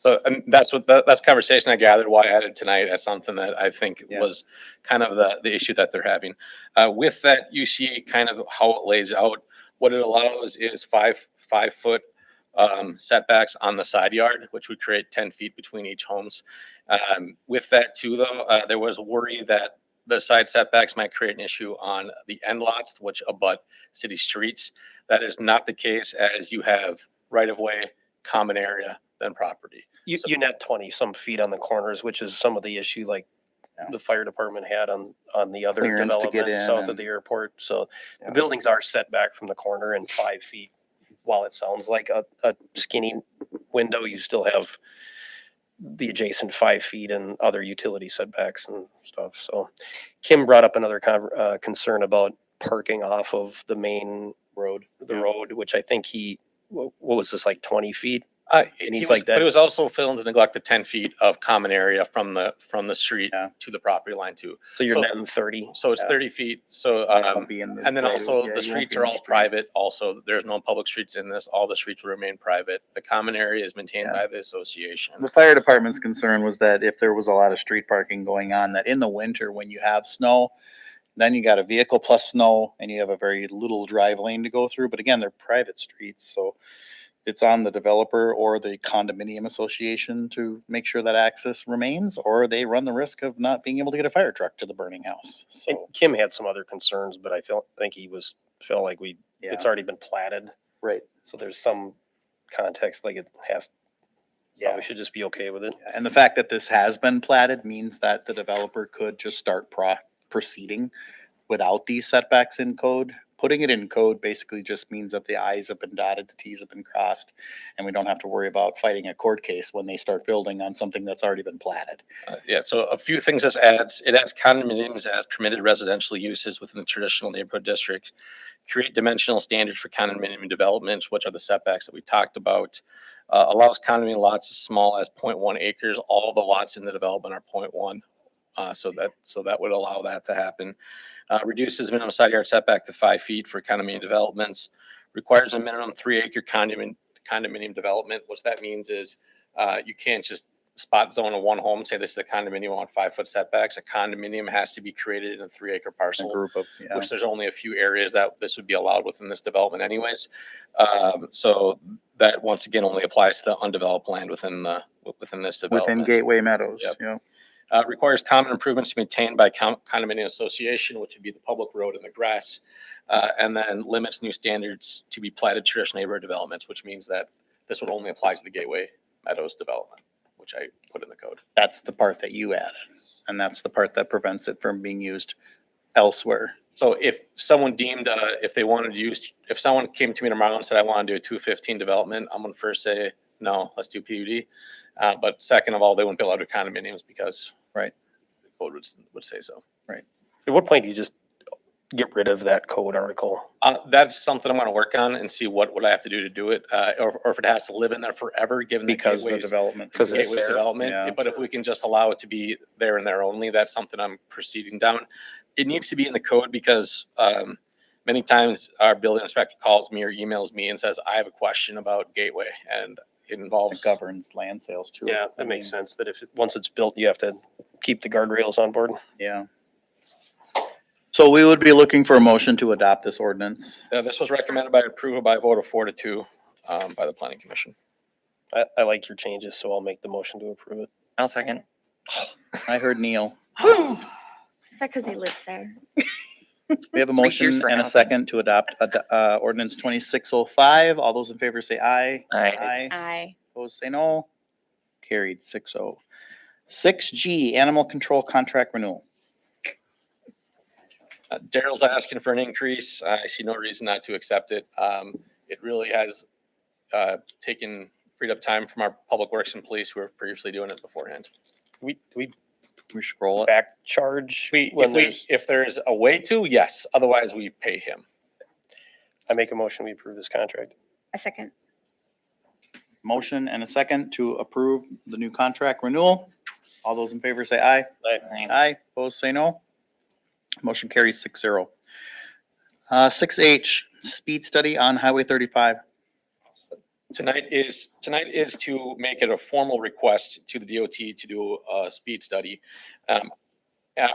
[SPEAKER 6] So, and that's what, that's conversation I gathered why I added tonight as something that I think was kind of the issue that they're having. With that, you see kind of how it lays out. What it allows is five foot setbacks on the side yard, which would create 10 feet between each homes. With that too, though, there was a worry that the side setbacks might create an issue on the end lots, which abut city streets. That is not the case, as you have right of way, common area, then property.
[SPEAKER 1] You net 20 some feet on the corners, which is some of the issue like the fire department had on the other
[SPEAKER 3] Clearance to get
[SPEAKER 1] development
[SPEAKER 3] in
[SPEAKER 1] south of
[SPEAKER 3] and-
[SPEAKER 1] the airport. So the buildings are set back from the corner and 5 feet. While it sounds like a skinny window, you still have the adjacent 5 feet and other utility setbacks and stuff. So Kim brought up another concern about parking off of the main
[SPEAKER 3] road,
[SPEAKER 1] road, which I think what was this, like 20 feet? And
[SPEAKER 6] He
[SPEAKER 1] he's
[SPEAKER 6] was,
[SPEAKER 1] like that.
[SPEAKER 6] but it was also failing to neglect the 10 feet of common area from the street to the property line too.
[SPEAKER 1] So you're netting 30.
[SPEAKER 6] So it's
[SPEAKER 1] Yeah.
[SPEAKER 6] 30 feet. So,
[SPEAKER 3] won't be in the
[SPEAKER 6] and then
[SPEAKER 3] right-
[SPEAKER 6] also
[SPEAKER 3] yeah,
[SPEAKER 6] the
[SPEAKER 3] you won't
[SPEAKER 6] streets
[SPEAKER 3] be
[SPEAKER 6] are
[SPEAKER 3] in the
[SPEAKER 6] all
[SPEAKER 3] street.
[SPEAKER 6] private. Also, there's no public streets in this. All the streets will remain private. The common area is maintained by the association.
[SPEAKER 3] The fire department's concern was that if there was a lot of street parking going on, that in the winter, when you have snow, then you got a vehicle plus snow and you have a very little drive lane to go through. But again, they're private streets, so it's on the developer or the condominium association to make sure that access remains, or they run the risk of not being able to get a fire truck to the burning house.
[SPEAKER 1] And
[SPEAKER 3] So,
[SPEAKER 1] Kim had some other concerns, but I think he felt like it's
[SPEAKER 3] Yeah.
[SPEAKER 1] already been platted.
[SPEAKER 3] right.
[SPEAKER 1] So there's some context, like it has, we should just be okay with it.
[SPEAKER 3] And the fact that this has been platted means that the developer could just start proceeding without these setbacks in code. Putting it in code basically just means that the i's have been dotted, the t's have been crossed, and we don't have to worry about fighting a court case when they start building on something that's already been platted.
[SPEAKER 6] Yeah, so a few things this adds. It adds condominiums as permitted residential uses within the traditional neighborhood district. Create dimensional standards for condominium developments, which are the setbacks that we talked about. Allows condominium lots as small as 0.1 acres. All the lots in the development are 0.1. So that would allow that to happen. Reduces minimum side yard setback to 5 feet for condominium developments. Requires a minimum 3-acre condominium development. What that means is you can't just spot zone a one home, say this is a condominium on 5-foot setbacks. A condominium has to be created in a 3-acre parcel.
[SPEAKER 3] A group of,
[SPEAKER 6] Which there's only a few areas that this would be allowed within this development anyways. So that once again only applies to undeveloped land within this development.
[SPEAKER 3] Within Gateway Meadows,
[SPEAKER 6] Yep.
[SPEAKER 3] yeah.
[SPEAKER 6] Requires common improvements to be maintained by condominium association, which would be the public road and the grass. And then limits new standards to be platted traditional neighborhood developments, which means that this would only apply to the Gateway Meadows development, which I put in the code.
[SPEAKER 3] That's the part that you added, and that's the part that prevents it from being used elsewhere.
[SPEAKER 6] So if someone deemed, if they wanted to use, if someone came to me tomorrow and said, I want to do a 215 development, I'm going to first say, no, let's do PUD. But second of all, they wouldn't be allowed to condominiums because
[SPEAKER 3] right,
[SPEAKER 6] the code would say so.
[SPEAKER 3] Right.
[SPEAKER 1] At what point do you just get rid of that code article?
[SPEAKER 6] That's something I'm going to work on and see what I have to do to do it, or if it has to live in there forever, given
[SPEAKER 3] Because
[SPEAKER 6] the
[SPEAKER 3] the
[SPEAKER 6] Gateway's
[SPEAKER 3] development.
[SPEAKER 1] Because it's
[SPEAKER 6] Gateway's
[SPEAKER 1] there.
[SPEAKER 6] development.
[SPEAKER 3] Yeah.
[SPEAKER 6] But if we can just allow it to be there and there only, that's something I'm proceeding down. It needs to be in the code because many times our building inspector calls me or emails me and says, I have a question about Gateway, and it involves
[SPEAKER 3] It governs land sales too.
[SPEAKER 1] Yeah, that makes sense, that once it's built, you have to keep the guardrails on board.
[SPEAKER 3] Yeah. So we would be looking for a motion to adopt this ordinance.
[SPEAKER 6] This was recommended by approval by a vote of 4-2 by the planning commission.
[SPEAKER 1] I like your changes, so I'll make the motion to approve it.
[SPEAKER 17] I'll second.
[SPEAKER 3] I heard Neil.
[SPEAKER 2] Is that because he lives there?
[SPEAKER 3] We have a
[SPEAKER 17] 3 years
[SPEAKER 3] motion
[SPEAKER 17] for
[SPEAKER 3] and a
[SPEAKER 17] housing.
[SPEAKER 3] second to adopt ordinance 2605. All those in favor say aye.
[SPEAKER 17] Aye.
[SPEAKER 2] Aye.
[SPEAKER 3] Opposed, say no. Carried 6-0. 6G, animal control contract renewal.
[SPEAKER 6] Daryl's asking for an increase. I see no reason not to accept it. It really has freed up time from our public works and police who were previously doing it beforehand.
[SPEAKER 1] We
[SPEAKER 3] scroll it.
[SPEAKER 1] back charge
[SPEAKER 6] If there's a way to, yes. Otherwise, we pay him.
[SPEAKER 1] I make a motion, we approve this contract.
[SPEAKER 2] A second.
[SPEAKER 3] Motion and a second to approve the new contract renewal. All those in favor say aye.
[SPEAKER 1] Aye.
[SPEAKER 3] Aye. Opposed, say no. Motion carries 6-0. 6H, speed study on Highway 35.
[SPEAKER 6] Tonight is to make it a formal request to the DOT to do a speed study. I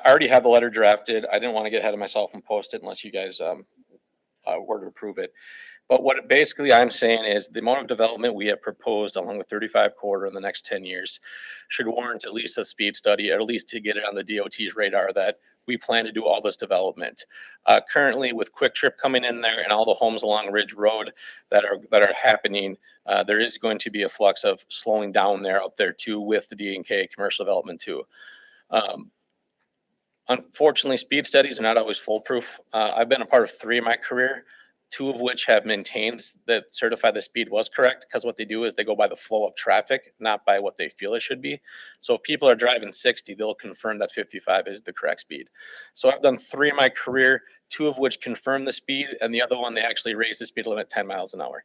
[SPEAKER 6] already have the letter drafted. I didn't want to get ahead of myself and post it unless you guys were to approve it. But what basically I'm saying is the amount of development we have proposed along the 35 corridor in the next 10 years should warrant at least a speed study, or at least to get it on the DOT's radar that we plan to do all this development. Currently, with Quick Trip coming in there and all the homes along Ridge Road that are happening, there is going to be a flux of slowing down there up there too with the D&K commercial development too. Unfortunately, speed studies are not always foolproof. I've been a part of 3 in my career. two of which have maintained that certify the speed was correct, because what they do is they go by the flow of traffic, not by what they feel it should be. So if people are driving 60, they'll confirm that 55 is the correct speed. So I've done 3 in my career, 2 of which confirm the speed, and the other one, they actually raise the speed limit 10 miles an hour.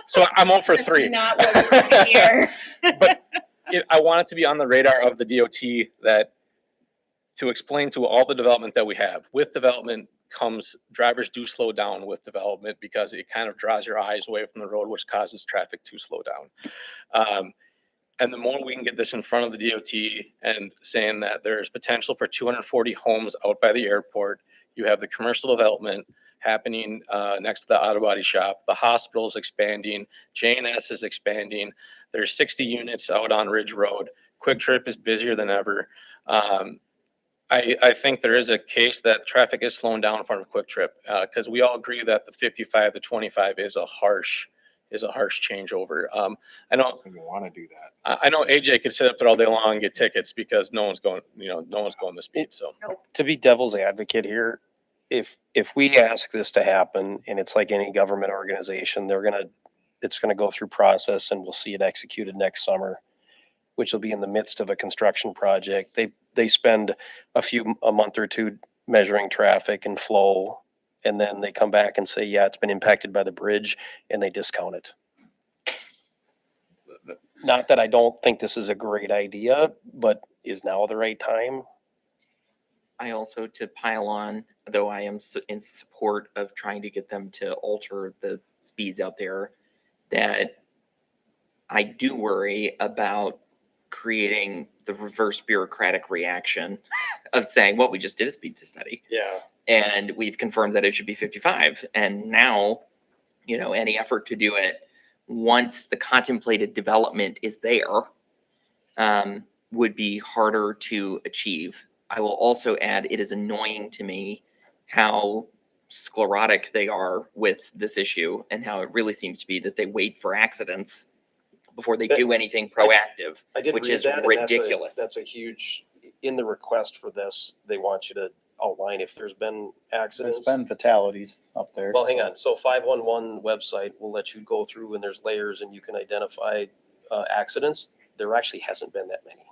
[SPEAKER 6] So I'm 0 for 3.
[SPEAKER 2] Not what we want to hear.
[SPEAKER 6] But I want it to be on the radar of the DOT that to explain to all the development that we have. With development comes, drivers do slow down with development because it kind of draws your eyes away from the road, which causes traffic to slow down. And the more we can get this in front of the DOT and saying that there's potential for 240 homes out by the airport, you have the commercial development happening next to the auto body shop, the hospital is expanding, J&S is expanding, there's 60 units out on Ridge Road, Quick Trip is busier than ever. I think there is a case that traffic is slowing down in front of Quick Trip, because we all agree that the 55 to 25 is a harsh changeover. I know.
[SPEAKER 10] We want to do that.
[SPEAKER 6] I know AJ could sit up there all day long and get tickets because no one's going the speed. So
[SPEAKER 1] To be devil's advocate here, if we ask this to happen and it's like any government organization, it's gonna go through process and we'll see it executed next summer, which will be in the midst of a construction project. They spend a month or two measuring traffic and flow, and then they come back and say, yeah, it's been impacted by the bridge, and they discount it. Not that I don't think this is a great idea, but is now the right time?
[SPEAKER 17] I also, to pile on, though I am in support of trying to get them to alter the speeds out there, that I do worry about creating the reverse bureaucratic reaction of saying, well, we just did a speed study.
[SPEAKER 1] Yeah.
[SPEAKER 17] And we've confirmed that it should be 55. And now, any effort to do it once the contemplated development is there would be harder to achieve. I will also add, it is annoying to me how sclerotic they are with this issue and how it really seems to be that they wait for accidents before they do anything proactive,
[SPEAKER 1] I did
[SPEAKER 17] which
[SPEAKER 1] read
[SPEAKER 17] is
[SPEAKER 1] that, and
[SPEAKER 17] ridiculous.
[SPEAKER 1] That's a huge, in the request for this, they want you to outline if there's been accidents.
[SPEAKER 3] There's been fatalities up there.
[SPEAKER 1] Well, hang
[SPEAKER 3] so-
[SPEAKER 1] on. So 511 website will let you go through and there's layers and you can identify accidents. There actually hasn't been that many.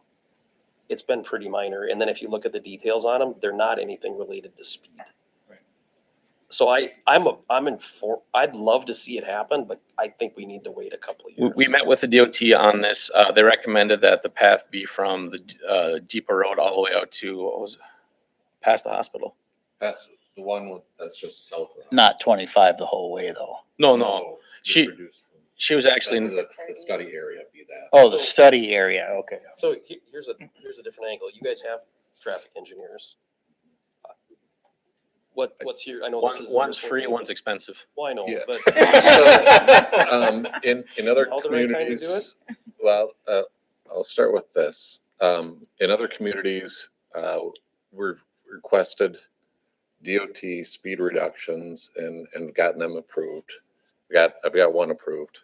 [SPEAKER 1] It's been pretty minor. And then if you look at the details on them, they're not anything related to speed. So I'd love to see it happen, but I think we need to wait a couple of years.
[SPEAKER 6] we met with the DOT on this. They recommended that the path be from the Depot Road all the way out to, what was it? Past the hospital.
[SPEAKER 10] That's the one that's just south of.
[SPEAKER 3] Not 25 the whole way, though.
[SPEAKER 6] No. She was actually,
[SPEAKER 10] The study area be that.
[SPEAKER 3] Oh, the study area, okay.
[SPEAKER 1] So here's a different angle. You guys have traffic engineers. What's your, I know this is.
[SPEAKER 6] one's free, one's expensive.
[SPEAKER 1] Well, I know,
[SPEAKER 10] Yeah.
[SPEAKER 1] but.
[SPEAKER 10] In other
[SPEAKER 1] All the right time to do
[SPEAKER 10] communities, well, I'll start with this. In other communities, we've requested DOT speed reductions and gotten them approved. I've got one approved.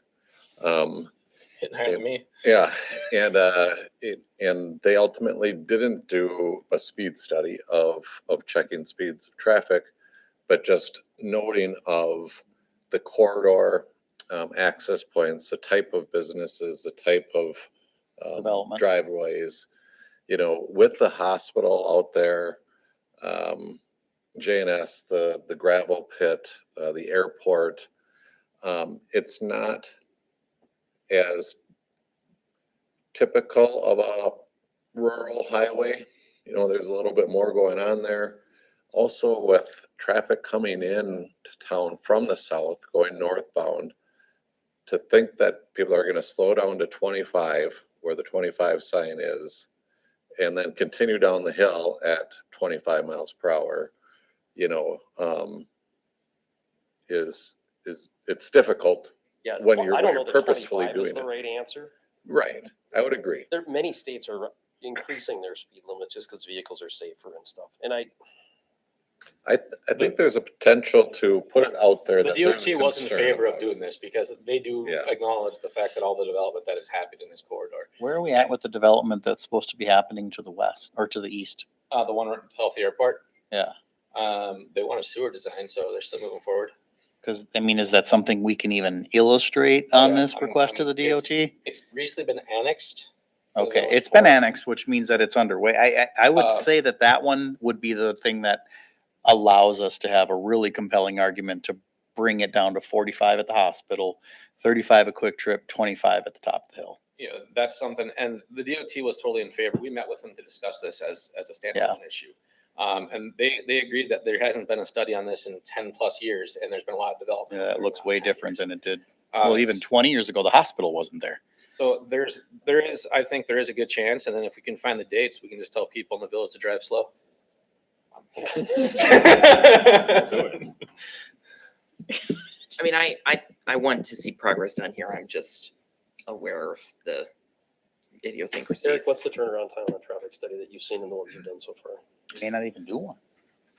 [SPEAKER 6] Hitting higher than me.
[SPEAKER 10] Yeah, and they ultimately didn't do a speed study of checking speeds of traffic, but just noting of the corridor, access points, the type of businesses, the type of
[SPEAKER 3] Development.
[SPEAKER 10] driveways, with the hospital out there, J&S, the gravel pit, the airport, it's not as typical of a rural highway. There's a little bit more going on there. Also with traffic coming in to town from the south, going northbound, to think that people are going to slow down to 25 where the 25 sign is, and then continue down the hill at 25 miles per hour, it's difficult.
[SPEAKER 1] Yeah,
[SPEAKER 10] when
[SPEAKER 1] well,
[SPEAKER 10] you're
[SPEAKER 1] I don't know that
[SPEAKER 10] purposefully
[SPEAKER 1] 25 is
[SPEAKER 10] doing
[SPEAKER 1] the
[SPEAKER 10] it.
[SPEAKER 1] right answer.
[SPEAKER 10] Right, I would agree.
[SPEAKER 1] Many states are increasing their speed limits just because vehicles are safer and stuff. And
[SPEAKER 10] I think there's a potential to put it out there.
[SPEAKER 6] The
[SPEAKER 10] that there's a
[SPEAKER 6] DOT was in
[SPEAKER 10] concern
[SPEAKER 6] favor of
[SPEAKER 10] about it.
[SPEAKER 6] doing this because they do acknowledge the fact that all the development that has happened in this corridor.
[SPEAKER 3] Where are we at with the development that's supposed to be happening to the west or to the east?
[SPEAKER 6] The one at Healthy Airport.
[SPEAKER 3] Yeah.
[SPEAKER 6] They want a sewer design, so they're still moving forward.
[SPEAKER 3] Because, I mean, is that something we can even illustrate
[SPEAKER 6] Oh,
[SPEAKER 3] on
[SPEAKER 6] yeah.
[SPEAKER 3] this request to the DOT?
[SPEAKER 6] It's recently been annexed. for the
[SPEAKER 3] Okay,
[SPEAKER 6] village
[SPEAKER 3] it's been
[SPEAKER 6] form.
[SPEAKER 3] annexed, which means that it's underway. I would say that that one would be the thing that allows us to have a really compelling argument to bring it down to 45 at the hospital, 35 a Quick Trip, 25 at the top of the hill.
[SPEAKER 6] Yeah, that's something, and the DOT was totally in favor. We met with them to discuss this as a standalone issue. And they agreed that there hasn't been a study on this in 10+ years, and there's been a lot of development.
[SPEAKER 3] Yeah, it
[SPEAKER 6] over the
[SPEAKER 3] looks
[SPEAKER 6] last
[SPEAKER 3] way
[SPEAKER 6] 10
[SPEAKER 3] different
[SPEAKER 6] years.
[SPEAKER 3] than it did. Well, even 20 years ago, the hospital wasn't there.
[SPEAKER 6] So I think there is a good chance, and then if we can find the dates, we can just tell people in the village to drive slow.
[SPEAKER 17] I mean, I want to see progress done here. I'm just aware of the idiosyncrasies.
[SPEAKER 1] Eric, what's the turnaround time on a traffic study that you've seen in the ones you've done so far?
[SPEAKER 3] May not even do one.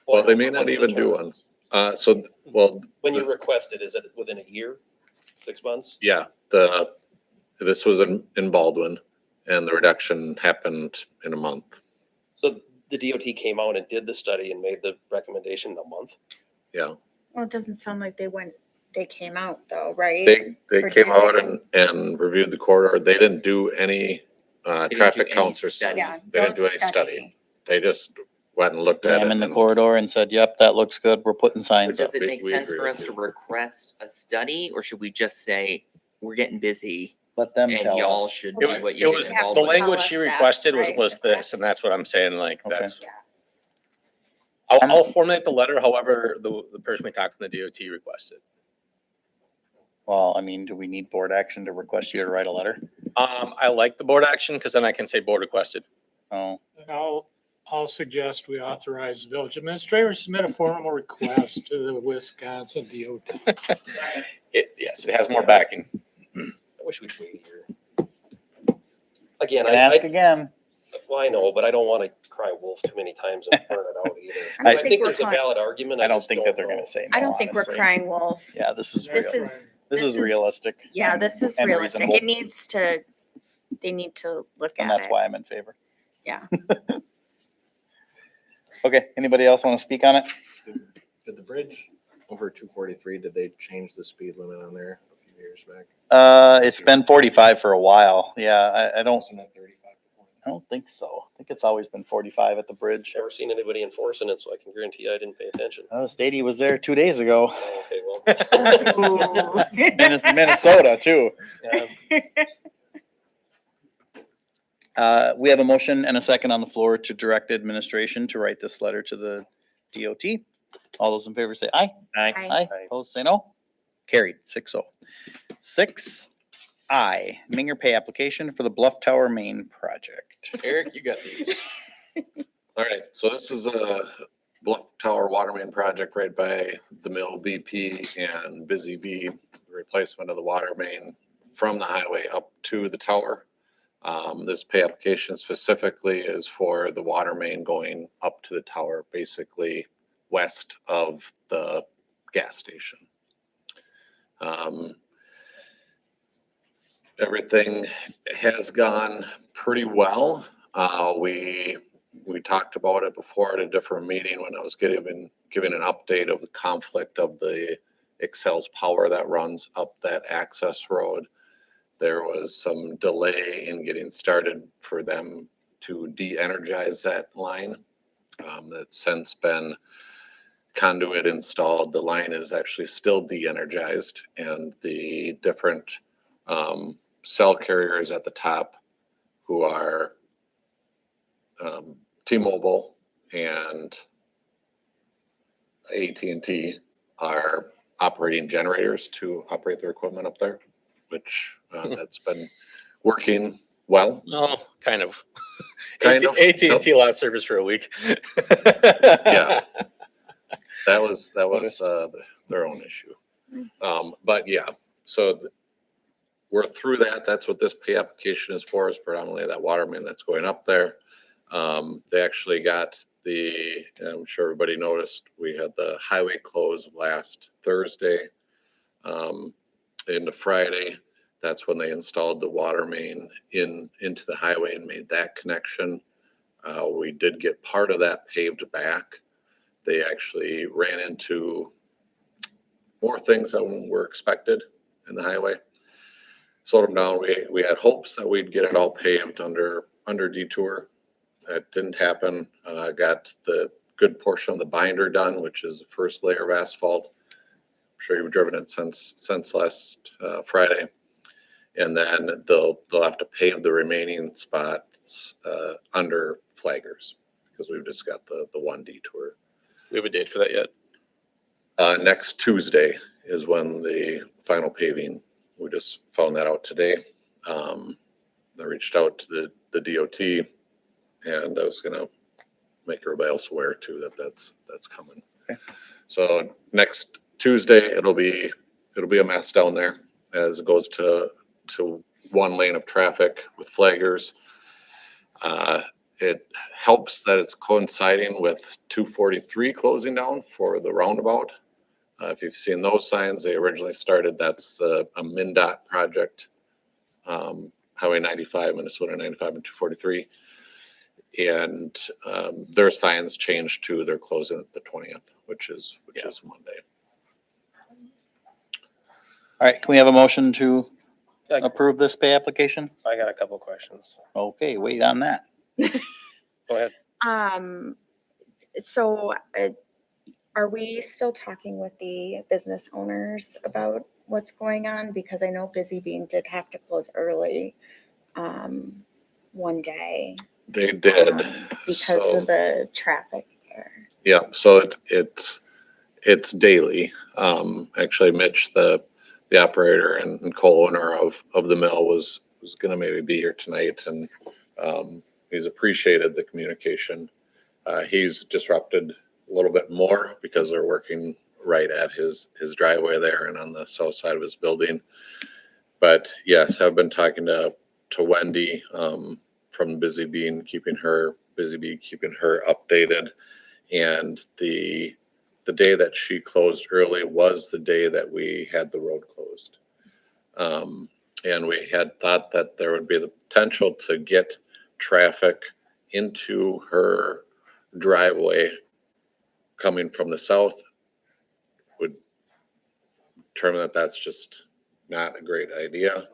[SPEAKER 21] Well, they may not
[SPEAKER 1] What's the
[SPEAKER 21] even do
[SPEAKER 1] turnaround?
[SPEAKER 21] one. Well,
[SPEAKER 1] When you request it, is it within a year, 6 months?
[SPEAKER 21] yeah, this was in Baldwin and the reduction happened in a month.
[SPEAKER 1] So the DOT came out and did the study and made the recommendation in a month?
[SPEAKER 21] Yeah,
[SPEAKER 2] Well, it doesn't sound like they came out though, right?
[SPEAKER 21] they
[SPEAKER 2] Or
[SPEAKER 21] came
[SPEAKER 2] did
[SPEAKER 21] out
[SPEAKER 2] they?
[SPEAKER 21] and reviewed the corridor. They didn't do any
[SPEAKER 17] didn't do
[SPEAKER 21] traffic
[SPEAKER 17] any
[SPEAKER 21] counts or
[SPEAKER 17] study.
[SPEAKER 2] Yeah,
[SPEAKER 21] they didn't do
[SPEAKER 2] no
[SPEAKER 21] any study. They just went and looked at it.
[SPEAKER 3] Examined the
[SPEAKER 21] and-
[SPEAKER 3] corridor and said, yep, that looks good. We're putting
[SPEAKER 17] But
[SPEAKER 3] signs up.
[SPEAKER 17] does it make
[SPEAKER 21] we
[SPEAKER 17] sense
[SPEAKER 21] agree
[SPEAKER 17] for
[SPEAKER 21] with
[SPEAKER 17] us to
[SPEAKER 21] you.
[SPEAKER 17] request a study, or should we just say, we're getting busy
[SPEAKER 3] Let them
[SPEAKER 17] and
[SPEAKER 3] tell
[SPEAKER 17] y'all
[SPEAKER 3] us.
[SPEAKER 17] should
[SPEAKER 6] It
[SPEAKER 17] do
[SPEAKER 6] was,
[SPEAKER 17] what
[SPEAKER 6] it
[SPEAKER 17] you
[SPEAKER 6] was
[SPEAKER 17] did
[SPEAKER 6] the
[SPEAKER 17] in Baldwin?
[SPEAKER 6] language she
[SPEAKER 2] Tell us that,
[SPEAKER 6] requested
[SPEAKER 2] right?
[SPEAKER 6] was this, and that's what I'm saying, like,
[SPEAKER 3] Okay.
[SPEAKER 6] that's. I'll formulate the letter however the person we talked from the DOT requested.
[SPEAKER 3] Well, I mean, do we need board action to request you to write a letter?
[SPEAKER 6] I like the board action, because then I can say board requested.
[SPEAKER 3] Oh,
[SPEAKER 19] And I'll suggest we authorize the village administrator to submit a formal request to the Wisconsin DOT.
[SPEAKER 6] Yes, it has more backing.
[SPEAKER 1] I wish we'd wait here. Again,
[SPEAKER 3] and ask again.
[SPEAKER 1] well, I know, but I don't want to cry wolf too many times and burn it out either.
[SPEAKER 2] I don't
[SPEAKER 1] I
[SPEAKER 2] think
[SPEAKER 1] think
[SPEAKER 2] we're
[SPEAKER 1] there's a
[SPEAKER 2] crying-
[SPEAKER 1] valid argument.
[SPEAKER 3] I don't
[SPEAKER 1] just
[SPEAKER 3] think that they're
[SPEAKER 1] know.
[SPEAKER 3] gonna say
[SPEAKER 2] I
[SPEAKER 3] no,
[SPEAKER 2] don't think
[SPEAKER 3] honestly.
[SPEAKER 2] we're crying wolf.
[SPEAKER 3] Yeah, this is
[SPEAKER 2] This
[SPEAKER 3] real.
[SPEAKER 2] is,
[SPEAKER 3] This is realistic.
[SPEAKER 2] yeah, this is
[SPEAKER 3] and
[SPEAKER 2] realistic.
[SPEAKER 3] reasonable.
[SPEAKER 2] It needs to, they need to look at it.
[SPEAKER 3] And that's why I'm in favor.
[SPEAKER 2] Yeah.
[SPEAKER 3] Okay, anybody else want to speak on it?
[SPEAKER 10] Did the bridge over 243, did they change the speed limit on there a few years back?
[SPEAKER 3] It's been 45 for a while. Yeah, I don't,
[SPEAKER 10] Wasn't it 35 before?
[SPEAKER 3] I don't think so. I think it's always been 45 at the bridge.
[SPEAKER 1] Never seen anybody enforcing it, so I can guarantee you I didn't pay attention.
[SPEAKER 3] Stady was there 2 days ago.
[SPEAKER 1] Oh, okay, well.
[SPEAKER 3] Minnesota too. We have a motion and a second on the floor to direct administration to write this letter to the DOT. All those in favor say aye.
[SPEAKER 17] Aye.
[SPEAKER 3] Aye. Opposed, say no. Carried, 6-0. 6I, Minger pay application for the Bluff Tower Main project.
[SPEAKER 6] Eric, you got these.
[SPEAKER 21] All right, so this is a Bluff Tower water main project right by the mill BP and Busy Bee, replacement of the water main from the highway up to the tower. This pay application specifically is for the water main going up to the tower, basically west of the gas station. Everything has gone pretty well. We talked about it before at a different meeting when I was giving an update of the conflict of the Excel's power that runs up that access road. There was some delay in getting started for them to de-energize that line. That's since been conduit installed. The line is actually still de-energized, and the different cell carriers at the top, who are T-Mobile and AT&T, are operating generators to operate their equipment up there, which that's been working well.
[SPEAKER 6] No, kind of.
[SPEAKER 21] Kind of.
[SPEAKER 6] AT&T lost service for a week.
[SPEAKER 21] Yeah. That was their own issue. But yeah, so we're through that. That's what this pay application is for, is predominantly that water main that's going up there. They actually got I'm sure everybody noticed, we had the highway closed last Thursday into Friday. That's when they installed the water main into the highway and made that connection. We did get part of that paved back. they actually ran into more things than were expected in the highway. Slowed them down. We had hopes that we'd get it all paved under detour. That didn't happen. Got the good portion of the binder done, which is the first layer of asphalt. I'm sure you've driven it since last Friday. And then they'll have to pave the remaining spots under flaggers, because we've just got the one detour.
[SPEAKER 1] We have a date for that yet?
[SPEAKER 21] Next Tuesday is when the final paving, we just found that out today. I reached out to the DOT, and I was gonna make everybody else aware too that that's coming.
[SPEAKER 3] Okay.
[SPEAKER 21] So next Tuesday, it'll be a mess down there as it goes to one lane of traffic with flaggers. It helps that it's coinciding with 243 closing down for the roundabout. If you've seen those signs, they originally started, that's a MnDOT project, Highway 95, Minnesota 95 and 243. And their signs changed to they're closing at the 20th, which is Monday.
[SPEAKER 3] All right, can we have a motion to approve this pay application?
[SPEAKER 1] I got a couple questions.
[SPEAKER 3] Okay, wait on that.
[SPEAKER 1] Go ahead.
[SPEAKER 2] So are we still talking with the business owners about what's going on? Because I know Busy Bean did have to close early one day.
[SPEAKER 21] They did.
[SPEAKER 2] Because
[SPEAKER 21] So,
[SPEAKER 2] of the traffic there.
[SPEAKER 21] yeah, so it's daily. Actually, Mitch, the operator and co-owner of the mill was gonna maybe be here tonight, and he's appreciated the communication. He's disrupted a little bit more because they're working right at his driveway there and on the south side of his building. But yes, I've been talking to Wendy from Busy Bee, keeping her updated. And the day that she closed early was the day that we had the road closed. And we had thought that there would be the potential to get traffic into her driveway coming from the south. Would determine that that's just not a great idea.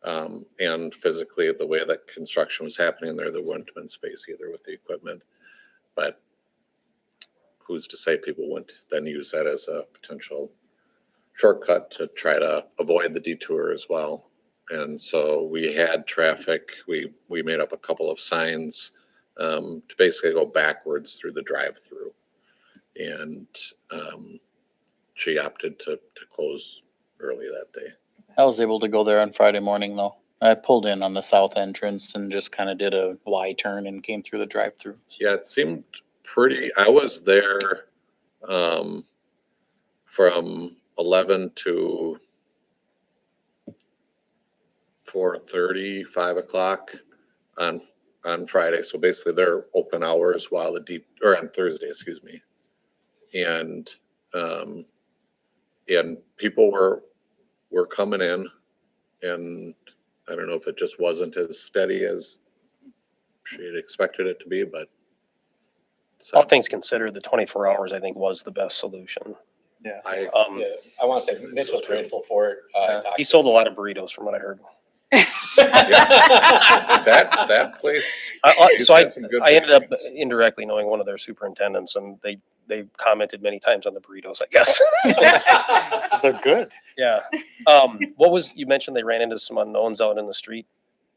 [SPEAKER 21] And physically, the way that construction was happening there wouldn't have been space either with the equipment. But who's to say people wouldn't then use that as a potential shortcut to try to avoid the detour as well. And so we had traffic. We made up a couple of signs to basically go backwards through the drive-through. And she opted to close early that day.
[SPEAKER 3] I was able to go there on Friday morning though. I pulled in on the south entrance and just kind of did a Y turn and came through the drive-through.
[SPEAKER 21] Yeah, it seemed pretty, I was there from 11 to 4:30, 5 o'clock on Friday. So basically their open hours while or on Thursday, excuse me. And people were coming in, and I don't know if it just wasn't as steady as she had expected it to be, but
[SPEAKER 1] All things considered, the 24 hours, I think, was the best solution.
[SPEAKER 3] Yeah.
[SPEAKER 21] I
[SPEAKER 4] want to say Mitch was grateful for it.
[SPEAKER 1] He sold a lot of burritos from what I heard.
[SPEAKER 21] that place.
[SPEAKER 1] So I
[SPEAKER 21] had some good
[SPEAKER 1] ended up
[SPEAKER 21] things.
[SPEAKER 1] indirectly knowing one of their superintendents, and they commented many times on the burritos, I guess.
[SPEAKER 3] They're good.
[SPEAKER 1] Yeah. What was, you mentioned they ran into some unknowns out in the street.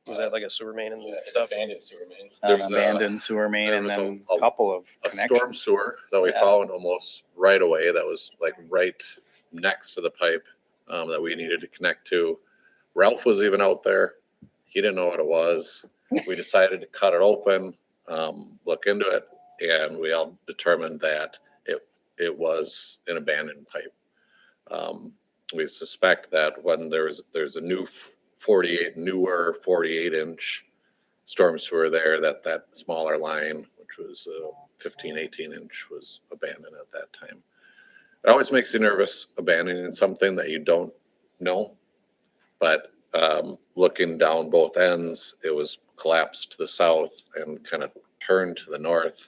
[SPEAKER 1] Was that like a sewer main and stuff?
[SPEAKER 4] Abandoned sewer main.
[SPEAKER 21] There
[SPEAKER 3] An
[SPEAKER 21] was
[SPEAKER 3] abandoned sewer main
[SPEAKER 21] there
[SPEAKER 3] and
[SPEAKER 21] was
[SPEAKER 3] then a couple of
[SPEAKER 21] a storm
[SPEAKER 3] connections.
[SPEAKER 21] sewer that we
[SPEAKER 3] Yeah.
[SPEAKER 21] found almost right away. That was like right next to the pipe that we needed to connect to. Ralph was even out there. He didn't know what it was. We decided to cut it open, look into it, and we all determined that it was an abandoned pipe. We suspect that when there's a newer 48-inch storm sewer there, that smaller line, which was 15, 18-inch, was abandoned at that time. It always makes you nervous abandoning something that you don't know, but looking down both ends, it was collapsed to the south and kind of turned to the north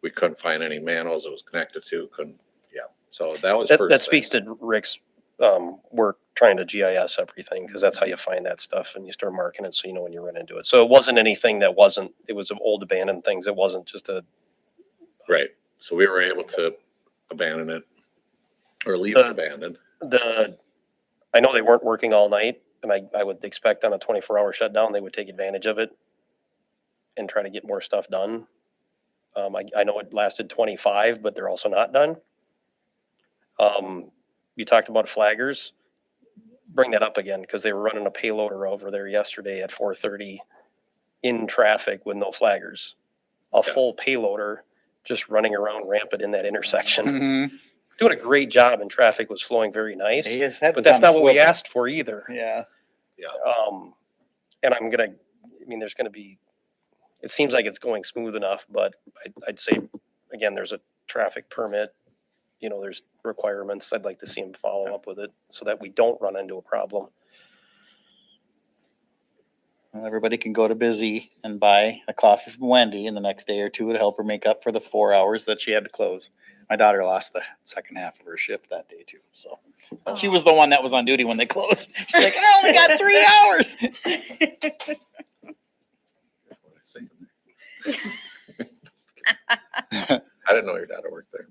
[SPEAKER 21] we couldn't find any manholes it was connected to, couldn't, yeah. So that was
[SPEAKER 1] That,
[SPEAKER 21] first
[SPEAKER 1] that
[SPEAKER 21] thing.
[SPEAKER 1] speaks to Rick's, work trying to GIS everything, because that's how you find that stuff and you start marking it so you know when you run into it. So it wasn't anything that wasn't, it was old abandoned things. It wasn't just a,
[SPEAKER 21] Right. So we were able to abandon it or leave it abandoned.
[SPEAKER 1] I know they weren't working all night, and I would expect on a 24-hour shutdown, they would take advantage of it and try to get more stuff done. I know it lasted 25, but they're also not done. You talked about flaggers. Bring that up again, because they were running a payloader over there yesterday at 4:30 in traffic with no flaggers. A full payloader just running around rampant in that intersection.
[SPEAKER 3] Mm-hmm.
[SPEAKER 1] Doing a great job, and traffic was flowing very nice.
[SPEAKER 3] His head
[SPEAKER 1] But
[SPEAKER 3] was
[SPEAKER 1] that's
[SPEAKER 3] on a
[SPEAKER 1] not what we
[SPEAKER 3] swivel.
[SPEAKER 1] asked for either.
[SPEAKER 3] Yeah.
[SPEAKER 21] Yeah.
[SPEAKER 1] And there's gonna be, it seems like it's going smooth enough, but I'd say, again, there's a traffic permit. You know, there's requirements. I'd like to see them follow up with it so that we don't run into a problem.
[SPEAKER 3] Well, everybody can go to Busy and buy a coffee from Wendy in the next day or two to help her make up for the 4 hours that she had to close. My daughter lost the second half of her shift that day too, so. She was the one that was on duty when they closed. She's like, I only got 3 hours.
[SPEAKER 21] I didn't know your daughter worked there.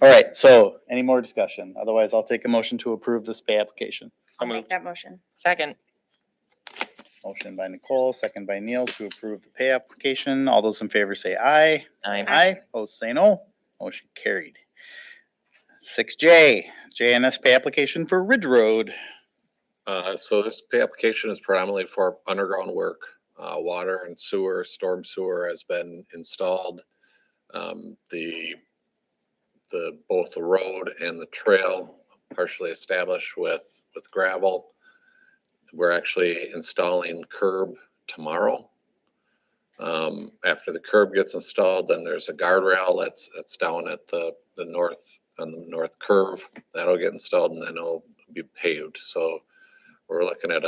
[SPEAKER 3] All right, so any more discussion? Otherwise, I'll take a motion to approve this pay application.
[SPEAKER 2] I'll make that motion.
[SPEAKER 17] Second.
[SPEAKER 3] Motion by Nicole, second by Neil to approve the pay application. All those in favor say aye.
[SPEAKER 17] Aye.
[SPEAKER 3] Aye, opposed say no. Motion carried. 6J, JNS pay application for Ridge Road.
[SPEAKER 21] So this pay application is predominantly for underground work. Water and sewer, storm sewer has been installed. Both the road and the trail partially established with gravel. We're actually installing curb tomorrow. After the curb gets installed, then there's a guardrail that's down at the north, on the north curve. That'll get installed and then it'll be paved. So we're looking at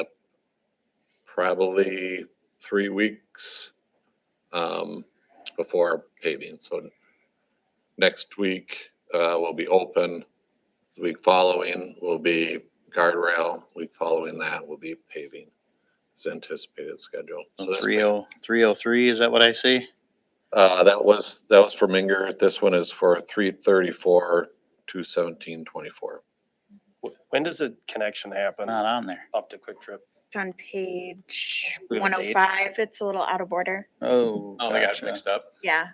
[SPEAKER 21] probably 3 weeks before paving. So next week will be open. The week following will be guardrail. Week following that will be paving. It's anticipated schedule. So this
[SPEAKER 3] 303, is that what I see?
[SPEAKER 21] that was for Minger. This one is for 334, 21724.
[SPEAKER 1] When does a connection happen?
[SPEAKER 3] Not on there.
[SPEAKER 1] Up to Quick Trip?
[SPEAKER 2] It's on page
[SPEAKER 1] We have a date?
[SPEAKER 2] 105. It's a little out of order.
[SPEAKER 3] Oh.
[SPEAKER 6] Oh, I got it
[SPEAKER 3] gotcha.
[SPEAKER 6] mixed up.
[SPEAKER 2] Yeah.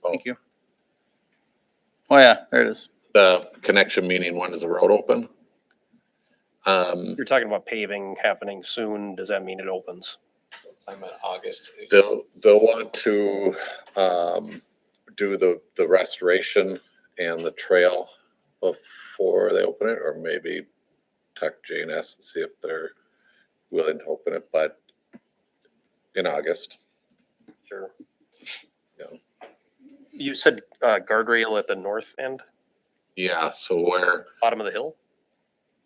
[SPEAKER 3] Thank you. Oh, yeah, there it is.
[SPEAKER 21] The connection meaning when does the road open?
[SPEAKER 1] You're talking about paving happening soon. Does that mean it opens?
[SPEAKER 4] I'm in August.
[SPEAKER 21] They'll want to do the restoration and the trail before they open it, or maybe talk to JNS and see if they're willing to open it, but in August.
[SPEAKER 1] Sure.
[SPEAKER 21] Yeah.
[SPEAKER 1] You said guardrail at the north end,
[SPEAKER 21] Yeah, so where,
[SPEAKER 1] bottom of the hill?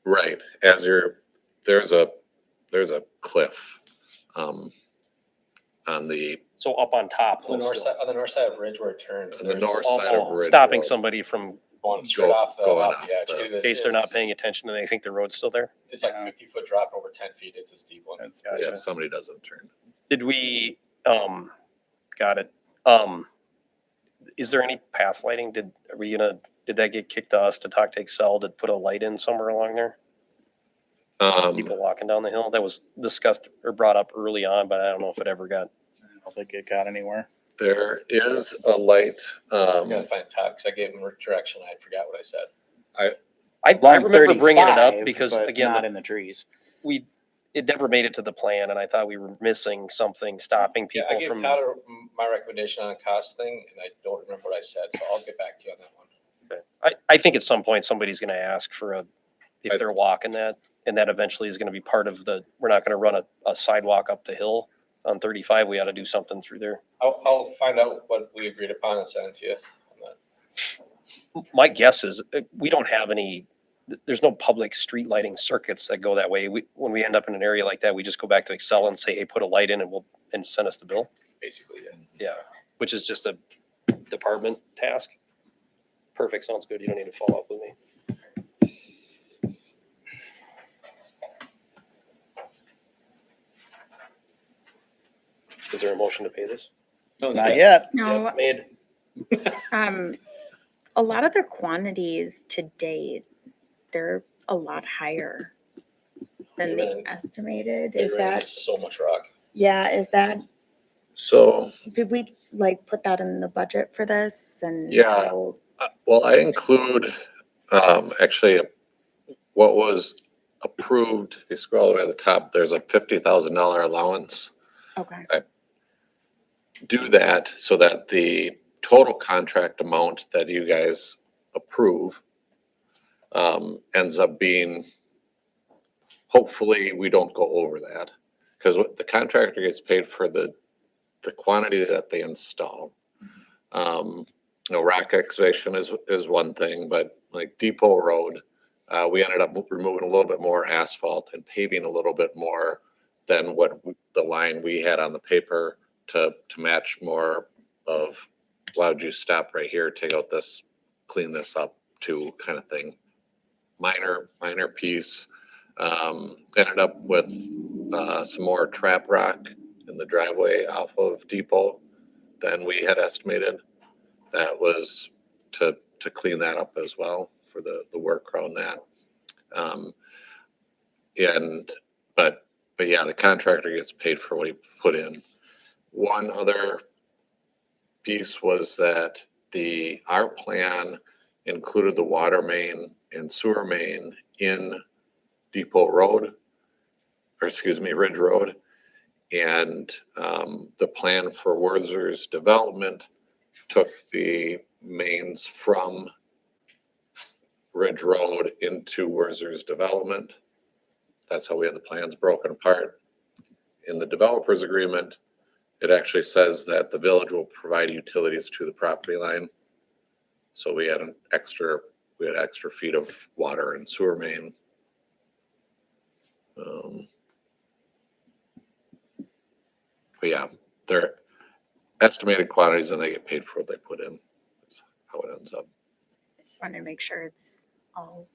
[SPEAKER 21] right, there's a cliff on the
[SPEAKER 1] So up on top.
[SPEAKER 4] On the north side, on the north side of Ridge where it turns.
[SPEAKER 21] On the
[SPEAKER 4] there's-
[SPEAKER 21] north side of Ridge
[SPEAKER 1] Stopping
[SPEAKER 21] Road.
[SPEAKER 1] somebody from,
[SPEAKER 4] Going straight off the
[SPEAKER 21] going
[SPEAKER 4] edge.
[SPEAKER 21] off
[SPEAKER 4] It
[SPEAKER 1] in
[SPEAKER 4] is-
[SPEAKER 1] case they're not
[SPEAKER 4] it's-
[SPEAKER 1] paying attention and they think the road's still there?
[SPEAKER 4] It's like 50-foot drop over 10 feet. It's a steep one.
[SPEAKER 21] Yeah, if somebody doesn't turn.
[SPEAKER 1] Did we, got it. Is there any path lighting? Did that get kicked to us to talk to Excel to put a light in somewhere along there? People walking down the hill? That was discussed or brought up early on, but I don't know if it ever got.
[SPEAKER 3] I don't think it got anywhere.
[SPEAKER 21] There is a light,
[SPEAKER 4] I'm gonna find Todd, because I gave him direction. I forgot what I said.
[SPEAKER 1] I remember bringing it up
[SPEAKER 3] 35,
[SPEAKER 1] because
[SPEAKER 3] but
[SPEAKER 1] again,
[SPEAKER 3] not in the trees.
[SPEAKER 1] it never made it to the plan and I thought we were missing something, stopping
[SPEAKER 4] Yeah, I
[SPEAKER 1] people
[SPEAKER 4] gave
[SPEAKER 1] from.
[SPEAKER 4] Todd my recommendation on a cost thing, and I don't remember what I said, so I'll get back to you on that one.
[SPEAKER 1] I think at some point somebody's gonna ask for if they're walking that, and that eventually is gonna be part of we're not gonna run a sidewalk up the hill on 35. We ought to do something through there.
[SPEAKER 4] I'll find out what we agreed upon and send it to you on that.
[SPEAKER 1] My guess is we don't have there's no public street lighting circuits that go that way. When we end up in an area like that, we just go back to Excel and say, hey, put a light in and send us the bill.
[SPEAKER 4] Basically, yeah.
[SPEAKER 1] Yeah. which is just a department task. Perfect, sounds good. You don't need to follow up with me. Is there a motion to pay this?
[SPEAKER 3] Not yet.
[SPEAKER 2] No.
[SPEAKER 1] Yep, made.
[SPEAKER 2] A lot of the quantities to date, they're a lot higher than
[SPEAKER 4] They've been-
[SPEAKER 2] the estimated.
[SPEAKER 4] They
[SPEAKER 2] Is
[SPEAKER 4] ran
[SPEAKER 2] that,
[SPEAKER 4] so much rock.
[SPEAKER 2] yeah, is that,
[SPEAKER 21] So,
[SPEAKER 2] did we like put that in the budget for this and?
[SPEAKER 21] yeah,
[SPEAKER 2] so-
[SPEAKER 21] well, I include, actually, what was approved, if you scroll all the way to the top, there's a $50,000 allowance.
[SPEAKER 2] Okay,
[SPEAKER 21] Do that so that the total contract amount that you guys approve ends up being, hopefully, we don't go over that. Because the contractor gets paid for the quantity that they install. Rock excavation is one thing, but like Depot Road, we ended up removing a little bit more asphalt and paving a little bit more than what the line we had on the paper to match more of, why would you stop right here, take out this, clean this up to kind of thing. Minor piece. Ended up with some more trap rock in the driveway off of Depot than we had estimated. That was to clean that up as well for the work around that. But yeah, the contractor gets paid for what he put in. One other piece was that our plan included the water main and sewer main in Depot Road, or excuse me, Ridge Road. And the plan for Wurzer's development took the mains from Ridge Road into Wurzer's development. That's how we had the plans broken apart. In the developer's agreement, it actually says that the village will provide utilities to the property line. So we had extra feet of water and sewer main. But yeah, they're estimated quantities and they get paid for what they put in. That's how it ends up.
[SPEAKER 2] I just wanted to make sure it's all.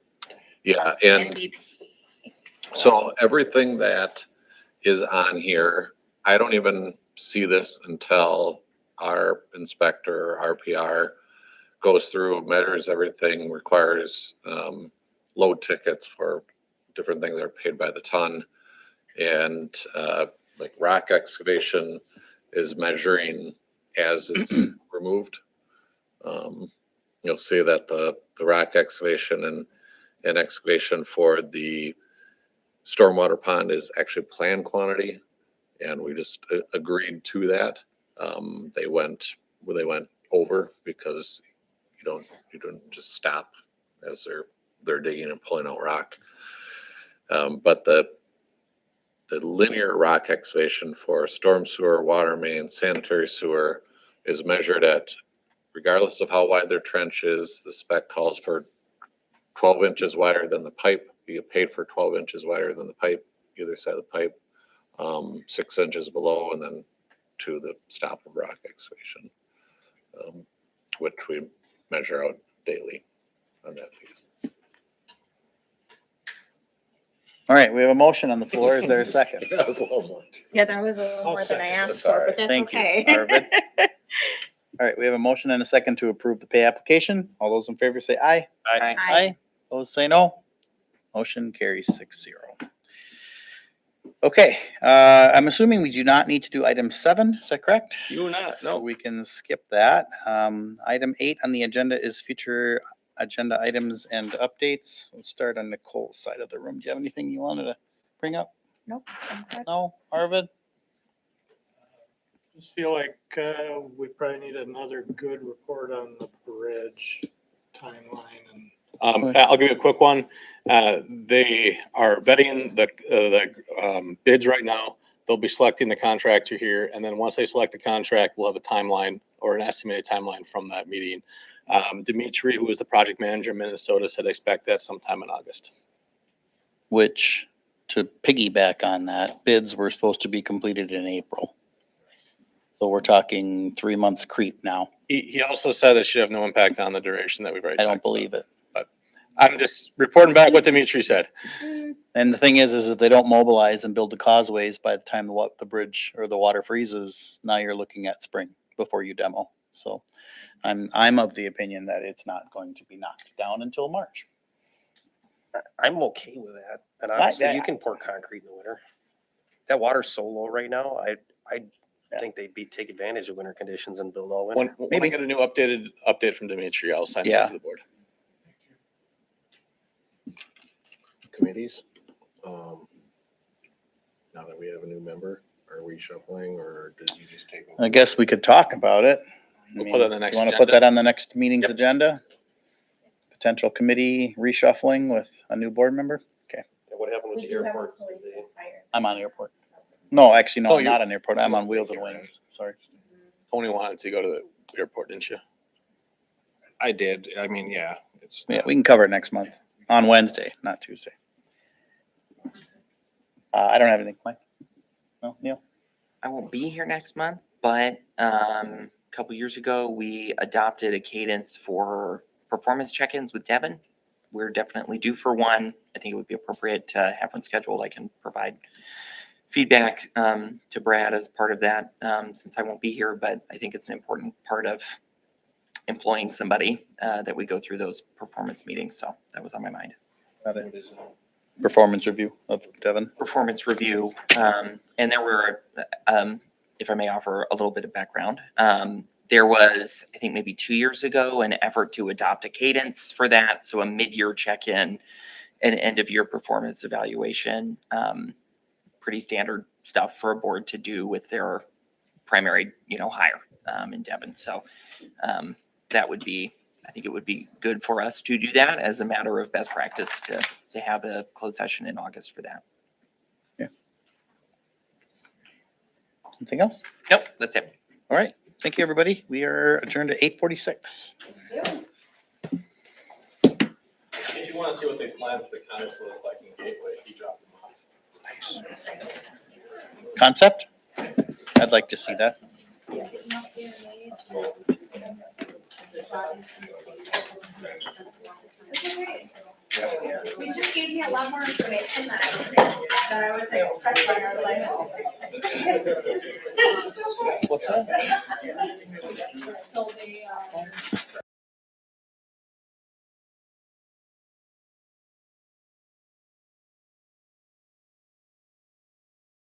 [SPEAKER 21] Yeah, and so everything that is on here, I don't even see this until our inspector, RPR, goes through, measures everything, requires load tickets for different things that are paid by the ton. And like rock excavation is measuring as it's removed. You'll see that the rock excavation and excavation for the stormwater pond is actually planned quantity, and we just agreed to that. They went over because you don't just stop as they're digging and pulling out rock. But the linear rock excavation for storm sewer, water main, sanitary sewer is measured at, regardless of how wide their trench is, the spec calls for 12 inches wider than the pipe. You get paid for 12 inches wider than the pipe, either side of the pipe, 6 inches below, and then to the stop of rock excavation, which we measure out daily on that piece.
[SPEAKER 3] All right, we have a motion on the floor. Is there a second?
[SPEAKER 21] That was a little much.
[SPEAKER 2] Yeah, that was a little more than I asked for, but that's
[SPEAKER 3] Thank you,
[SPEAKER 2] okay.
[SPEAKER 3] Arvid. All right, we have a motion and a second to approve the pay application. All those in favor say aye.
[SPEAKER 1] Aye.
[SPEAKER 3] Aye. Those say no. Motion carries 6-0. Okay, I'm assuming we do not need to do item 7. Is that correct?
[SPEAKER 6] You do not,
[SPEAKER 3] So
[SPEAKER 6] no.
[SPEAKER 3] we can skip that. Item 8 on the agenda is future agenda items and updates. We'll start on Nicole's side of the room. Do you have anything you wanted to bring up?
[SPEAKER 2] Nope. I'm good.
[SPEAKER 3] No, Arvid?
[SPEAKER 19] Just feel like we probably need another good report on the bridge timeline and.
[SPEAKER 6] I'll give you a quick one. They are vetting the bids right now. They'll be selecting the contractor here, and then once they select the contract, we'll have a timeline or an estimated timeline from that meeting. Dimitri, who is the project manager in Minnesota, said expect that sometime in August.
[SPEAKER 3] Which, to piggyback on that, bids were supposed to be completed in April. So we're talking 3 months creep now.
[SPEAKER 6] He also said it should have no impact on the duration that we've already
[SPEAKER 3] I don't
[SPEAKER 6] talked about.
[SPEAKER 3] believe it.
[SPEAKER 6] But I'm just reporting back what Dimitri said.
[SPEAKER 3] And the thing is if they don't mobilize and build the causeways by the time the bridge or the water freezes, now you're looking at spring before you demo. So I'm of the opinion that it's not going to be knocked down until March.
[SPEAKER 1] I'm okay with that. And honestly, you can pour concrete in the winter. That water's so low right now. I think they'd take advantage of winter conditions and build all winter.
[SPEAKER 6] When I get a new update from Dimitri, I'll send it
[SPEAKER 3] Yeah.
[SPEAKER 6] to the board.
[SPEAKER 10] Committees, now that we have a new member, are we shuffling or did you just take?
[SPEAKER 3] I guess we could talk about it.
[SPEAKER 6] We'll put it on the next
[SPEAKER 3] You want to put
[SPEAKER 6] agenda.
[SPEAKER 3] that on the next meeting's agenda? Potential committee reshuffling with a new board member? Okay,
[SPEAKER 1] What happened with the airport?
[SPEAKER 3] I'm on airport. No, actually, no,
[SPEAKER 6] Oh,
[SPEAKER 3] I'm
[SPEAKER 6] you're-
[SPEAKER 3] not on airport. I'm on Wheels and Wings. Sorry.
[SPEAKER 6] Tony wanted to go to the airport, didn't you?
[SPEAKER 10] I did. I mean, yeah, it's.
[SPEAKER 3] Yeah, we can cover it next month on Wednesday, not Tuesday. I don't have anything, Mike. No, Neil?
[SPEAKER 17] I won't be here next month, but a couple years ago, we adopted a cadence for performance check-ins with Devon. We're definitely due for one. I think it would be appropriate to have one scheduled. I can provide feedback to Brad as part of that since I won't be here, but I think it's an important part of employing somebody that we go through those performance meetings. So that was on my mind.
[SPEAKER 3] Got it. Performance review of Devon.
[SPEAKER 17] Performance review. And there were, if I may offer a little bit of background, there was, I think maybe 2 years ago, an effort to adopt a cadence for that. So a mid-year check-in and end-of-year performance evaluation. Pretty standard stuff for a board to do with their primary, hire in Devon. So that would be, I think it would be good for us to do that as a matter of best practice to have a closed session in August for that.
[SPEAKER 3] Anything else?
[SPEAKER 17] Nope, that's it.
[SPEAKER 3] All right. Thank you, everybody. We are adjourned at 8:46.
[SPEAKER 6] If you want to see what they planned for the condos to look like in Gateway, he dropped them off.
[SPEAKER 3] Concept? I'd like to see that.
[SPEAKER 2] We just gave me a lot more information than I was expecting.
[SPEAKER 3] What's that?
[SPEAKER 9] So they,